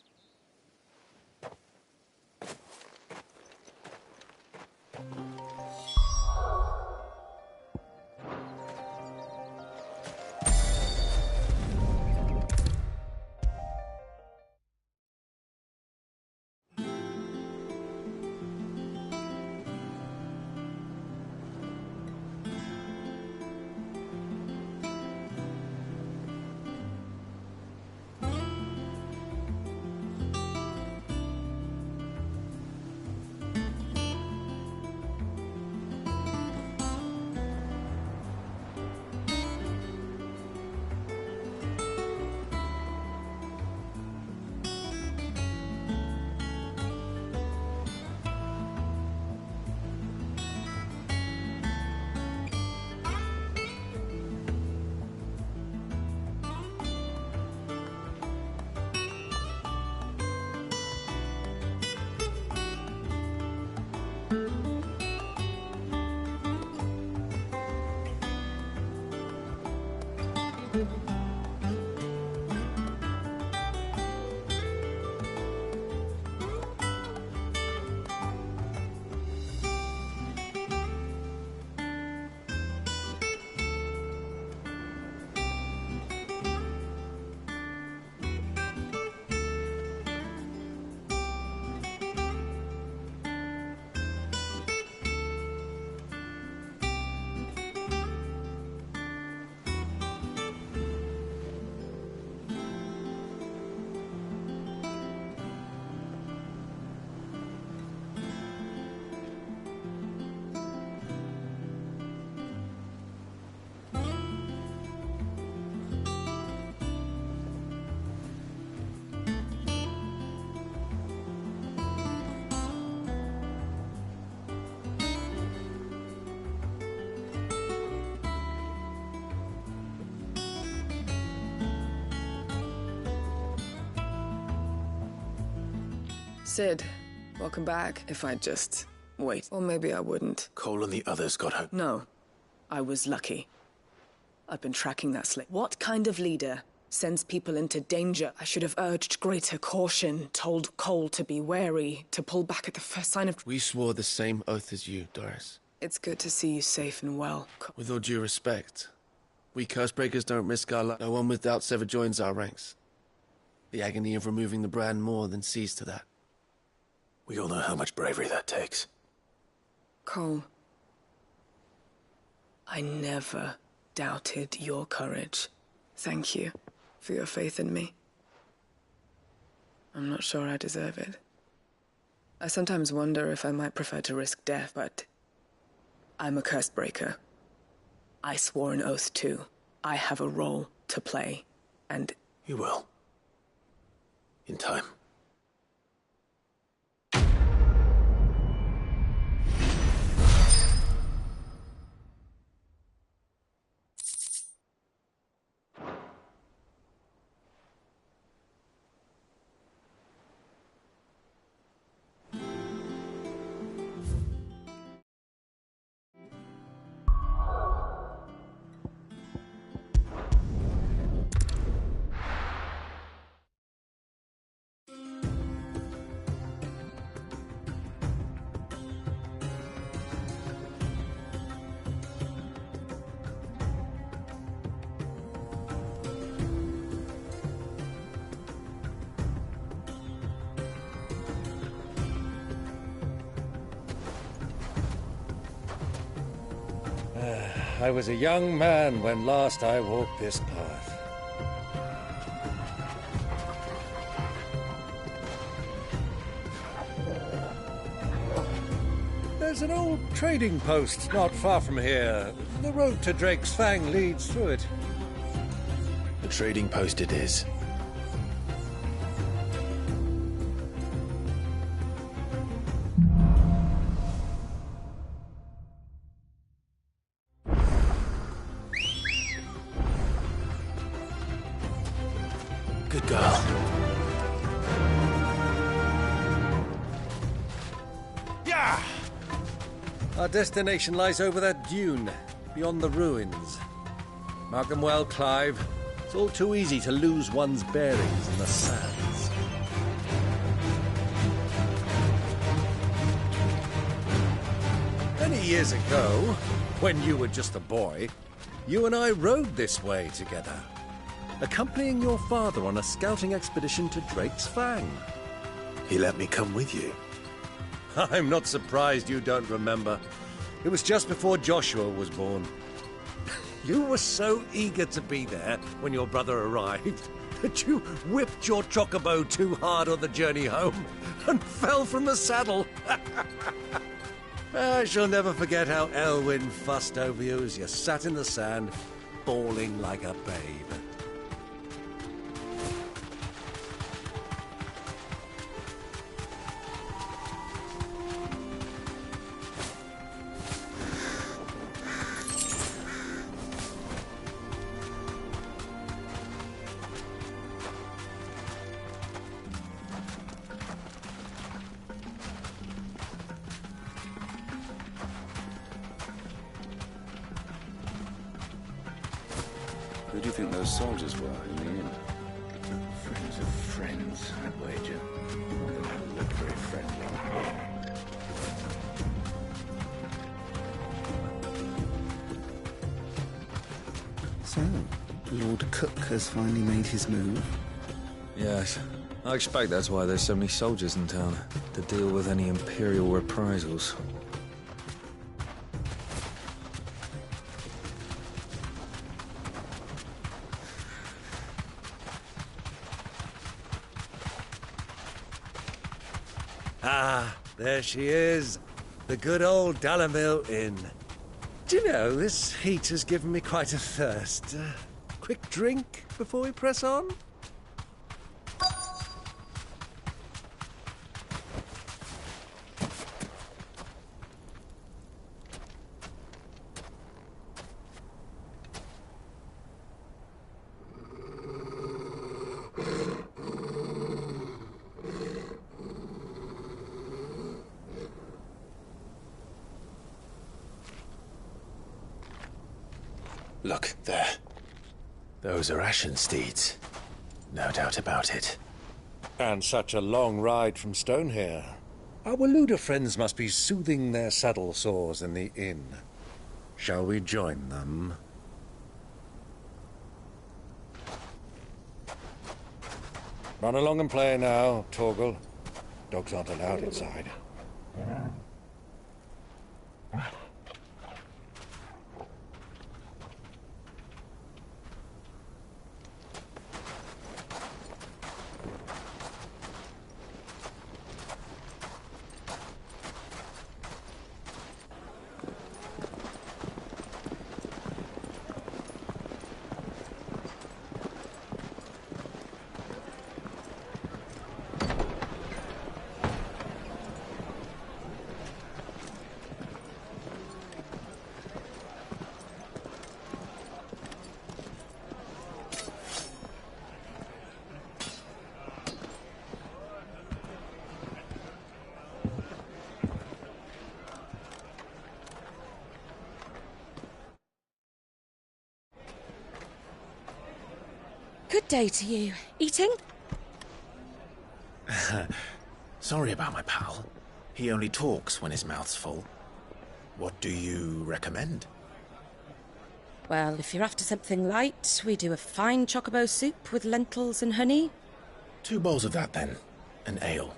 Sid, welcome back. If I'd just wait, or maybe I wouldn't. Cole and the others got home. No, I was lucky. I've been tracking that slave. What kind of leader sends people into danger? I should have urged greater caution, told Cole to be wary, to pull back at the first sign of... We swore the same oath as you, Doris. It's good to see you safe and well. With all due respect, we Cursebreakers don't risk our life. No one with doubts ever joins our ranks. The agony of removing the brand more than sees to that. We all know how much bravery that takes. Cole, I never doubted your courage. Thank you for your faith in me. I'm not sure I deserve it. I sometimes wonder if I might prefer to risk death, but I'm a Cursebreaker. I swore an oath too. I have a role to play, and... You will. In time. I was a young man when last I walked this path. There's an old trading post not far from here. The road to Drake's Fang leads through it. The trading post it is. Good girl. Yeah! Our destination lies over that dune, beyond the ruins. Mark 'em well, Clive. It's all too easy to lose one's bearings in the sands. Many years ago, when you were just a boy, you and I rode this way together, accompanying your father on a scouting expedition to Drake's Fang. He let me come with you. I'm not surprised you don't remember. It was just before Joshua was born. You were so eager to be there when your brother arrived that you whipped your chocobo too hard on the journey home and fell from the saddle. I shall never forget how Elwyn fussed over you as you sat in the sand, bawling like a babe. Who do you think those soldiers were in the inn? Friends of friends, I'd wager. They don't look very friendly. So, Lord Cook has finally made his move. Yes. I expect that's why there's so many soldiers in town, to deal with any Imperial reprisals. Ah, there she is. The good old Dalamil Inn. Do you know, this heat has given me quite a thirst. Quick drink before we press on? Look, there. Those are ashen steeds. No doubt about it. And such a long ride from Stonehere. Our Waluda friends must be soothing their saddle sores in the inn. Shall we join them? Run along and play now, Torgal. Dogs aren't allowed inside. Good day to you. Eating? Sorry about my pal. He only talks when his mouth's full. What do you recommend? Well, if you're after something light, we do a fine chocobo soup with lentils and honey. 2 bowls of that, then. An ale.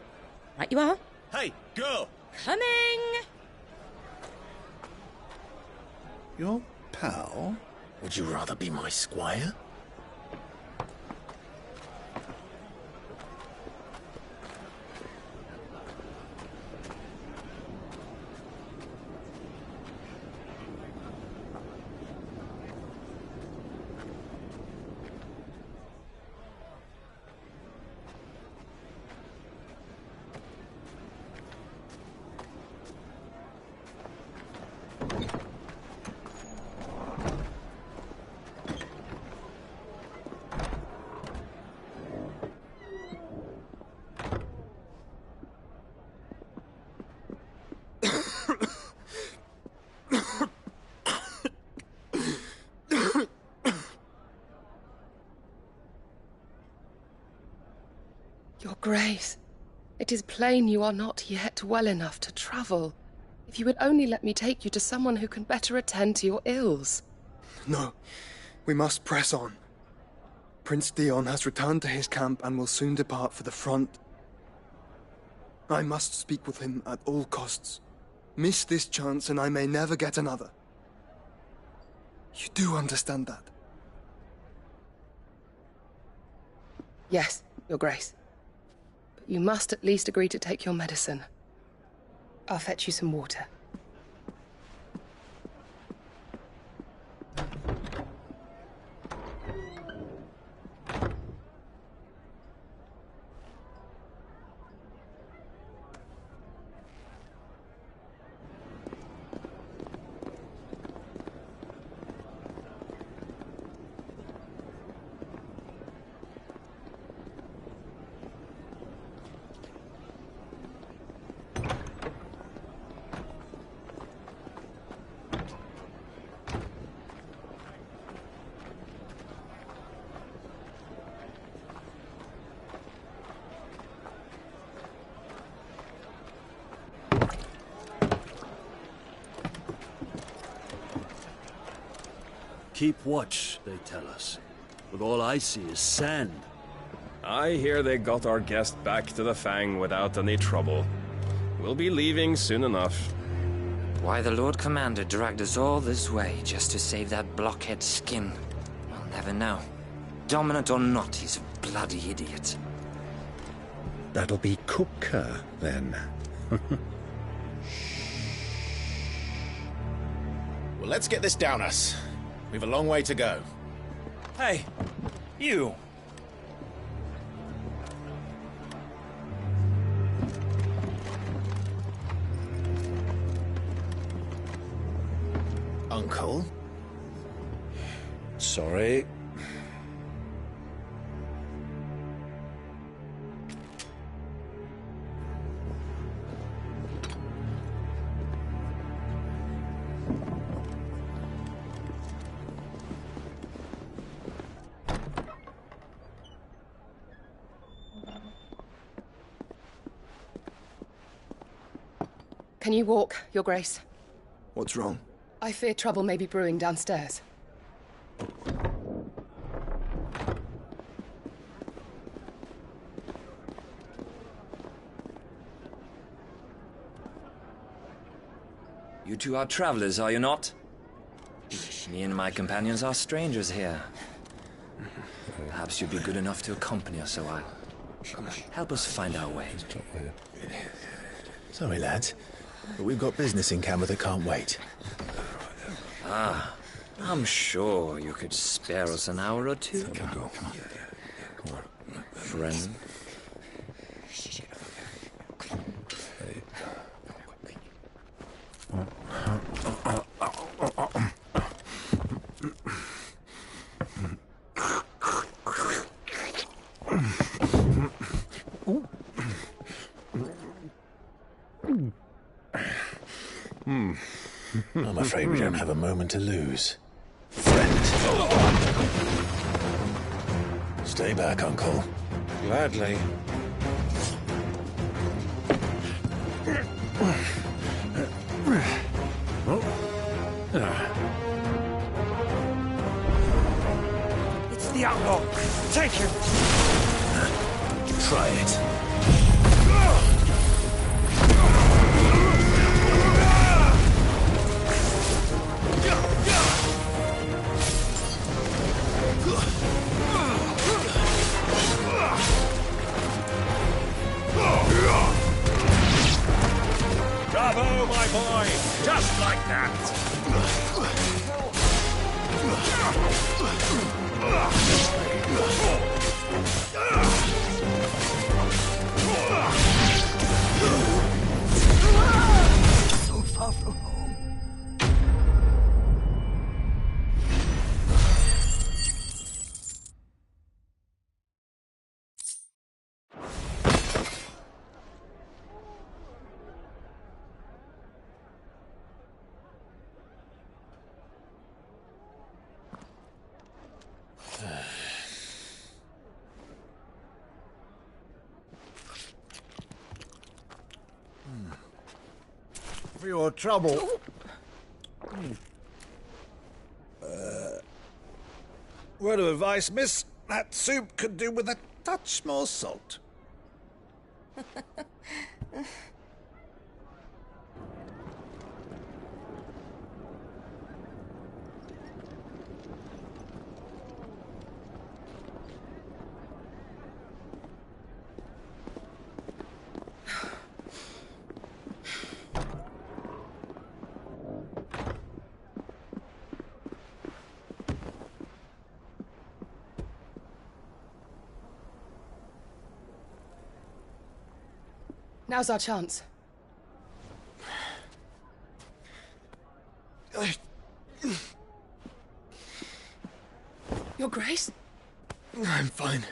Right you are. Hey, girl! Coming! Your pal? Would you rather be my squire? Your Grace, it is plain you are not yet well enough to travel. If you would only let me take you to someone who can better attend to your ills. No, we must press on. Prince Dion has returned to his camp and will soon depart for the front. I must speak with him at all costs. Miss this chance and I may never get another. You do understand that? Yes, Your Grace. But you must at least agree to take your medicine. I'll fetch you some water. Keep watch, they tell us. But all I see is sand. I hear they got our guest back to the Fang without any trouble. We'll be leaving soon enough. Why the Lord Commander dragged us all this way just to save that blockhead's skin, I'll never know. Dominant or not, he's a bloody idiot. That'll be Cooker, then. Well, let's get this down us. We've a long way to go. Hey, you! Uncle? Sorry. Can you walk, Your Grace? What's wrong? I fear trouble may be brewing downstairs. You two are travelers, are you not? Me and my companions are strangers here. Perhaps you'd be good enough to accompany us a while. Help us find our way. Sorry, lads, but we've got business in camera that can't wait. Ah, I'm sure you could spare us an hour or two. Come on. Friend. I'm afraid we don't have a moment to lose. Friend. Stay back, Uncle. Gladly. It's the outlaw. Take him. Try it. Bravo, my boy! Just like that! So far from home. For your trouble. Word of advice, miss. That soup could do with a touch more salt. Now's our chance. Your Grace? I'm fine.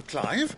Clive?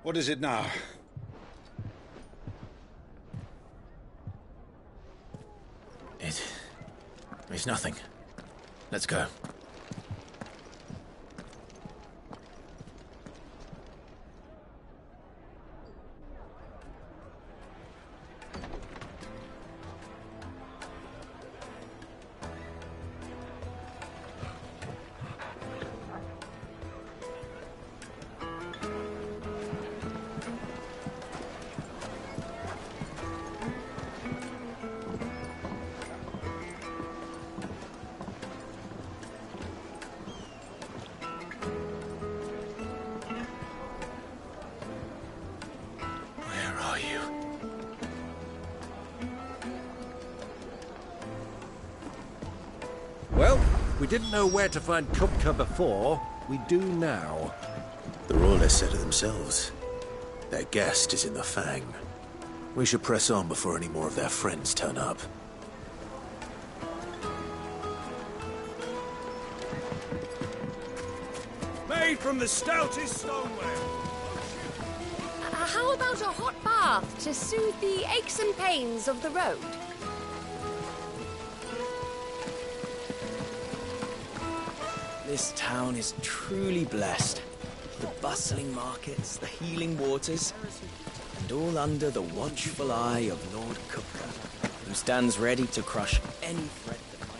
What is it now? It's nothing. Let's go. Well, we didn't know where to find Kupka before. We do now. The Royalists said it themselves. Their guest is in the Fang. We should press on before any more of their friends turn up. Made from the stoutest stoneware. How about a hot bath to soothe the aches and pains of the road? This town is truly blessed. The bustling markets, the healing waters, and all under the watchful eye of Lord Kupka, who stands ready to crush any threat that might...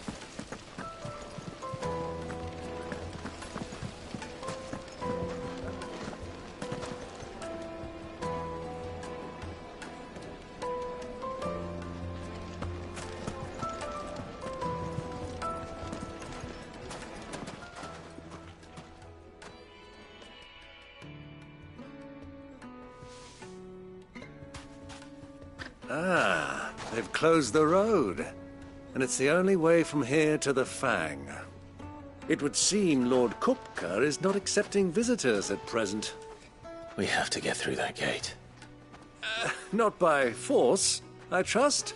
Ah, they've closed the road. And it's the only way from here to the Fang. It would seem Lord Kupka is not accepting visitors at present. We have to get through that gate. Not by force, I trust.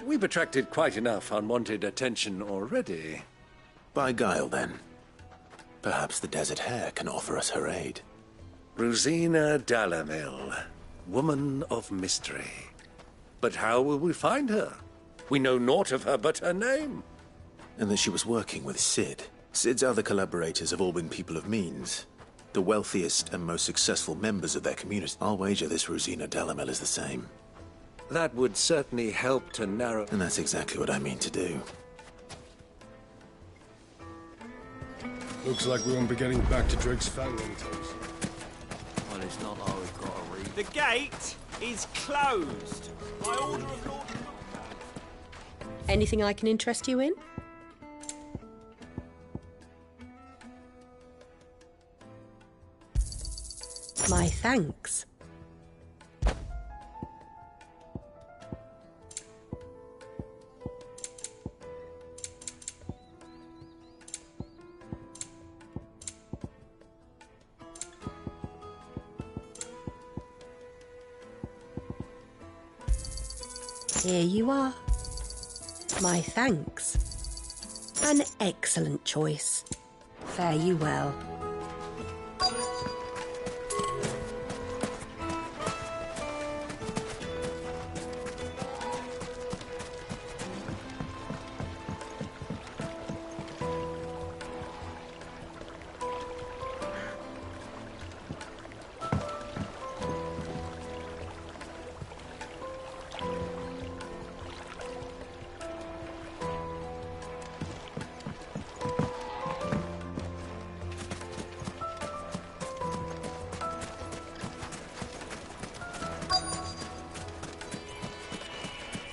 We've attracted quite enough unwanted attention already. By guile, then. Perhaps the Desert Hare can offer us her aid. Rosina Dalamil, woman of mystery. But how will we find her? We know naught of her but her name. And that she was working with Sid. Sid's other collaborators have all been people of means. The wealthiest and most successful members of their community. I'll wager this Rosina Dalamil is the same. That would certainly help to narrow... And that's exactly what I mean to do. Looks like we won't be getting back to Drake's Fang anytime. Well, it's not like we've got to read. The gate is closed. By order of Lord... Anything I can interest you in? My thanks. Here you are. My thanks. An excellent choice. Fare you well.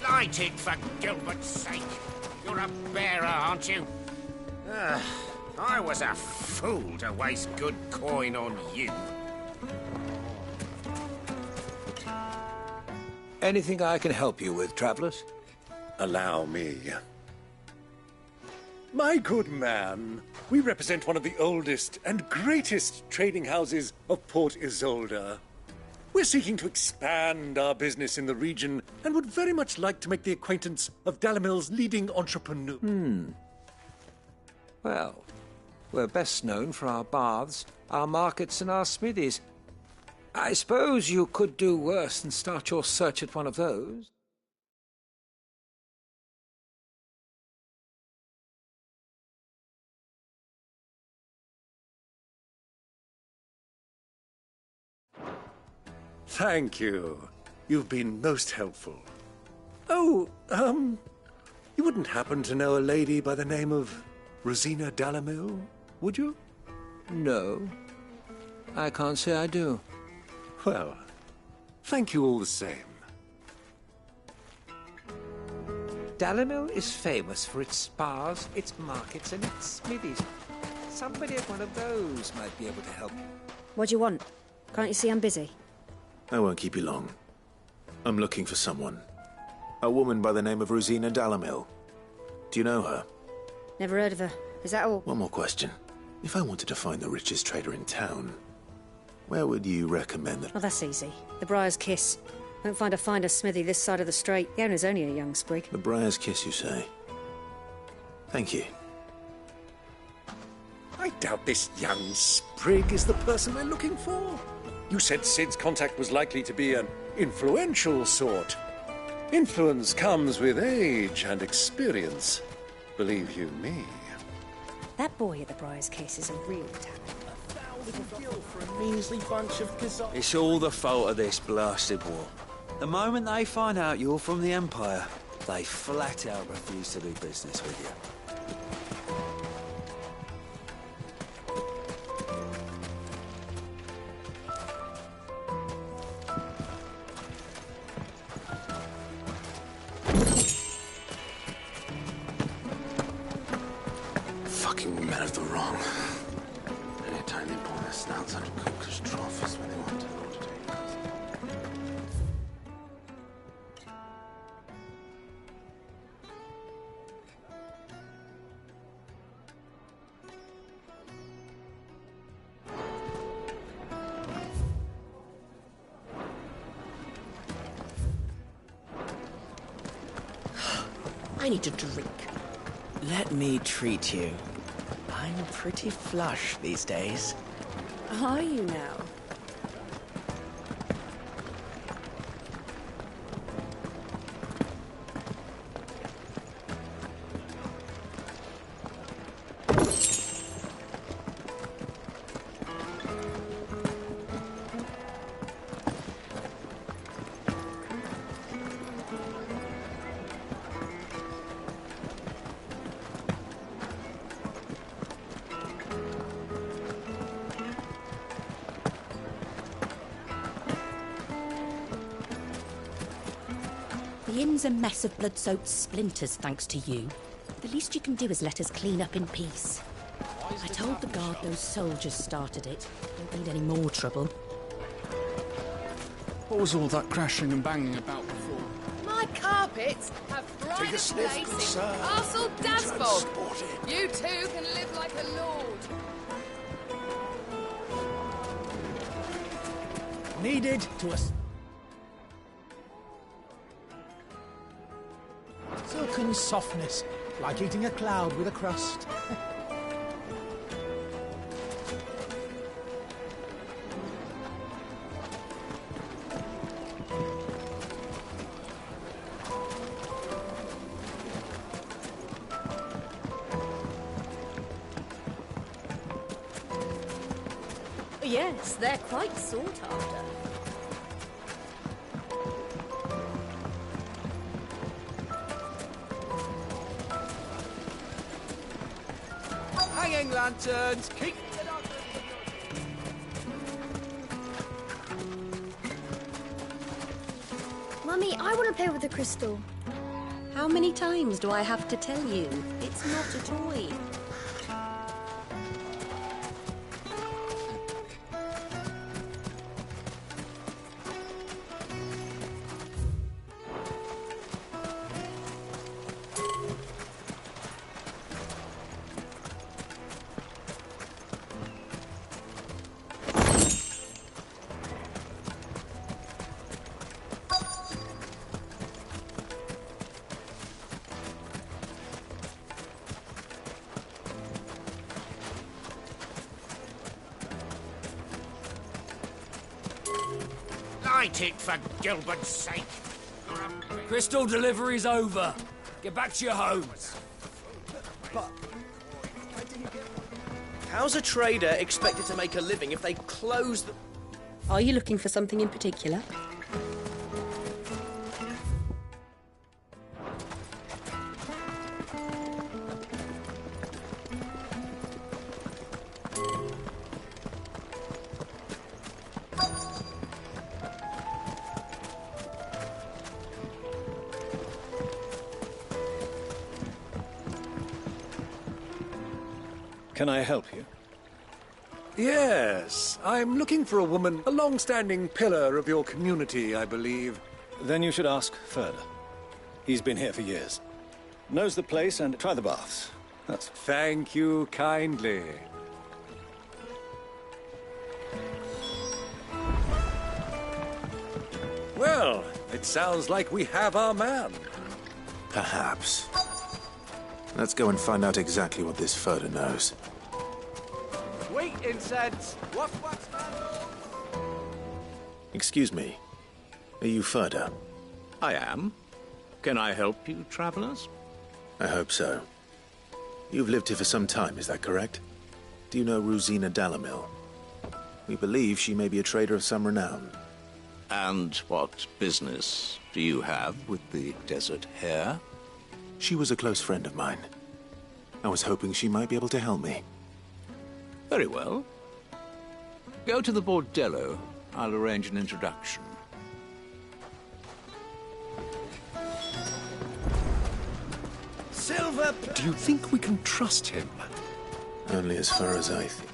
Light it, for Gilbert's sake. You're a bearer, aren't you? I was a fool to waste good coin on you. Anything I can help you with, travelers? Allow me. My good man, we represent one of the oldest and greatest trading houses of Port Isolde. We're seeking to expand our business in the region and would very much like to make the acquaintance of Dalamil's leading entrepreneur. Well, we're best known for our baths, our markets, and our smithies. I suppose you could do worse than start your search at one of those. Thank you. You've been most helpful. Oh, you wouldn't happen to know a lady by the name of Rosina Dalamil, would you? No, I can't say I do. Well, thank you all the same. Dalamil is famous for its spas, its markets, and its smithies. Somebody at one of those might be able to help you. What do you want? Can't you see I'm busy? I won't keep you long. I'm looking for someone. A woman by the name of Rosina Dalamil. Do you know her? Never heard of her. Is that all? One more question. If I wanted to find the richest trader in town, where would you recommend that? Oh, that's easy. The Briar's Kiss. Won't find a finer smithy this side of the strait. The owner's only a young sprig. The Briar's Kiss, you say? Thank you. I doubt this young sprig is the person we're looking for. You said Sid's contact was likely to be an influential sort. Influence comes with age and experience. Believe you me. That boy at the Briar's Kiss is a real talent. Measly bunch of gazelles. It's all the fault of this blasted war. The moment they find out you're from the Empire, they flat out refuse to do business with you. Fucking men of the wrong. Anytime they pull their snouts out of cookers' trophies when they want to know to take us. I need a drink. Let me treat you. I'm pretty flush these days. Are you now? The inn's a mess of blood-soaked splinters, thanks to you. The least you can do is let us clean up in peace. I told the guard those soldiers started it. Don't need any more trouble. What was all that crashing and banging about before? My carpets have Take pride a of sniff, place good in sir. Castle Dasbog. Transported. You too can live like a lord. Needed to us. Silken softness, like eating a cloud with a crust. Yes, they're quite sought after. Hanging lanterns, keep... Mummy, I want to play with the crystal. How many times do I have to tell you? It's not a toy. Light it, for Gilbert's sake. Crystal delivery's over. Get back to your homes. How's a trader expected to make a living if they close the... Are you looking for something in particular? Can I help you? Yes, I'm looking for a woman, a long-standing pillar of your community, I believe. Then you should ask further. He's been here for years. Knows the place and try the baths. Thank you kindly. Well, it sounds like we have our man. Perhaps. Let's go and find out exactly what this Furder knows. Sweet incense! What's Excuse me. Are you Furder? I am. Can I help you, travelers? I hope so. You've lived here for some time, is that correct? Do you know Rosina Dalamil? We believe she may be a trader of some renown. And what business do you have with the Desert Hare? She was a close friend of mine. I was hoping she might be able to help me. Very well. Go to the bordello. I'll arrange an introduction. Silver! Do you think we can trust him? Only as far as I think.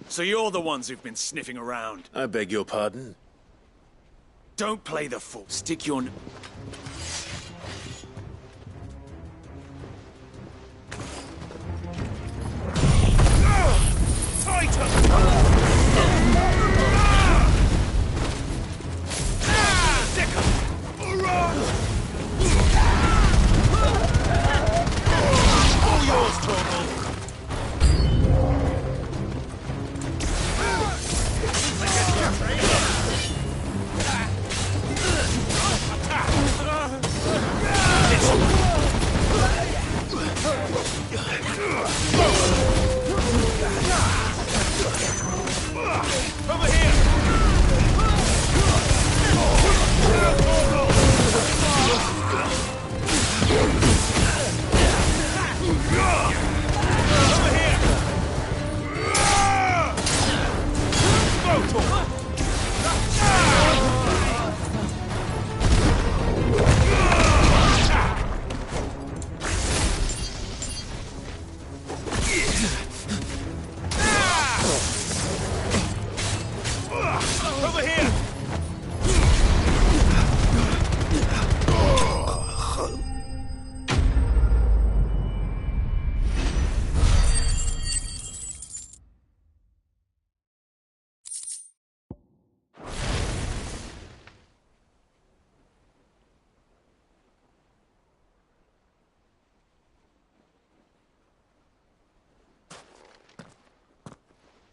So you're the ones who've been sniffing around. I beg your pardon? Don't play the fool. Stick your...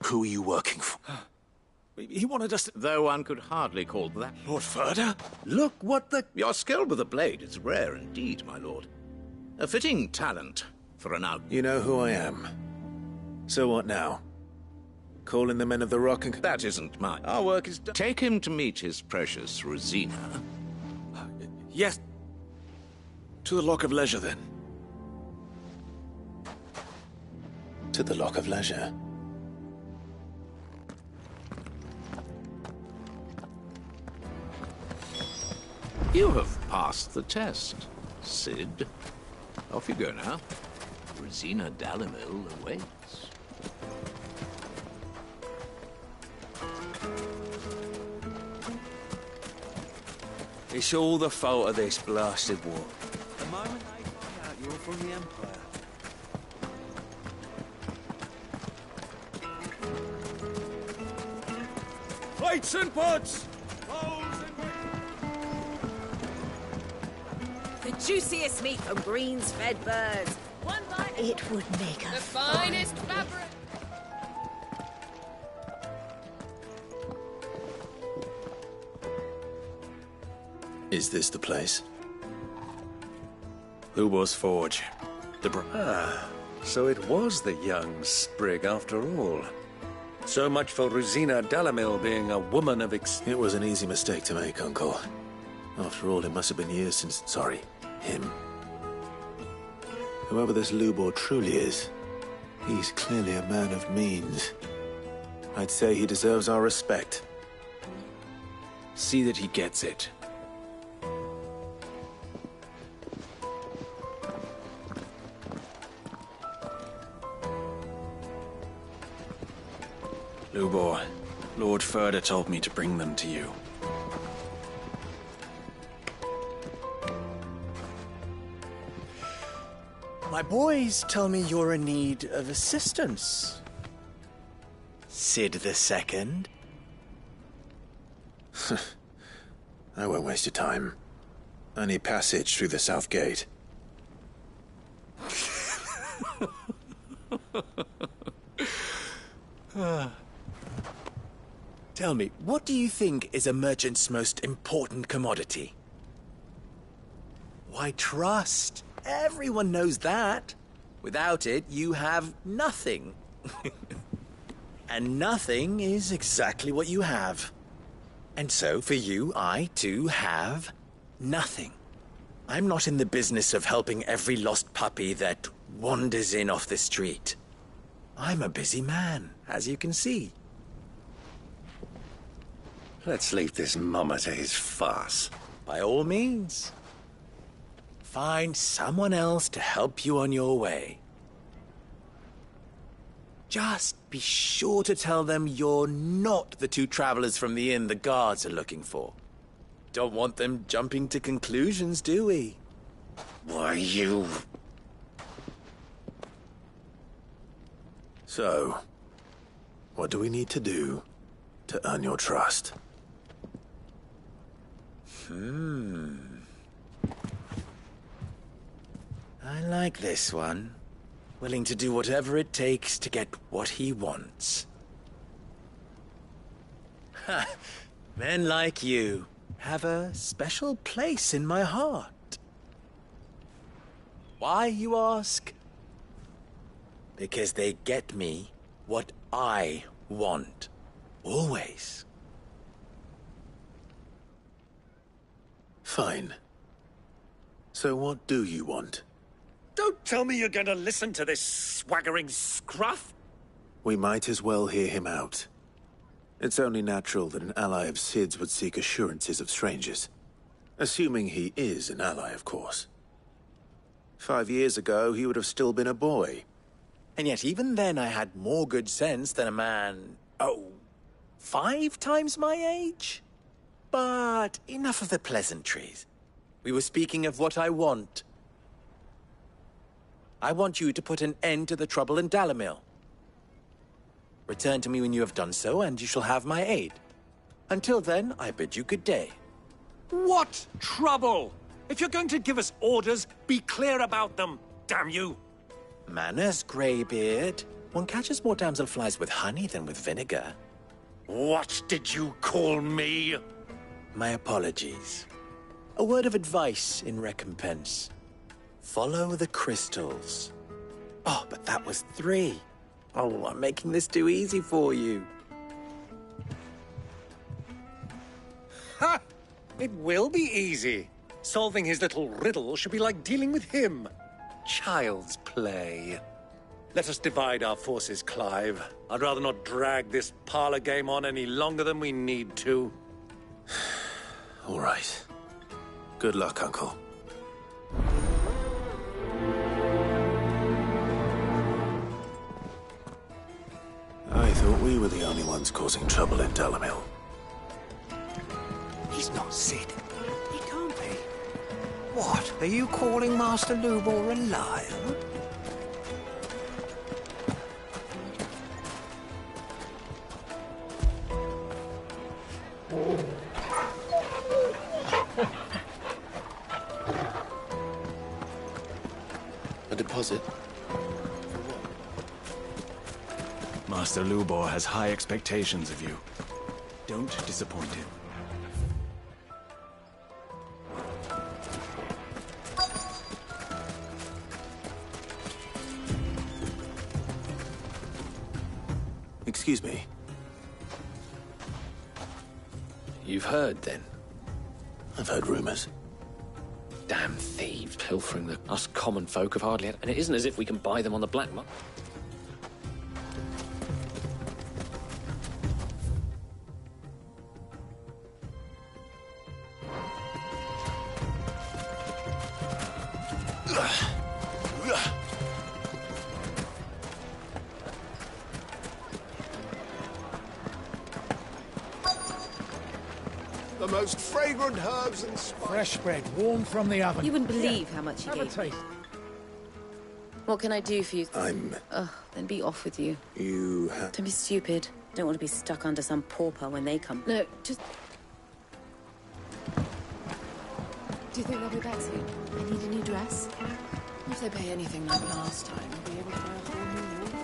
Who are you working for? He wanted us to... Though one could hardly call that... Lord Furder? Look what the... Your skill with a blade is rare indeed, my lord. A fitting talent for an out... You know who I am. So what now? Call in the men of the Rock and... That isn't mine. Our work is done. Take him to meet his precious Rosina. Yes. To the Lock of Leisure, then. To the Lock of Leisure. You have passed the test, Sid. Off you go now. Rosina Dalamil awaits. It's all the fault of this blasted war. The moment they find out you're from the Empire... Plates and pots! The juiciest meat from greens fed birds. One bite. It would make The a finest fabric. Is this the place? Who was Forge? So it was the young sprig after all. So much for Rosina Dalamil being a woman of It was an easy mistake to make, Uncle. After all, it must have been years since... Sorry, him. Whoever this Lubor truly is, he's clearly a man of means. I'd say he deserves our respect. See that he gets it. Lubor, Lord Furder told me to bring them to you. My boys tell me you're in need of assistance. Sid the Second. I won't waste your time. I need passage through the south gate. Tell me, what do you think is a merchant's most important commodity? Why, trust. Everyone knows that. Without it, you have nothing. And nothing is exactly what you have. And so, for you, I, too, have nothing. I'm not in the business of helping every lost puppy that wanders in off the street. I'm a busy man, as you can see. Let's leave this mummer to his farce. By all means. Find someone else to help you on your way. Just be sure to tell them you're not the two travelers from the inn the guards are looking for. Don't want them jumping to conclusions, do we? Why, you... So, what do we need to do to earn your trust? I like this one. Willing to do whatever it takes to get what he wants. Ha! Men like you have a special place in my heart. Why, you ask? Because they get me what I want. Always. Fine. So what do you want? Don't tell me you're going to listen to this swaggering scruff. We might as well hear him out. It's only natural that an ally of Sid's would seek assurances of strangers. Assuming he is an ally, of course. 5 years ago, he would have still been a boy. And yet even then I had more good sense than a man, 5 times my age? But enough of the pleasantries. We were speaking of what I want. I want you to put an end to the trouble in Dalamil. Return to me when you have done so, and you shall have my aid. Until then, I bid you good day. What trouble? If you're going to give us orders, be clear about them, damn you! Manners, Greybeard. One catches more damselflies with honey than with vinegar. What did you call me? My apologies. A word of advice in recompense. Follow the crystals. Oh, but that was 3. Oh, I'm making this too easy for you. Ha! It will be easy. Solving his little riddle should be like dealing with him. Child's play. Let us divide our forces, Clive. I'd rather not drag this parlor game on any longer than we need to. All right. Good luck, Uncle. I thought we were the only ones causing trouble in Dalamil. He's not Sid. He can't be. What? Are you calling Master Lubor a liar? A deposit? Master Lubor has high expectations of you. Don't disappoint him. Excuse me. You've heard, then? I've heard rumors. Damn thieves pilfering us common folk have hardly had... And it isn't as if we can buy them on the black market. The most fragrant herbs and spices. Fresh bread, warm from the oven. You wouldn't believe how much he Have a gave me. taste. What can I do for you? I'm... Ugh, then be off with you. You have... Don't be stupid. Don't want to be stuck under some pauper when they come. No, just... Do you think they'll be back soon? I need a new dress. If they pay anything like last time, we'll be able to buy a whole new wardrobe.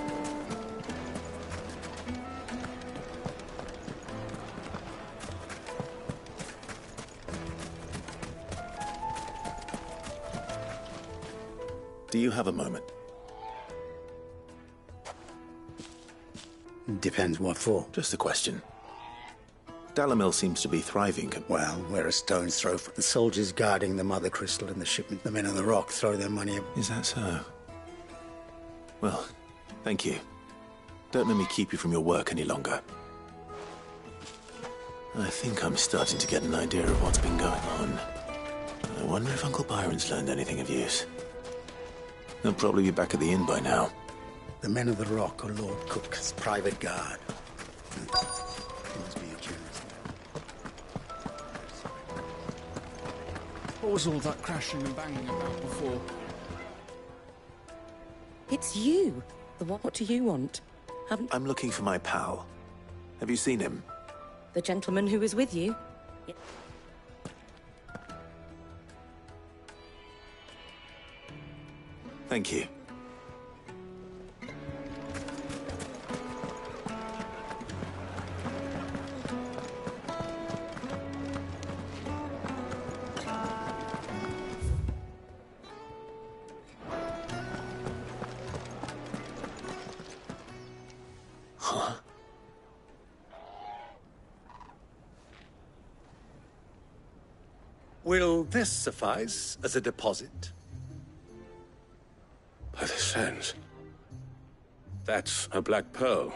Do you have a moment? Depends what for. Just a question. Dalamil seems to be thriving. Well, we're a stone's throw from the soldiers guarding the Mother Crystal and the shipment. The men on the rock throw their money... Is that so? Well, thank you. Don't let me keep you from your work any longer. I think I'm starting to get an idea of what's been going on. I wonder if Uncle Byron's learned anything of use. He'll probably be back at the inn by now. The men of the rock are Lord Cook's private guard. He must be a generous. What was all that crashing and banging about before? It's you. What do you want? I'm looking for my pal. Have you seen him? The gentleman who was with you? Thank you. Huh? Will this suffice as a deposit? By the sands. That's a black pearl.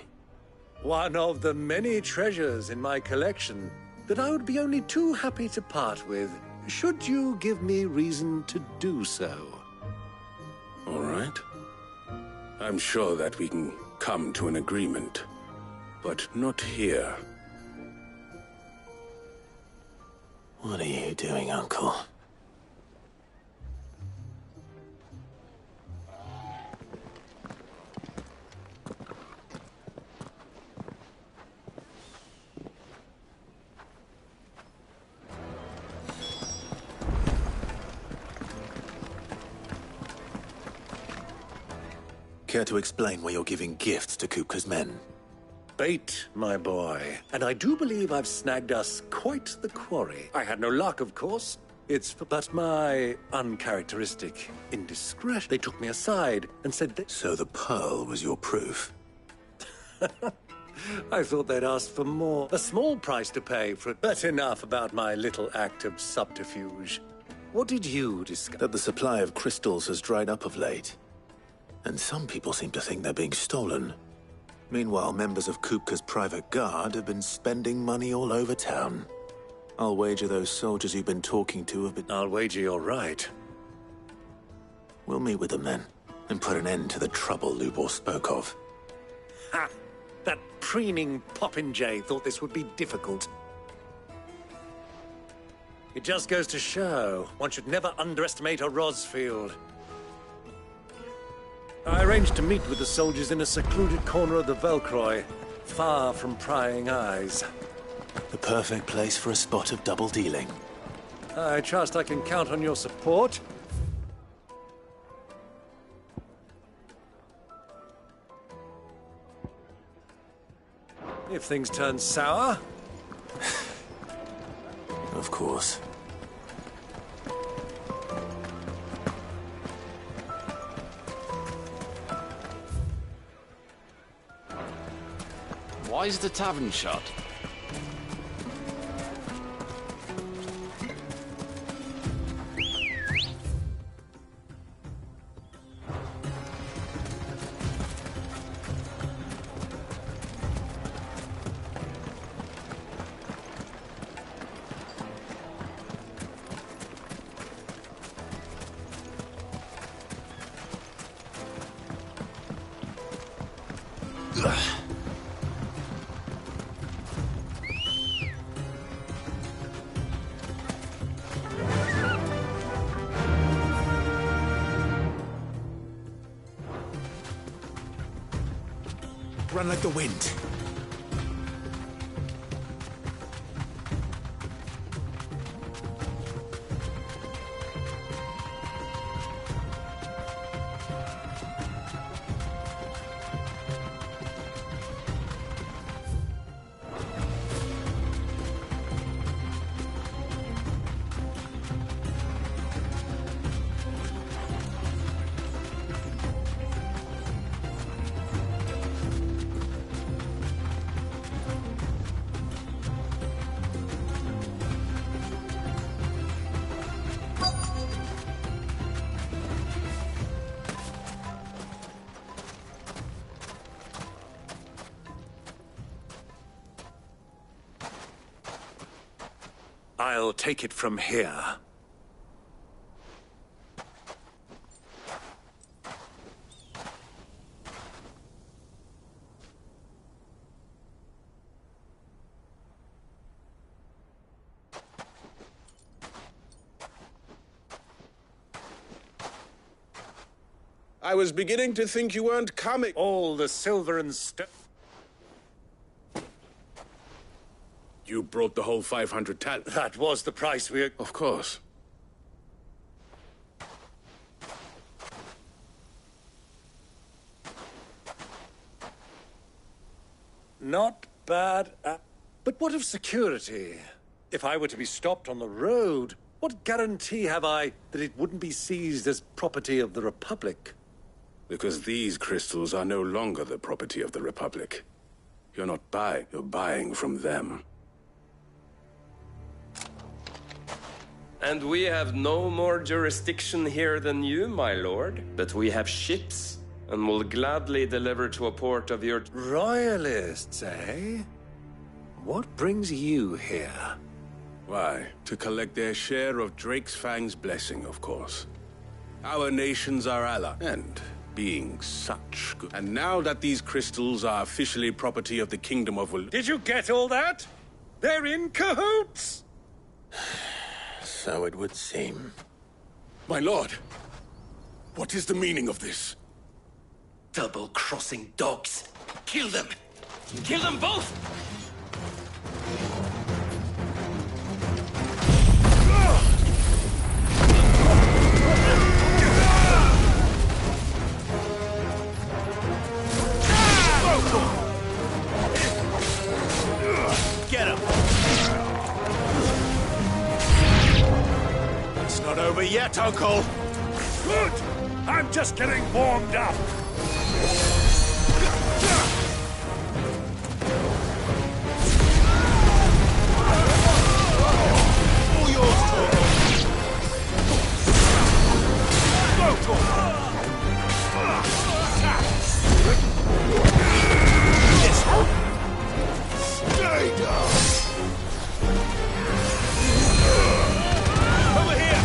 One of the many treasures in my collection that I would be only too happy to part with, should you give me reason to do so. All right. I'm sure that we can come to an agreement, but not here. What are you doing, Uncle? Care to explain why you're giving gifts to Kupka's men? Bait, my boy. And I do believe I've snagged us quite the quarry. I had no luck, of course. It's but my uncharacteristic indiscretion. They took me aside and said that... So the pearl was your proof? I thought they'd asked for more. A small price to pay for it. But enough about my little act of subterfuge. What did you discover? That the supply of crystals has dried up of late. And some people seem to think they're being stolen. Meanwhile, members of Kupka's private guard have been spending money all over town. I'll wager those soldiers you've been talking to have been... I'll wager you're right. We'll meet with them then, and put an end to the trouble Lubor spoke of. Ha! That preening popinjay thought this would be difficult. It just goes to show, one should never underestimate a Rosfield. I arranged to meet with the soldiers in a secluded corner of the Velcroy, far from prying eyes. The perfect place for a spot of double dealing. I trust I can count on your support. If things turn sour. Of course. Why is the tavern shut? run like the wind. I'll take it from here. I was beginning to think you weren't coming. All the silver and stone. You brought the whole 500 talents. That was the price we... Of course. Not bad. But what of security? If I were to be stopped on the road, what guarantee have I that it wouldn't be seized as property of the Republic? Because these crystals are no longer the property of the Republic. You're not buying, you're buying from them. And we have no more jurisdiction here than you, my lord. But we have ships, and will gladly deliver to a port of your... Royalists, eh? What brings you here? Why, to collect their share of Drake's Fang's blessing, of course. Our nations are allies, and being such good... And now that these crystals are officially property of the Kingdom of Will... Did you get all that? They're in cahoots! So it would seem. My lord, what is the meaning of this? Double-crossing dogs. Kill them! Kill them both! Get him! It's not over yet, Uncle! Good! I'm just getting warmed up! All yours, Stay down! Over here!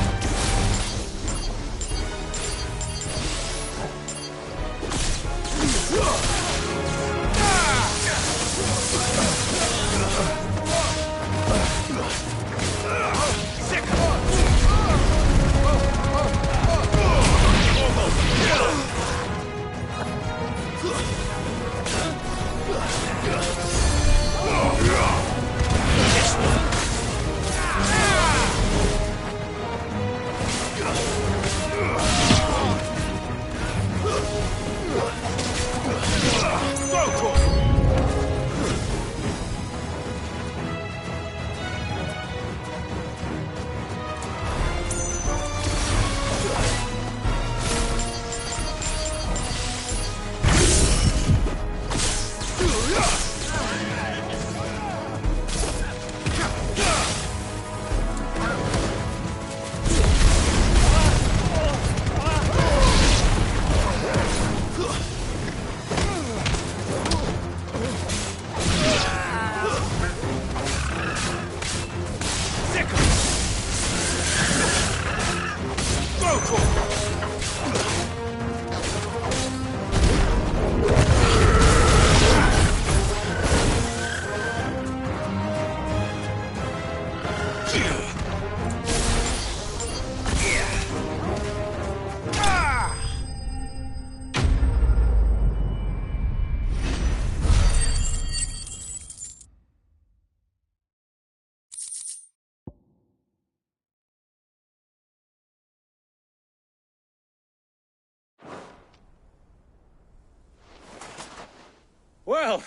Well,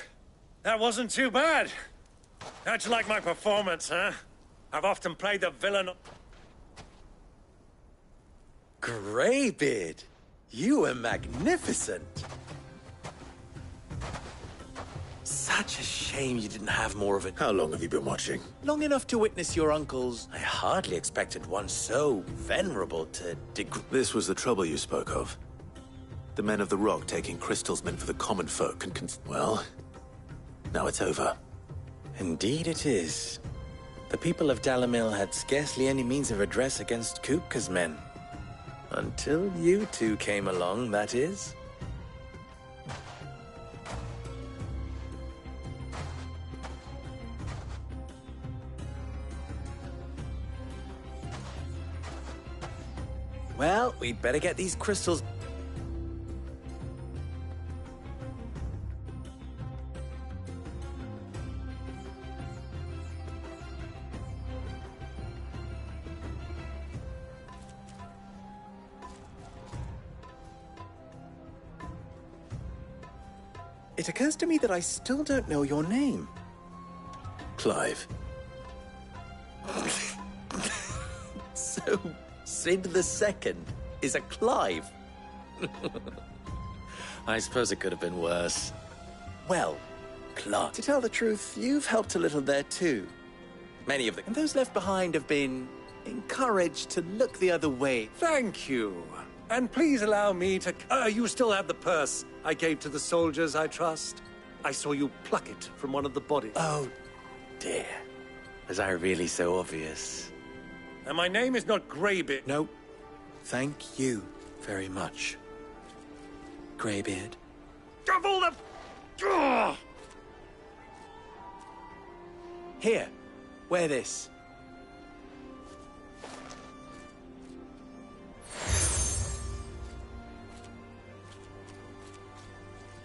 that wasn't too bad. How'd you like my performance, huh? I've often played the villain. Greybeard, you were magnificent. Such a shame you didn't have more of it. How long have you been watching? Long enough to witness your uncle's. I hardly expected one so venerable to This was the trouble you spoke of. The men of the Rock taking crystals meant for the common folk and well, now it's over. Indeed it is. The people of Dalamil had scarcely any means of redress against Kupka's men. Until you two came along, that is. Well, we'd better get these crystals. It occurs to me that I still don't know your name. Clive. So, Sid the Second is a Clive. I suppose it could have been worse. Well, Clive, to tell the truth, you've helped a little there too. Many of them, and those left behind have been encouraged to look the other way. Thank you. And please allow me to... you still have the purse I gave to the soldiers, I trust? I saw you pluck it from one of the bodies. Oh, dear. Was I really so obvious? And my name is not Greybeard. No. Thank you very much, Greybeard. Of all the... Ugh! Here, wear this.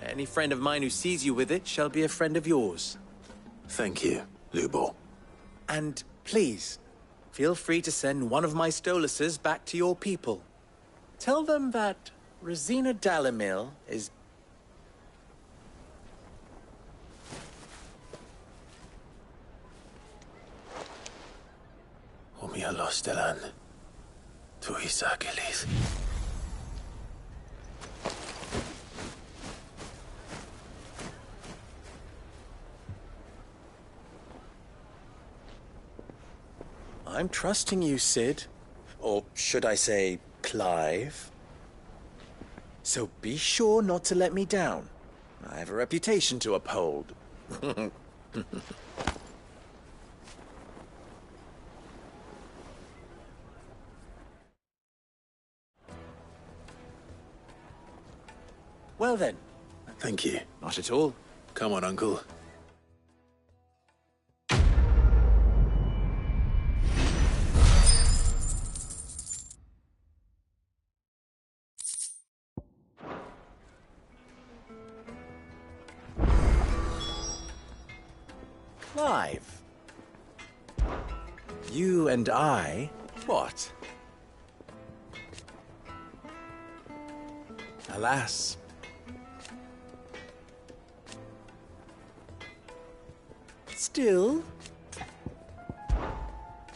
Any friend of mine who sees you with it shall be a friend of yours. Thank you, Lubor. And please, feel free to send one of my Stoluses back to your people. Tell them that Rosina Dalamil is... Omia Lostelan. Tuisa Gilis. I'm trusting you, Sid. Or should I say, Clive. So be sure not to let me down. I have a reputation to uphold. Well then. Thank you. Not at all. Come on, Uncle. Clive. You and I... What? Alas. Still...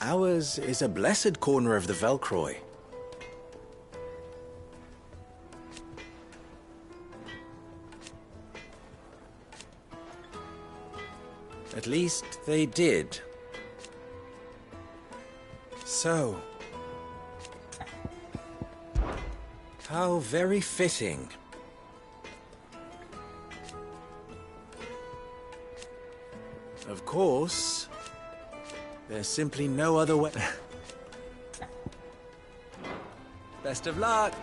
ours is a blessed corner of the Velcroy. At least they did. So... how very fitting. Of course, there's simply no other way. Best of luck.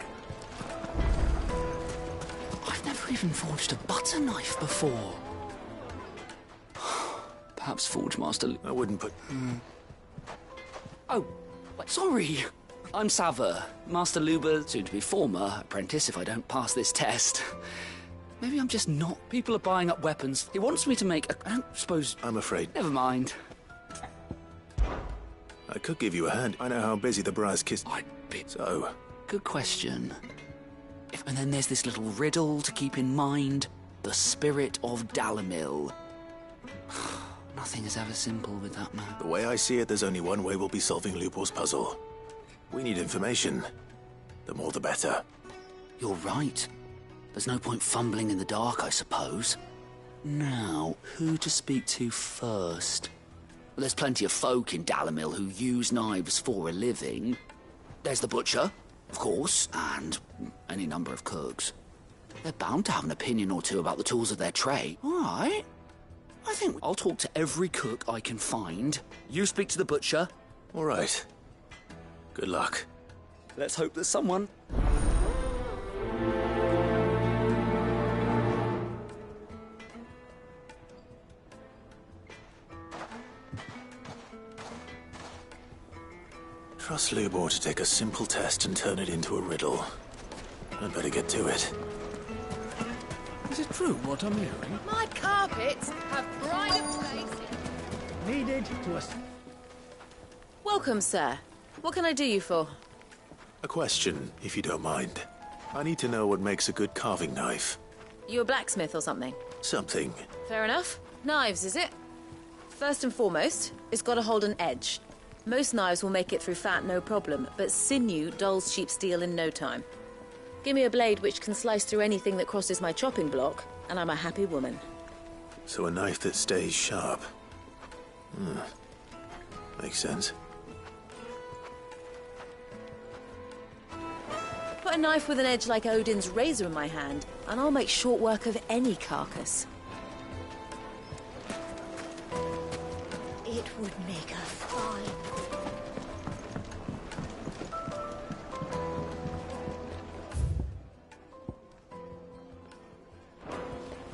I've never even forged a butter knife before. Perhaps Forge Master... I wouldn't put... Oh, sorry. I'm Sava, Master Luber, soon to be former apprentice if I don't pass this test. Maybe I'm just not. People are buying up weapons. He wants me to make a... I don't suppose... I'm afraid. Never mind. I could give you a hand. I know how busy the Briar's Kiss... I'd be... So... Good question. And then there's this little riddle to keep in mind. the spirit of Dalamil. Nothing is ever simple with that man. The way I see it, there's only one way we'll be solving Lubor's puzzle. We need information. The more the better. You're right. There's no point fumbling in the dark, I suppose. Now, who to speak to first? Well, there's plenty of folk in Dalamil who use knives for a living. There's the butcher, of course, and any number of cooks. They're bound to have an opinion or two about the tools of their trade. All right. I think I'll talk to every cook I can find. You speak to the butcher. All right. Good luck. Let's hope there's someone. Trust Lubor to take a simple test and turn it into a riddle. I'd better get to it. Is it true what I'm hearing? My carpets have brighter places. Needed to us. Welcome, sir. What can I do you for? A question, if you don't mind. I need to know what makes a good carving knife. You a blacksmith or something? Something. Fair enough. Knives, is it? First and foremost, it's got to hold an edge. Most knives will make it through fat, no problem, but sinew dulls cheap steel in no time. Give me a blade which can slice through anything that crosses my chopping block, and I'm a happy woman. So a knife that stays sharp. Makes sense. Put a knife with an edge like Odin's razor in my hand, and I'll make short work of any carcass. It would make a fine.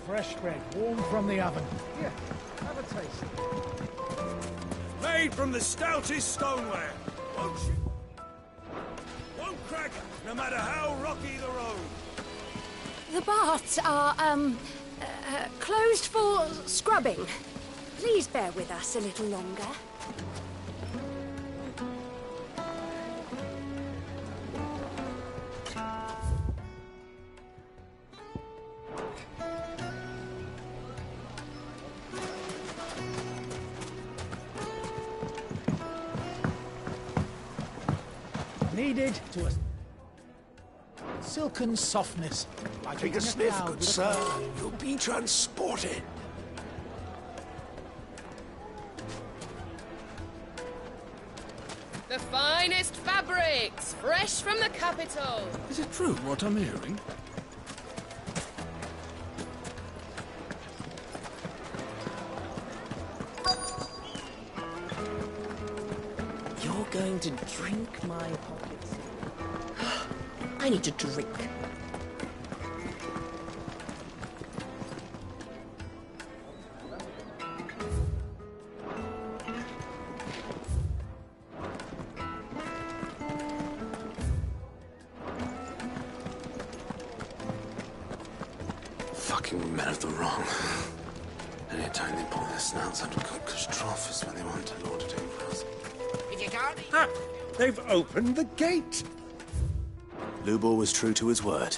Fresh bread, warm from the oven. Here, have a taste. Made from the stoutest stoneware. Won't crack, no matter how rocky the road. The baths are, closed for scrubbing. Please bear with us a little longer. Needed to us. Silken softness. Like Take a eating sniff, cloud good with a sir. cloud. You'll be transported. The finest fabrics, fresh from the capital. Is it true what I'm hearing? You're going to drink my pockets. I need to drink. Fucking men of the wrong. Anytime they pull their snouts out of cookers' trough is when they want to lord it over us. If you can't... Ah, they've opened the gate! Lubor was true to his word.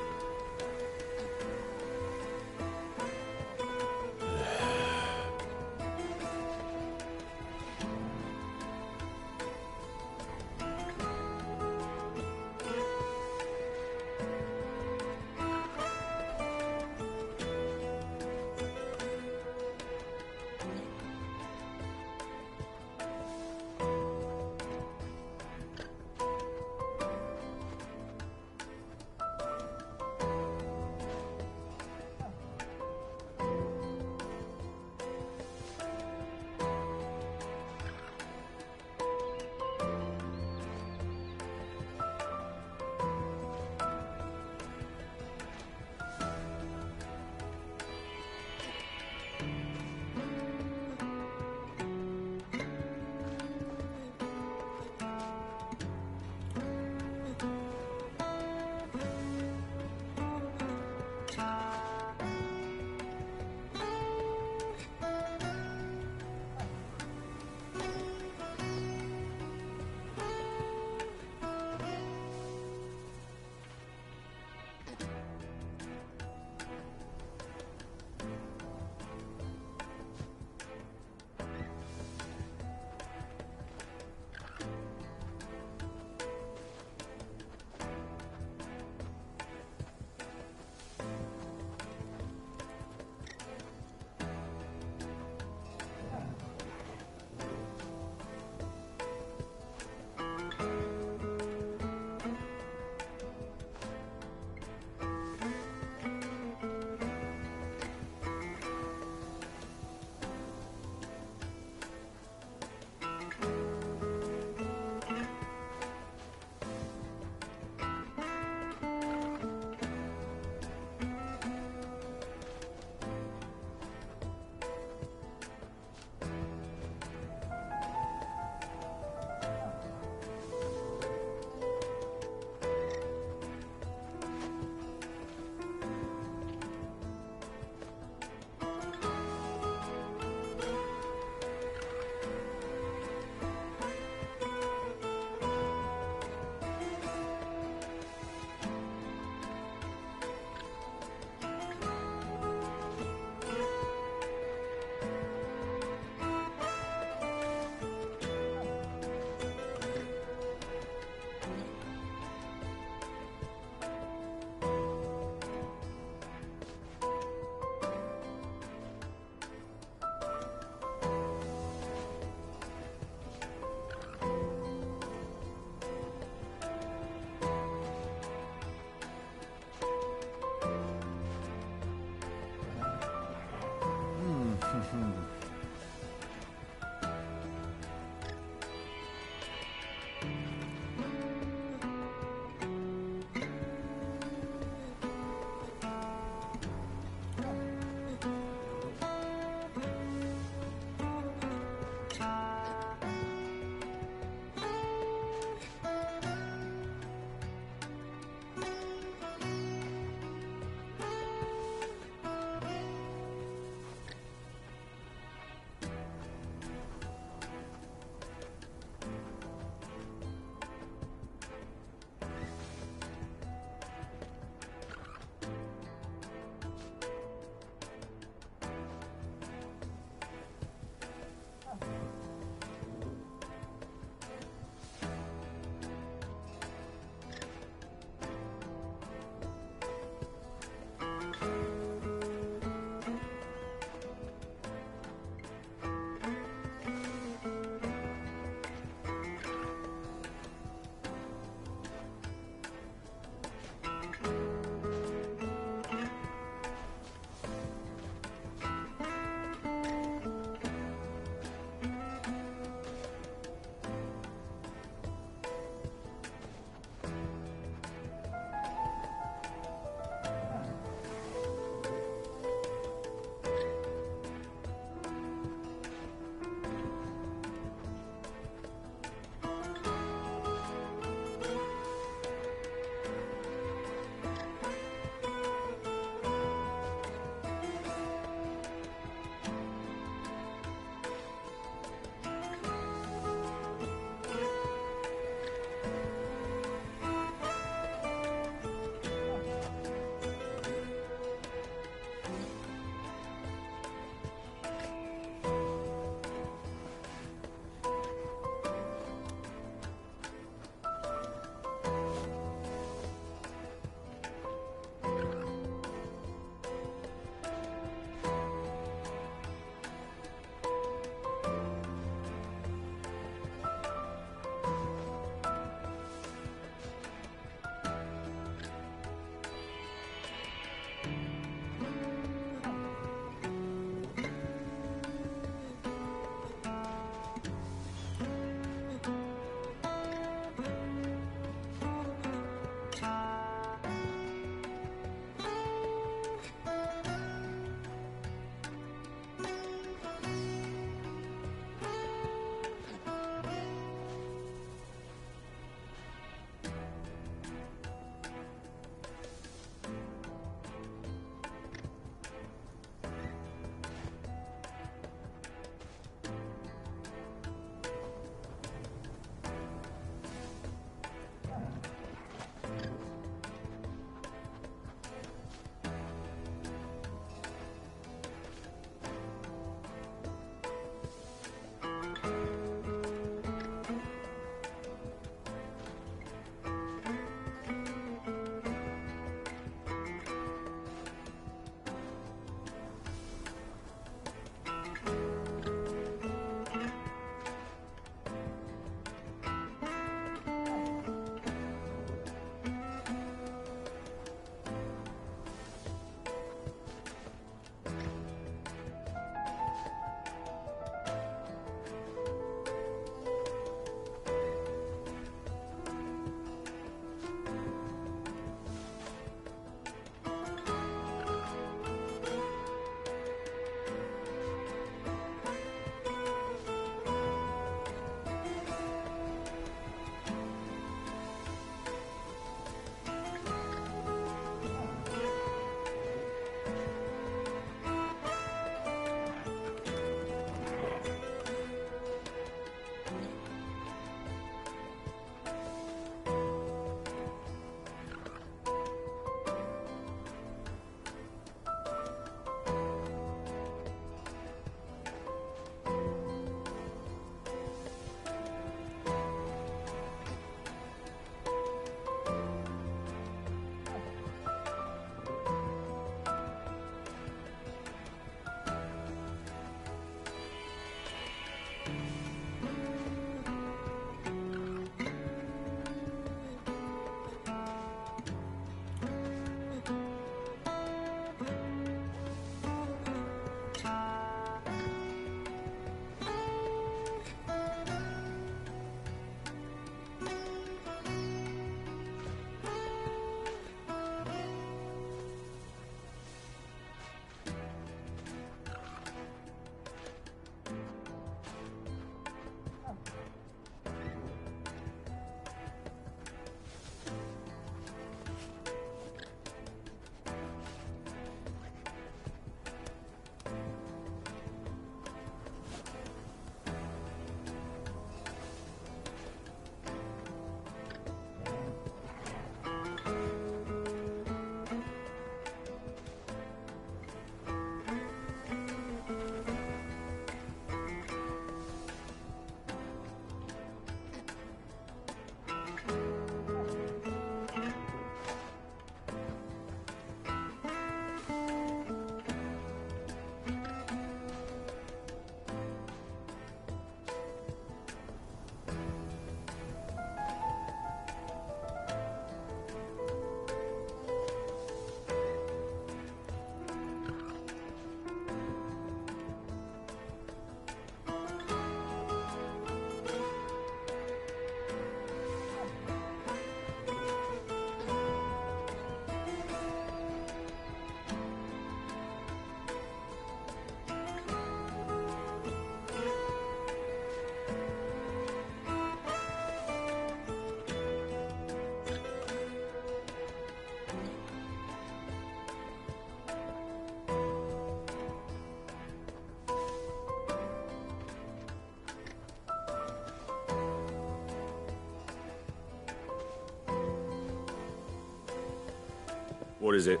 What is it?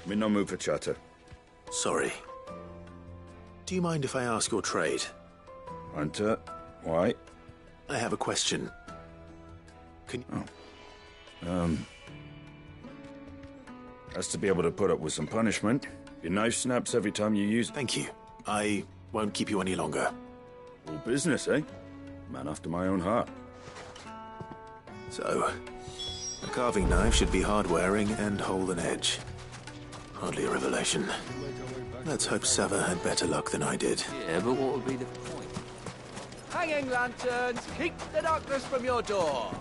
I'm in no mood for chatter. Sorry. Do you mind if I ask your trade? Hunter, why? I have a question. Can Has to be able to put up with some punishment. Your knife snaps every time you use it. Thank you. I won't keep you any longer. All business, eh? Man after my own heart. So, a carving knife should be hard-wearing and hold an edge. Hardly a revelation. Let's hope Sava had better luck than I did. Yeah, but what would be the point? Hanging lanterns, keep the darkness from your door.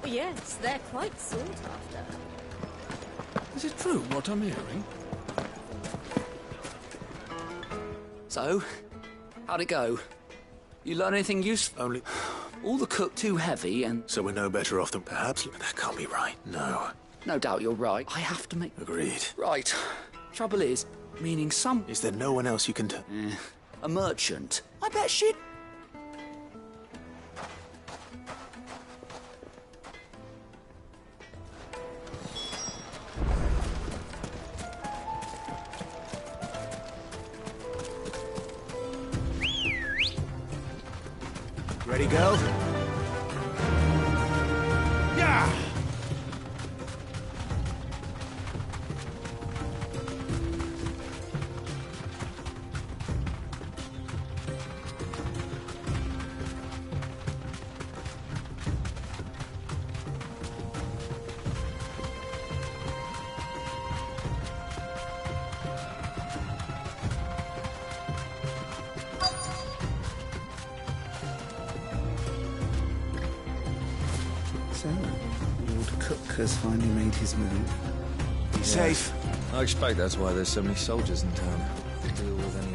Yes, they're quite sought after. Is it true what I'm hearing? So, how'd it go? You learn anything useful? Only... All the cook too heavy and... So we're no better off than perhaps... That can't be right, no. No doubt you're right. I have to make... Agreed. Right. Trouble is, meaning some... Is there no one else you can... A merchant. I bet she'd... Ready, go? Yeah! So, Lord Cook has finally made his move. Be safe. I expect that's why there's so many soldiers in town. To deal with any